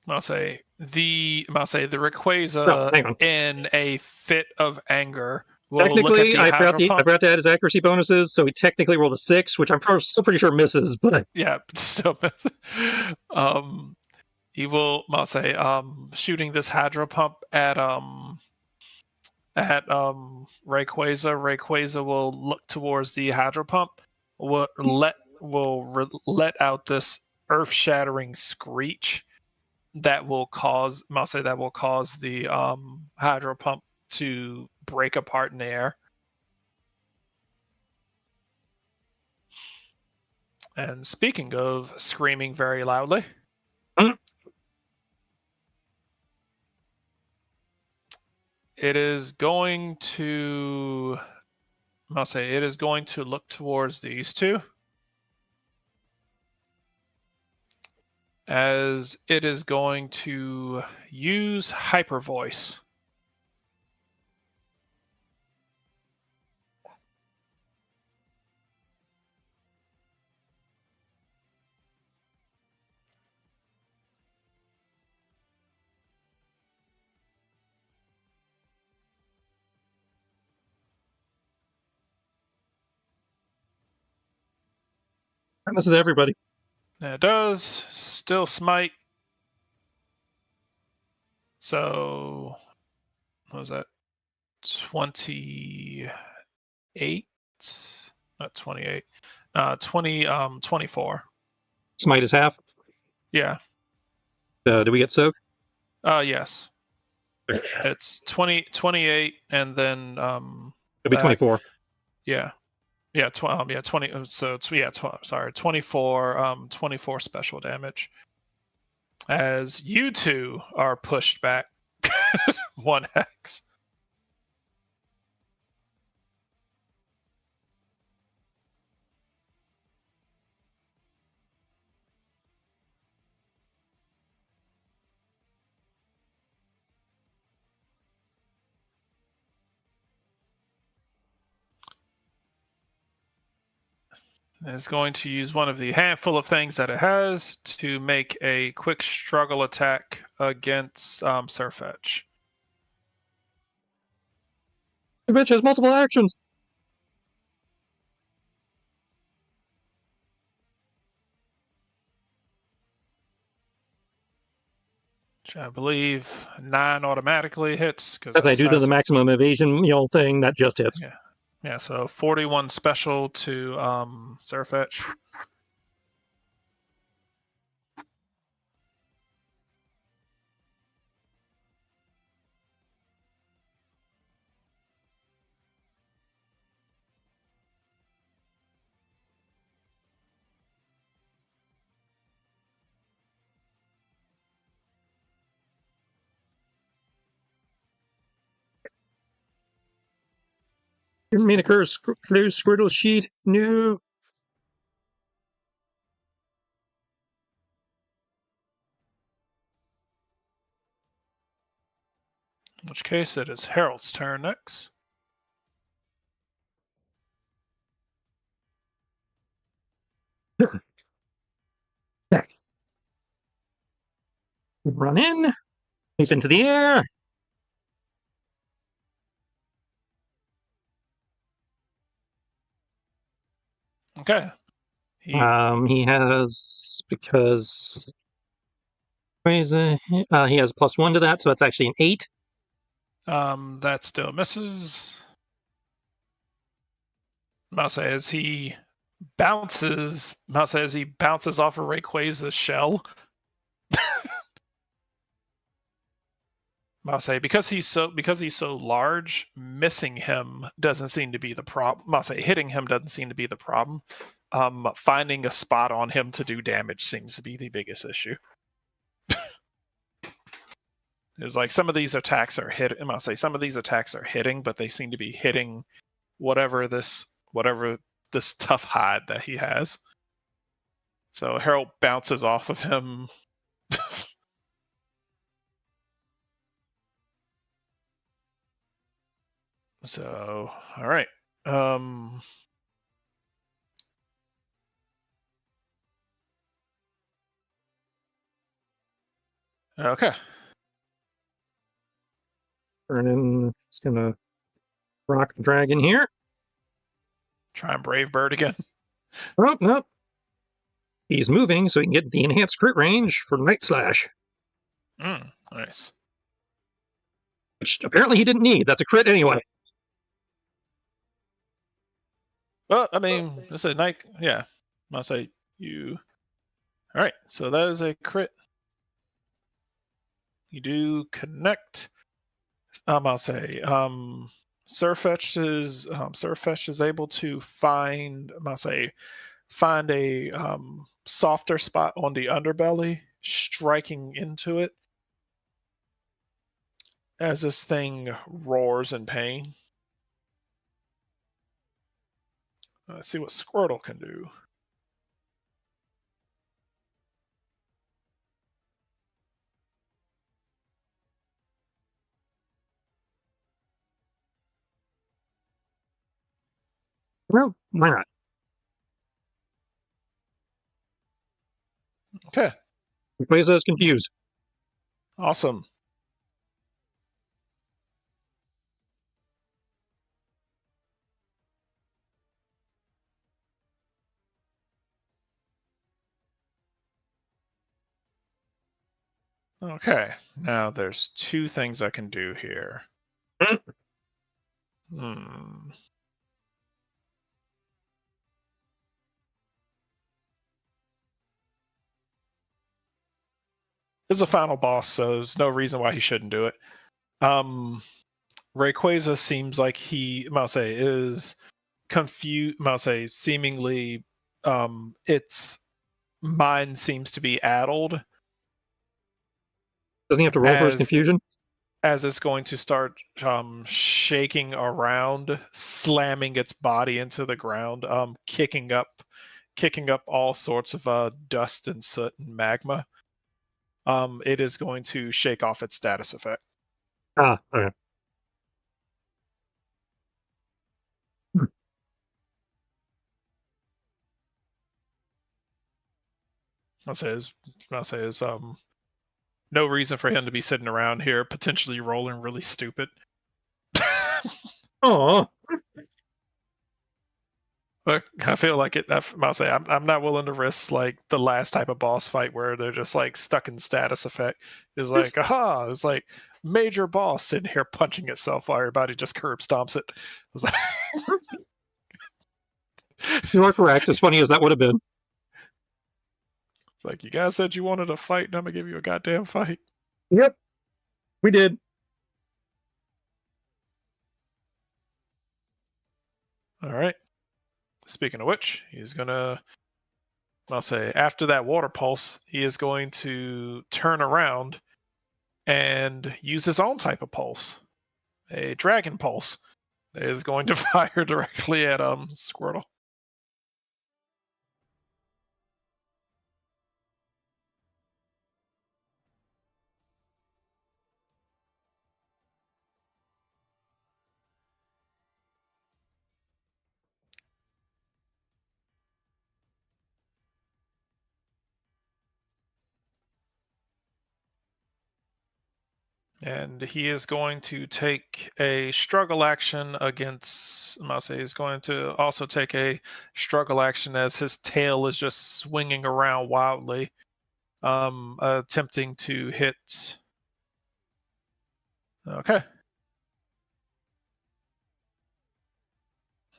I'll say the Rayquaza in a fit of anger will technically, look at the I forgot to add his accuracy bonuses, so he technically rolled a 6, which I'm still pretty sure misses, but yeah, still misses. He will, I'll say, shooting this Hydro Pump at Rayquaza. Rayquaza will look towards the Hydro Pump, will let out this earth-shattering screech that will cause the Hydro Pump to break apart in the air. And speaking of screaming very loudly, it is going to look towards these two, as it is going to use Hyper Voice. that misses everybody. It does still smite. So, what was that? 28? Not 28. 24. Smite is half. Yeah. Do we get soak? Yes. It's 28, and then It'll be 24. Yeah. Yeah, 20. So it's 24. 24 special damage. As you two are pushed back 1 hex. It's going to use one of the handful of things that it has to make a quick struggle attack against Surfetch. The bitch has multiple actions. Which I believe 9 automatically hits. As I do to the maximum evasion thing, that just hits. Yeah. Yeah, so 41 special to Surfetch. Didn't mean to close Squirtle sheet. No. In which case, it is Harold's turn next. Back. Run in. Leap into the air. Okay. He has, because he has a +1 to that, so that's actually an 8. That still misses. Mouse as he bounces off of Rayquaza's shell. Mouse because he's so large, missing him doesn't seem to be the problem. Mouse hitting him doesn't seem to be the problem. Finding a spot on him to do damage seems to be the biggest issue. It's like some of these attacks are hitting. Some of these attacks are hitting, but they seem to be hitting whatever this tough hide that he has. So Harold bounces off of him. So, all right. Okay. Vernon is gonna rock the dragon here. Try and Brave Bird again. Oh, no. He's moving, so he can get the enhanced crit range for Night Slash. Nice. Which apparently he didn't need. That's a crit anyway. Well, I mean, it's a night. Yeah. I'll say you. All right. So that is a crit. You do connect. I'll say Surfetch is able to find a softer spot on the underbelly, striking into it as this thing roars in pain. Let's see what Squirtle can do. Well, why not? Okay. Rayquaza is confused. Awesome. Okay. Now there's two things I can do here. It's a final boss, so there's no reason why he shouldn't do it. Rayquaza seems like he, is confused. Seemingly, its mind seems to be addled. Doesn't he have to roll for his confusion? As it's going to start shaking around, slamming its body into the ground, kicking up all sorts of dust and soot and magma. It is going to shake off its status effect. Okay. I'll say is no reason for him to be sitting around here potentially rolling really stupid. Oh. But I feel like it. I'll say I'm not willing to risk like the last type of boss fight where they're just like stuck in status effect. It's like aha! It's like major boss sitting here punching itself while everybody just curb stomps it. Like, you are correct. As funny as that would have been. It's like, you guys said you wanted a fight, and I'm gonna give you a goddamn fight. Yep, we did. All right. Speaking of which, he's gonna, I'll say, after that water pulse, he is going to turn around and use his own type of pulse, a dragon pulse. is going to fire directly at Squirtle. And he is going to take a struggle action against Mase. He's going to also take a struggle action as his tail is just swinging around wildly, attempting to hit. Okay.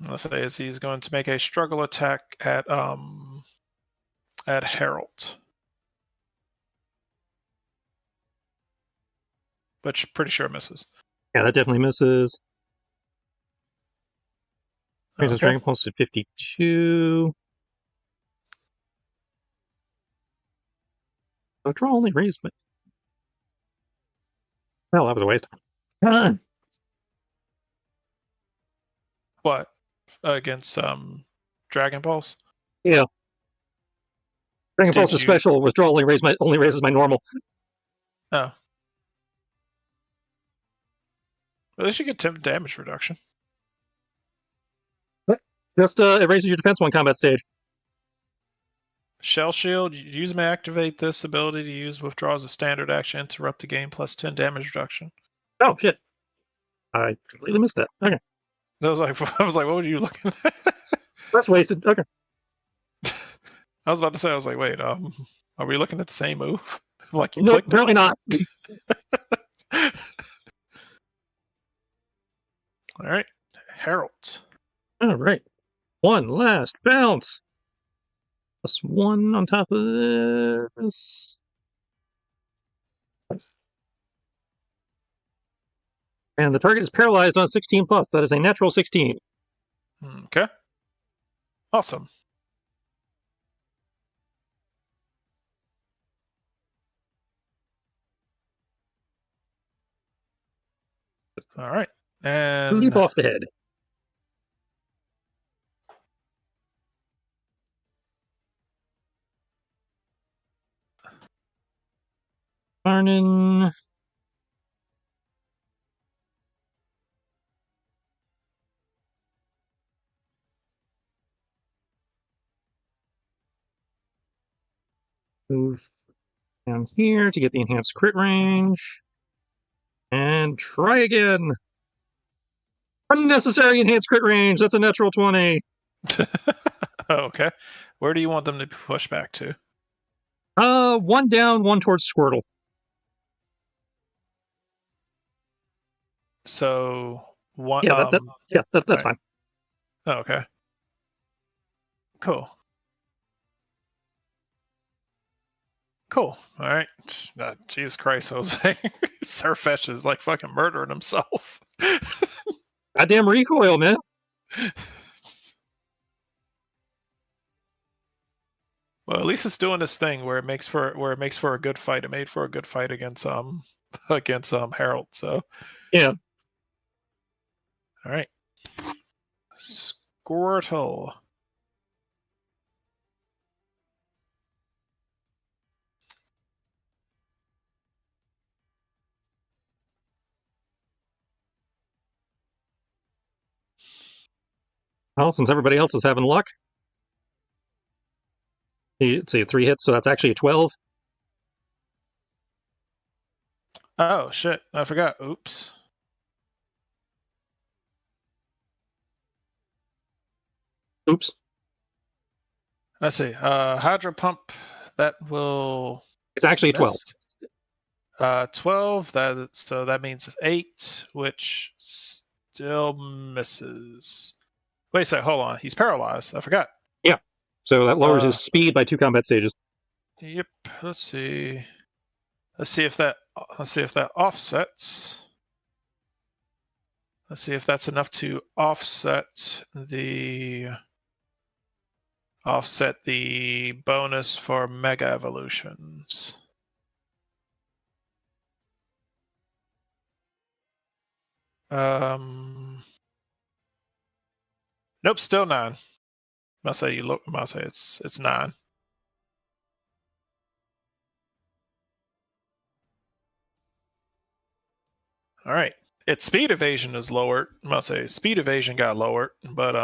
Let's say is he's going to make a struggle attack at Harold. But pretty sure misses. Yeah, that definitely misses. Raises Okay. Dragon Pulse to 52. The draw only raised, but well, that was a waste. What? Against Dragon Pulse? Yeah. Dragon Pulse is special. Withdrawal only raises my normal. Oh. At least you get 10 damage reduction. Just it raises your defense one combat stage. Shell Shield. Use may activate this ability to use withdraw as a standard action. Interrupt the game plus 10 damage reduction. Oh shit! I completely missed that. Okay. I was like, what were you looking at? That's wasted. Okay. I was about to say, I was like, wait, are we looking at the same move? Like you No, clicked apparently not. All right, Harold. All right. One last bounce. +1 on top of this. And the target is paralyzed on 16 plus. That is a natural 16. Okay. Awesome. All right. And leap off the head. Arnon. Move down here to get the enhanced crit range. And try again. Unnecessary enhanced crit range. That's a natural 20. Okay. Where do you want them to push back to? 1 down, 1 towards Squirtle. So one. Yeah, that's right. fine. Oh, okay. Cool. Cool. All right. Jesus Christ, Jose. Surfetch is like fucking murdering himself. Goddamn recoil, man. Well, at least it's doing this thing where it makes for a good fight. It made for a good fight against Harold. So yeah. All right. Squirtle. Well, since everybody else is having luck, let's see, 3 hits, so that's actually a 12. Oh shit! I forgot. Oops. Oops. Let's see. Hydro Pump. That will. It's actually a 12. 12. That means 8, which still misses. Wait a sec. Hold on. He's paralyzed. I forgot. Yeah. So that lowers his speed by 2 combat stages. Yep. Let's see. Let's see if that offsets. Let's see if that's enough to offset the bonus for Mega Evolutions. Nope, still 9. I'll say you look. I'll say it's 9. All right. Its speed evasion is lowered. I'll say speed evasion got lowered, but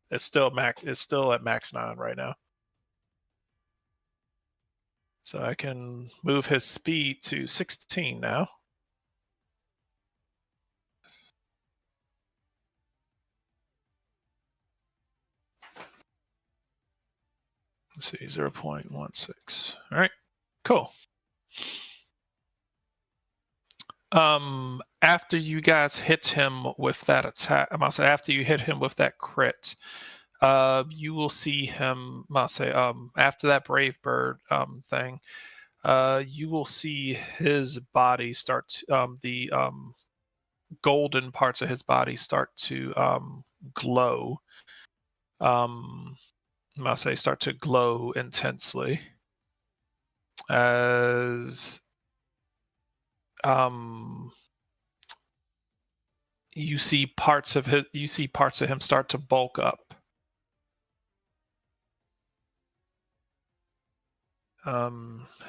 it's still at max 9 right now. So I can move his speed to 16 now. Let's see, 0.16. All right, cool. After you guys hit him with that attack, I must say, after you hit him with that crit, you will see him, I say, after that Brave Bird thing, you will see his body start to, the golden parts of his body start to glow. I say start to glow intensely as you see parts of him start to bulk up.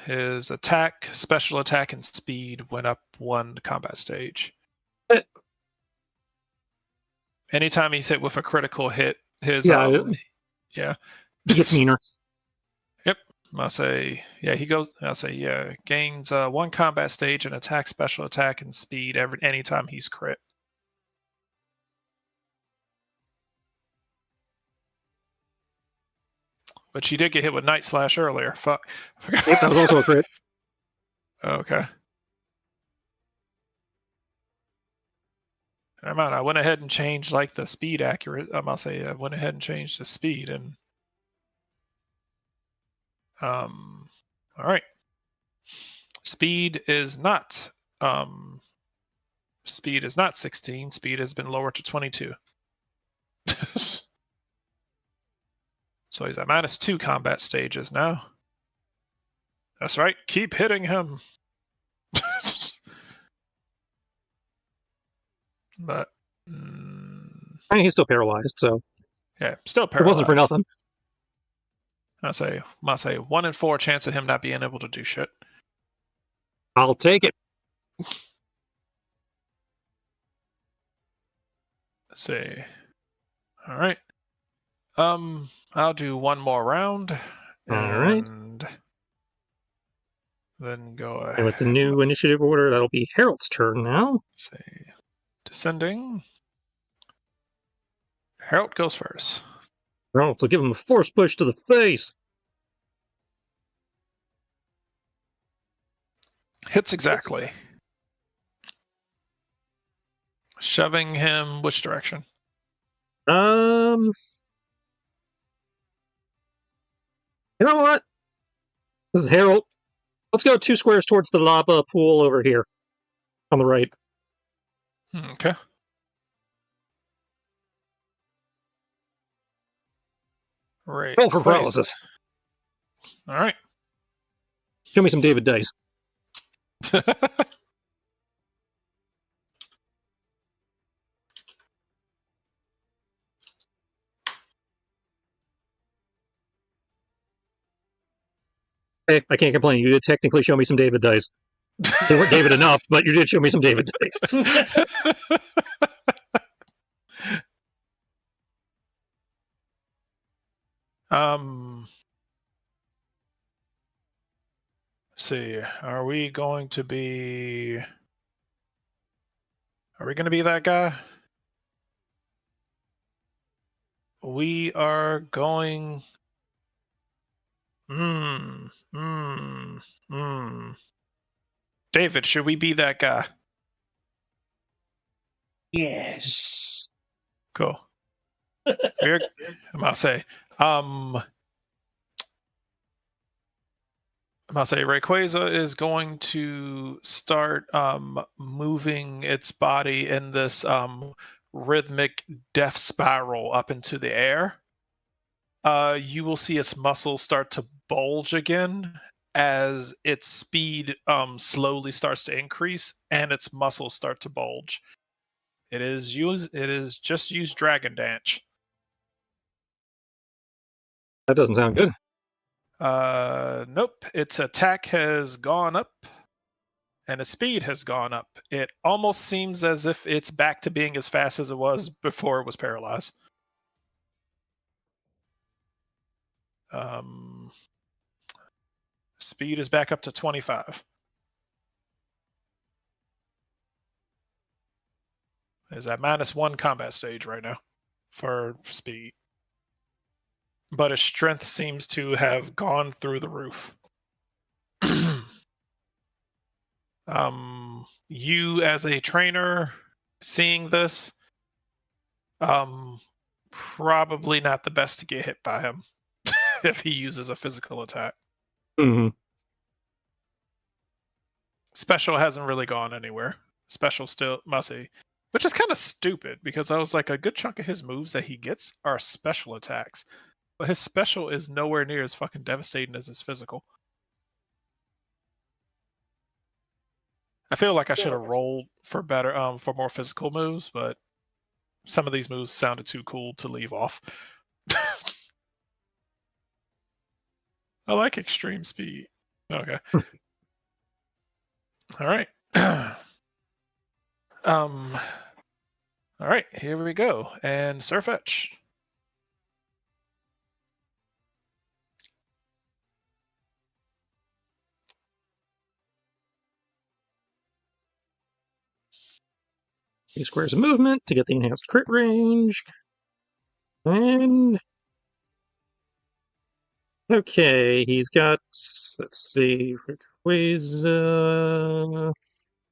His attack, special attack, and speed went up 1 combat stage. Anytime he's hit with a critical hit, his he gets meaner. Yep. I'll say gains 1 combat stage and attack, special attack, and speed anytime he's crit. But she did get hit with Night Slash earlier. Fuck. Yep, that was also a crit. Okay. Never mind. I went ahead and changed like the speed accurate. I went ahead and changed the speed and all right. Speed is not 16. Speed has been lowered to 22. So he's at -2 combat stages now. That's right. Keep hitting him. But I mean, he's still paralyzed, so yeah, still paralyzed. It wasn't for nothing. I say 1 in 4 chance of him not being able to do shit. I'll take it. Let's see. All right. I'll do 1 more round. All right. Then go ahead. And with the new initiative order, that'll be Harold's turn now. Let's see. Descending. Harold goes first. Harold will give him a force push to the face. Hits exactly. Shoving him which direction? You know what? This is Harold. Let's go 2 squares towards the lava pool over here. On the right. Okay. Right. Roll for paralysis. All right. Show me some David dice. Hey, I can't complain. You did technically show me some David dice. They weren't David enough, but you did show me some David dice. Let's see. Are we going to be that guy? We are going. David, should we be that guy? Yes. Cool. I'm gonna say, Rayquaza is going to start moving its body in this rhythmic death spiral up into the air. You will see its muscles start to bulge again as its speed slowly starts to increase and its muscles start to bulge. It is just used Dragon Dance. That doesn't sound good. Nope. Its attack has gone up, and its speed has gone up. It almost seems as if it's back to being as fast as it was before it was paralyzed. Speed is back up to 25. Is at -1 combat stage right now for speed. But his strength seems to have gone through the roof. You as a trainer seeing this, probably not the best to get hit by him if he uses a physical attack. Mm-hmm. Special hasn't really gone anywhere. Special still must say, which is kind of stupid because I was like, a good chunk of his moves that he gets are special attacks, but his special is nowhere near as fucking devastating as his physical. I feel like I should have rolled for better, for more physical moves, but some of these moves sounded too cool to leave off. I like extreme speed. Okay. All right. All right, here we go. And Surfetch. He squares of movement to get the enhanced crit range. And okay, he's got, let's see, Rayquaza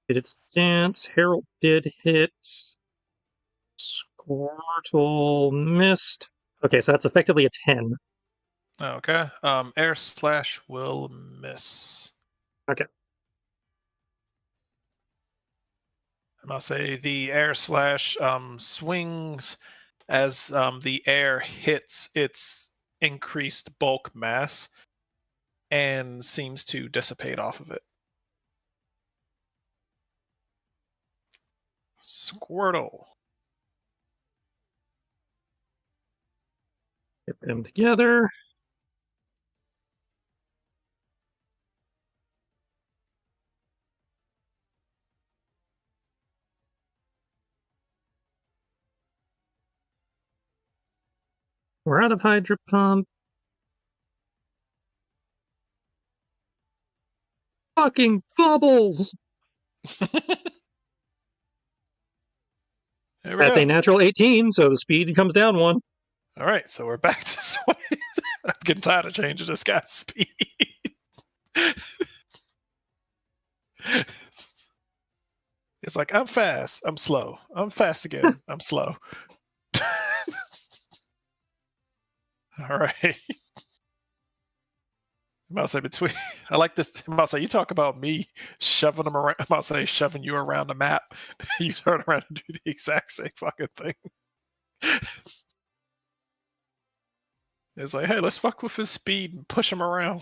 did its dance, Herald did hit, Squirtle missed. Okay, so that's effectively a 10. Okay. Air Slash will miss. Okay. I'll say the Air Slash swings as the air hits its increased bulk mass and seems to dissipate off of it. Squirtle. Get them together. We're out of Hydro Pump. Fucking bubbles! That's a natural 18, so the speed comes down 1. All right, so we're back to 20. I'm getting tired of changing this guy's speed. It's like, I'm fast, I'm slow. I'm fast again, I'm slow. All right. I'm about to say between. I like this. I'm about to say you talk about me shoving them around. I'm about to say shoving you around the map. You turn around and do the exact same fucking thing. It's like, hey, let's fuck with his speed and push him around.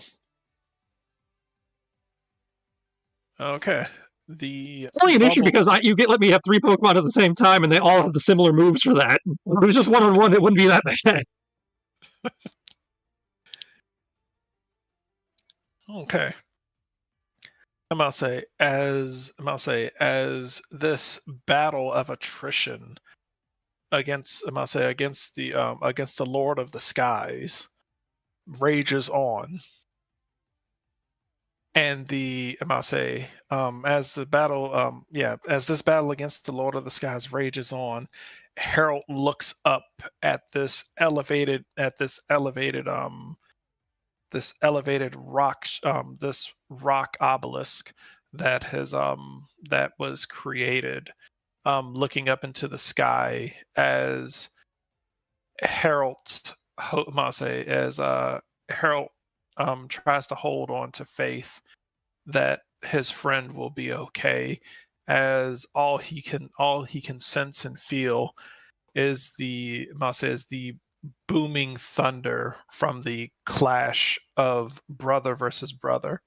Okay. It's only an issue because you let me have 3 Pokemon at the same time, and they all have the similar moves for that. If it was just 1-on-1, it wouldn't be that bad. Okay. I'm about to say as this battle of attrition against the Lord of the Skies rages on, and as this battle against the Lord of the Skies rages on, Harold looks up at this elevated rock this rock obelisk that was created, looking up into the sky as Harold tries to hold on to faith that his friend will be okay, as all he can sense and feel is the booming thunder from the clash of brother versus brother.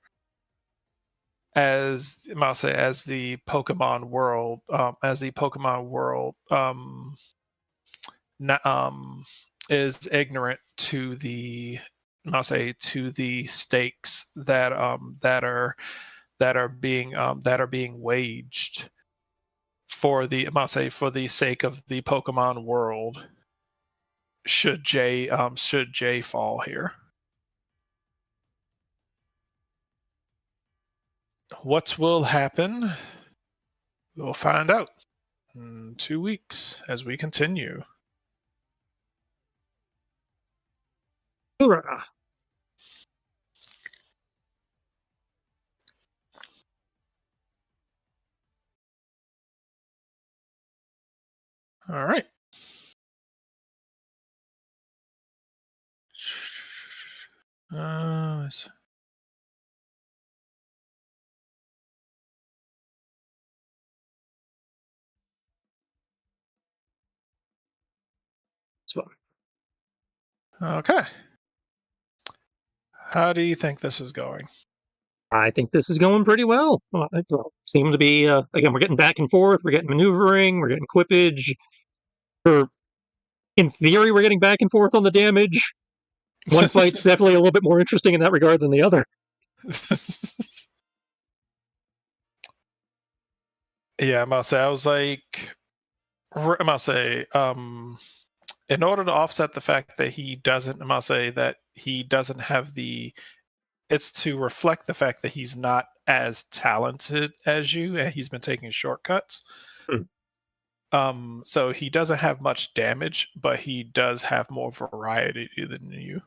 As the Pokemon world is ignorant to the I'll say, to the stakes that are being waged for the, I'll say, for the sake of the Pokemon world. Should Jay fall here? What will happen? We'll find out in 2 weeks as we continue. Hoorah. All right. Okay. How do you think this is going? I think this is going pretty well. It seems to be, again, we're getting back and forth, we're getting maneuvering, we're getting quippage. In theory, we're getting back and forth on the damage. One fight's definitely a little bit more interesting in that regard than the other. Yeah, I must say, I was like, I must say, in order to offset the fact that he doesn't, I must say that he doesn't have the, it's to reflect the fact that he's not as talented as you, and he's been taking shortcuts. So he doesn't have much damage, but he does have more variety than you.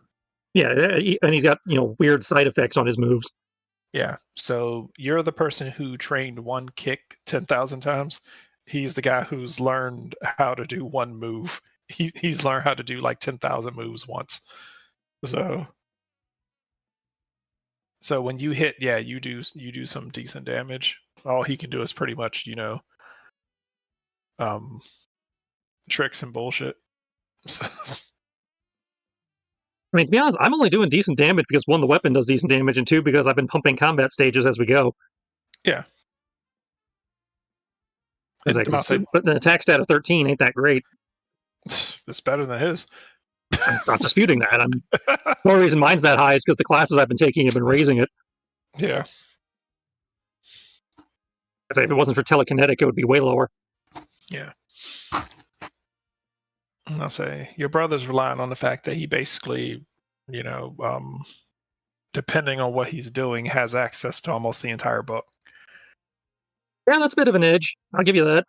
Yeah, and he's got, weird side effects on his moves. Yeah, so you're the person who trained one kick 10,000 times. He's the guy who's learned how to do one move. He's learned how to do like 10,000 moves once. So when you hit, yeah, you do some decent damage. All he can do is pretty much, tricks and bullshit. So. I mean, to be honest, I'm only doing decent damage because, one, the weapon does decent damage, and two, because I've been pumping combat stages as we go. Yeah. But an attack stat of 13 ain't that great. It's better than his. I'm not disputing that. The only reason mine's that high is because the classes I've been taking have been raising it. Yeah. I'd say if it wasn't for telekinetic, it would be way lower. Yeah. I'll say your brother's relying on the fact that he basically, depending on what he's doing, has access to almost the entire book. Yeah, that's a bit of an edge. I'll give you that.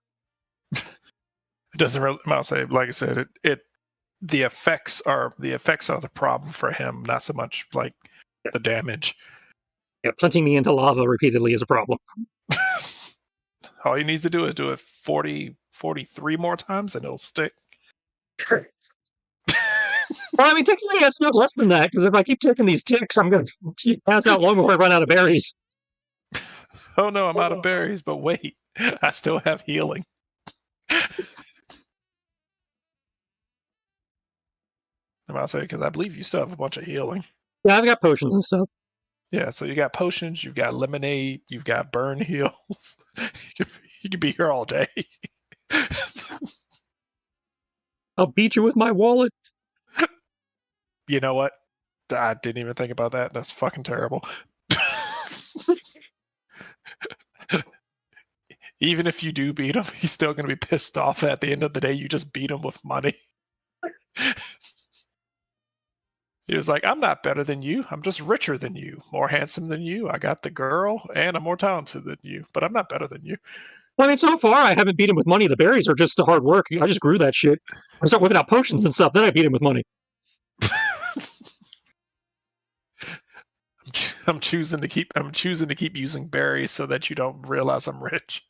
It doesn't really, I'll say, like I said, the effects are the problem for him, not so much like the damage. Yeah, plunging me into lava repeatedly is a problem. All he needs to do is do it 43 more times and it'll stick. Well, I mean, technically, it's not less than that, because if I keep taking these ticks, I'm going to pass out long before I run out of berries. Oh no, I'm out of berries, but wait, I still have healing. I'm about to say, because I believe you still have a bunch of healing. Yeah, I've got potions and stuff. Yeah, so you got potions, you've got lemonade, you've got burn heals. You could be here all day. I'll beat you with my wallet. You know what? I didn't even think about that. That's fucking terrible. Even if you do beat him, he's still going to be pissed off at the end of the day. You just beat him with money. He was like, I'm not better than you. I'm just richer than you, more handsome than you. I got the girl, and I'm more talented than you, but I'm not better than you. Well, I mean, so far, I haven't beat him with money. The berries are just the hard work. I just grew that shit. I start whipping out potions and stuff, then I beat him with money. I'm choosing to keep using berries so that you don't realize I'm rich.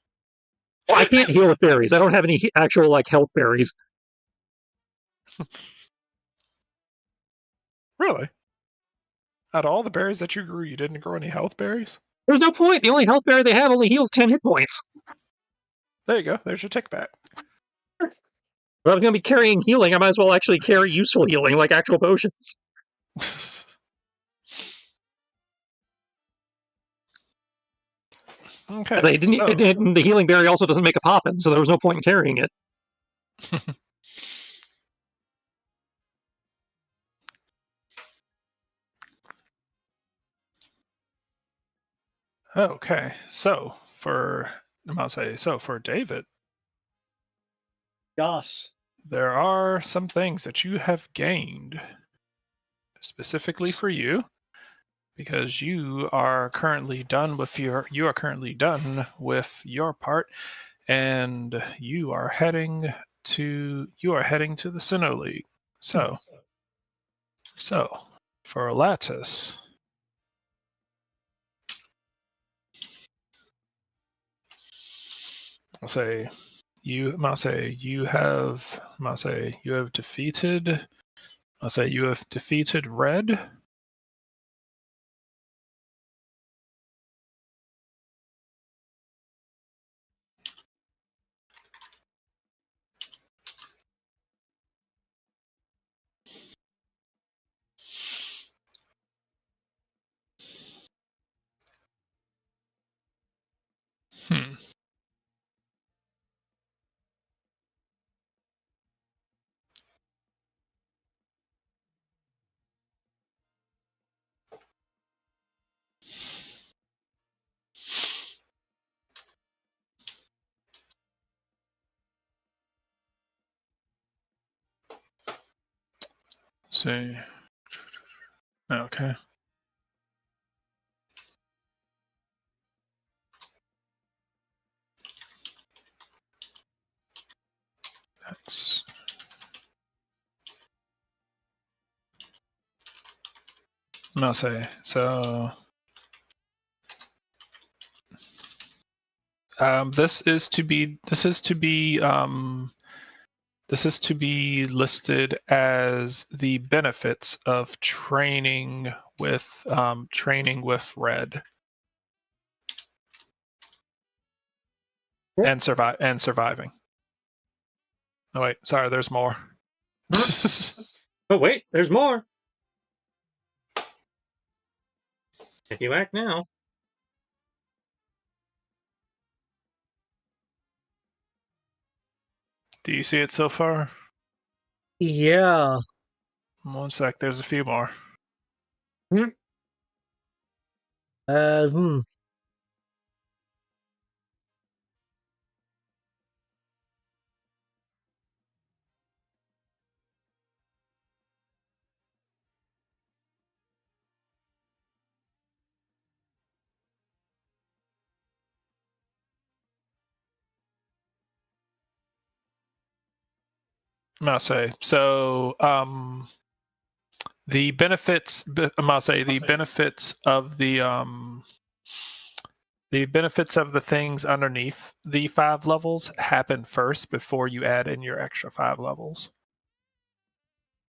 Well, I can't heal with berries. I don't have any actual health berries. Really? Out of all the berries that you grew, you didn't grow any health berries? There's no point. The only health berry they have only heals 10 hit points. There you go. There's your tick back. Well, if I'm going to be carrying healing, I might as well actually carry useful healing, like actual potions. Okay. The healing berry also doesn't make a poppin', so there was no point in carrying it. Okay, so for David, Yes. there are some things that you have gained specifically for you because you are currently done with your part, and you are heading to the Sinnoh League. So for Lattice, I'll say you have defeated Red. Hmm. See. Okay. That's I'll say so. This is to be listed as the benefits of training with Red Yep. and surviving. Oh wait, sorry, there's more. But wait, there's more. If you act now. Do you see it so far? Yeah. 1 sec, there's a few more. Hmm. I'll say so. The benefits. I'll say the benefits of the benefits of the things underneath the 5 levels happen first before you add in your extra 5 levels.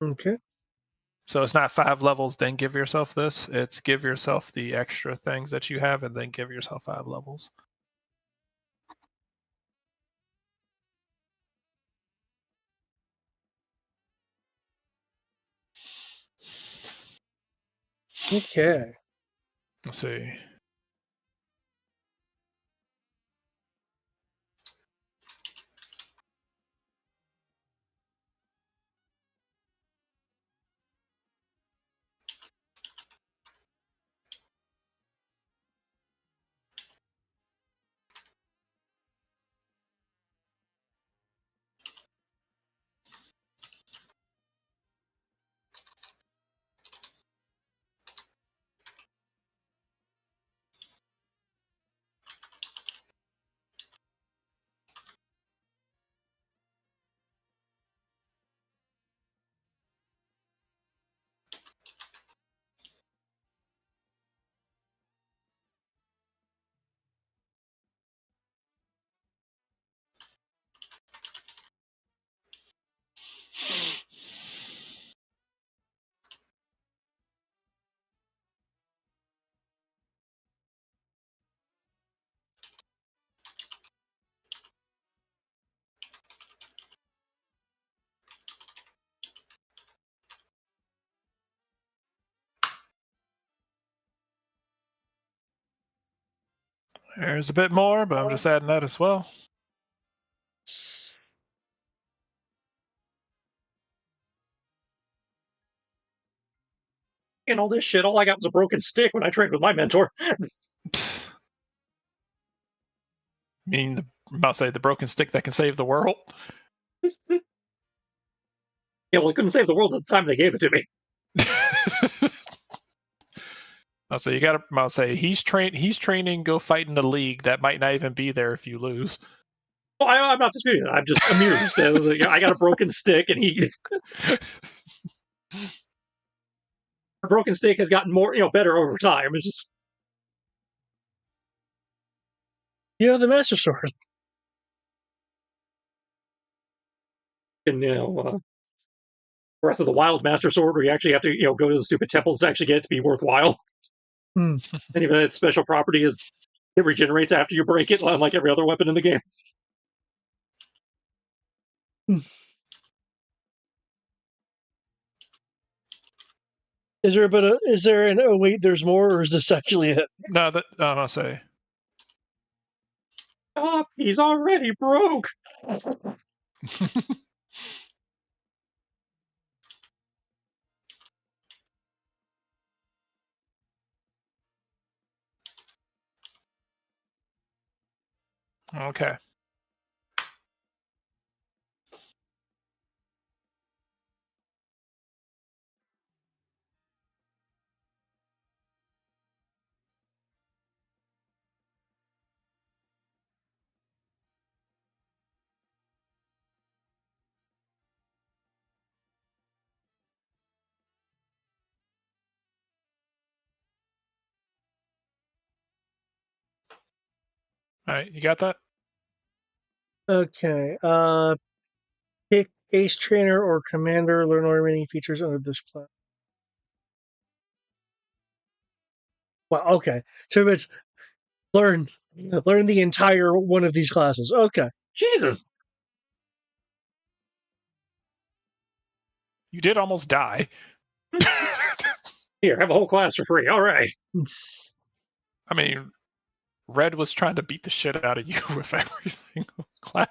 Okay. So it's not 5 levels, then give yourself this. It's give yourself the extra things that you have, and then give yourself 5 levels. Okay. Let's see. There's a bit more, but I'm just adding that as well. And all this shit, all I got was a broken stick when I trained with my mentor. mean, I'll say the broken stick that can save the world. Yeah, well, it couldn't save the world at the time they gave it to me. I'll say you got to. I'll say he's training. Go fight in the league that might not even be there if you lose. Well, I'm not disputing that. I'm just amused. I got a broken stick, and he. A broken stick has gotten more, better over time. It's just. You have the Master Sword. And, Breath of the Wild Master Sword, where you actually have to, go to the stupid temples to actually get it to be worthwhile. Hmm. And even its special property is it regenerates after you break it, unlike every other weapon in the game. Is there an oh wait, there's more, or is this actually it? No, I'll say. Oh, he's already broke. Okay. All right, you got that? Okay. Pick Ace Trainer or Commander. Learn all remaining features under this class. Well, okay. So it's learn the entire one of these classes. Okay. Jesus. You did almost die. Here, have a whole class for free. All right. I mean, Red was trying to beat the shit out of you with every single class.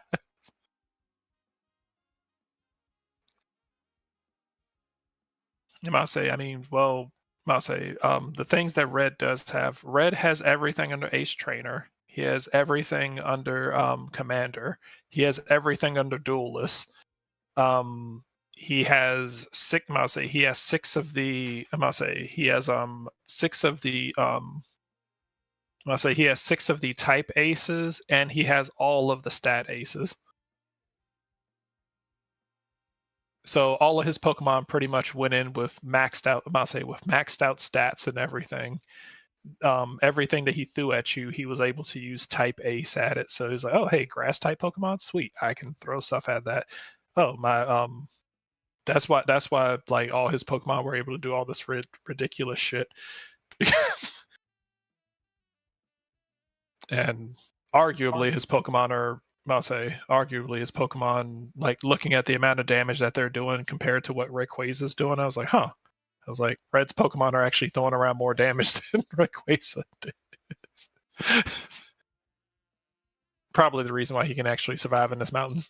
I'll say, the things that Red does have. Red has everything under Ace Trainer. He has everything under Commander. He has everything under Duelist. He has six. He has six of the. He has six of the. He has six of the type aces, and he has all of the stat aces. So all of his Pokemon pretty much went in with maxed out. With maxed out stats and everything. Everything that he threw at you, he was able to use type ace at it. So he's like, "Oh, hey, grass type Pokemon, sweet! I can throw stuff at that." Oh my, that's why like all his Pokemon were able to do all this ridiculous shit. And arguably his Pokemon are, like looking at the amount of damage that they're doing compared to what Rayquaza's doing, I was like, huh. I was like, Red's Pokemon are actually throwing around more damage than Rayquaza does. Probably the reason why he can actually survive in this mountain.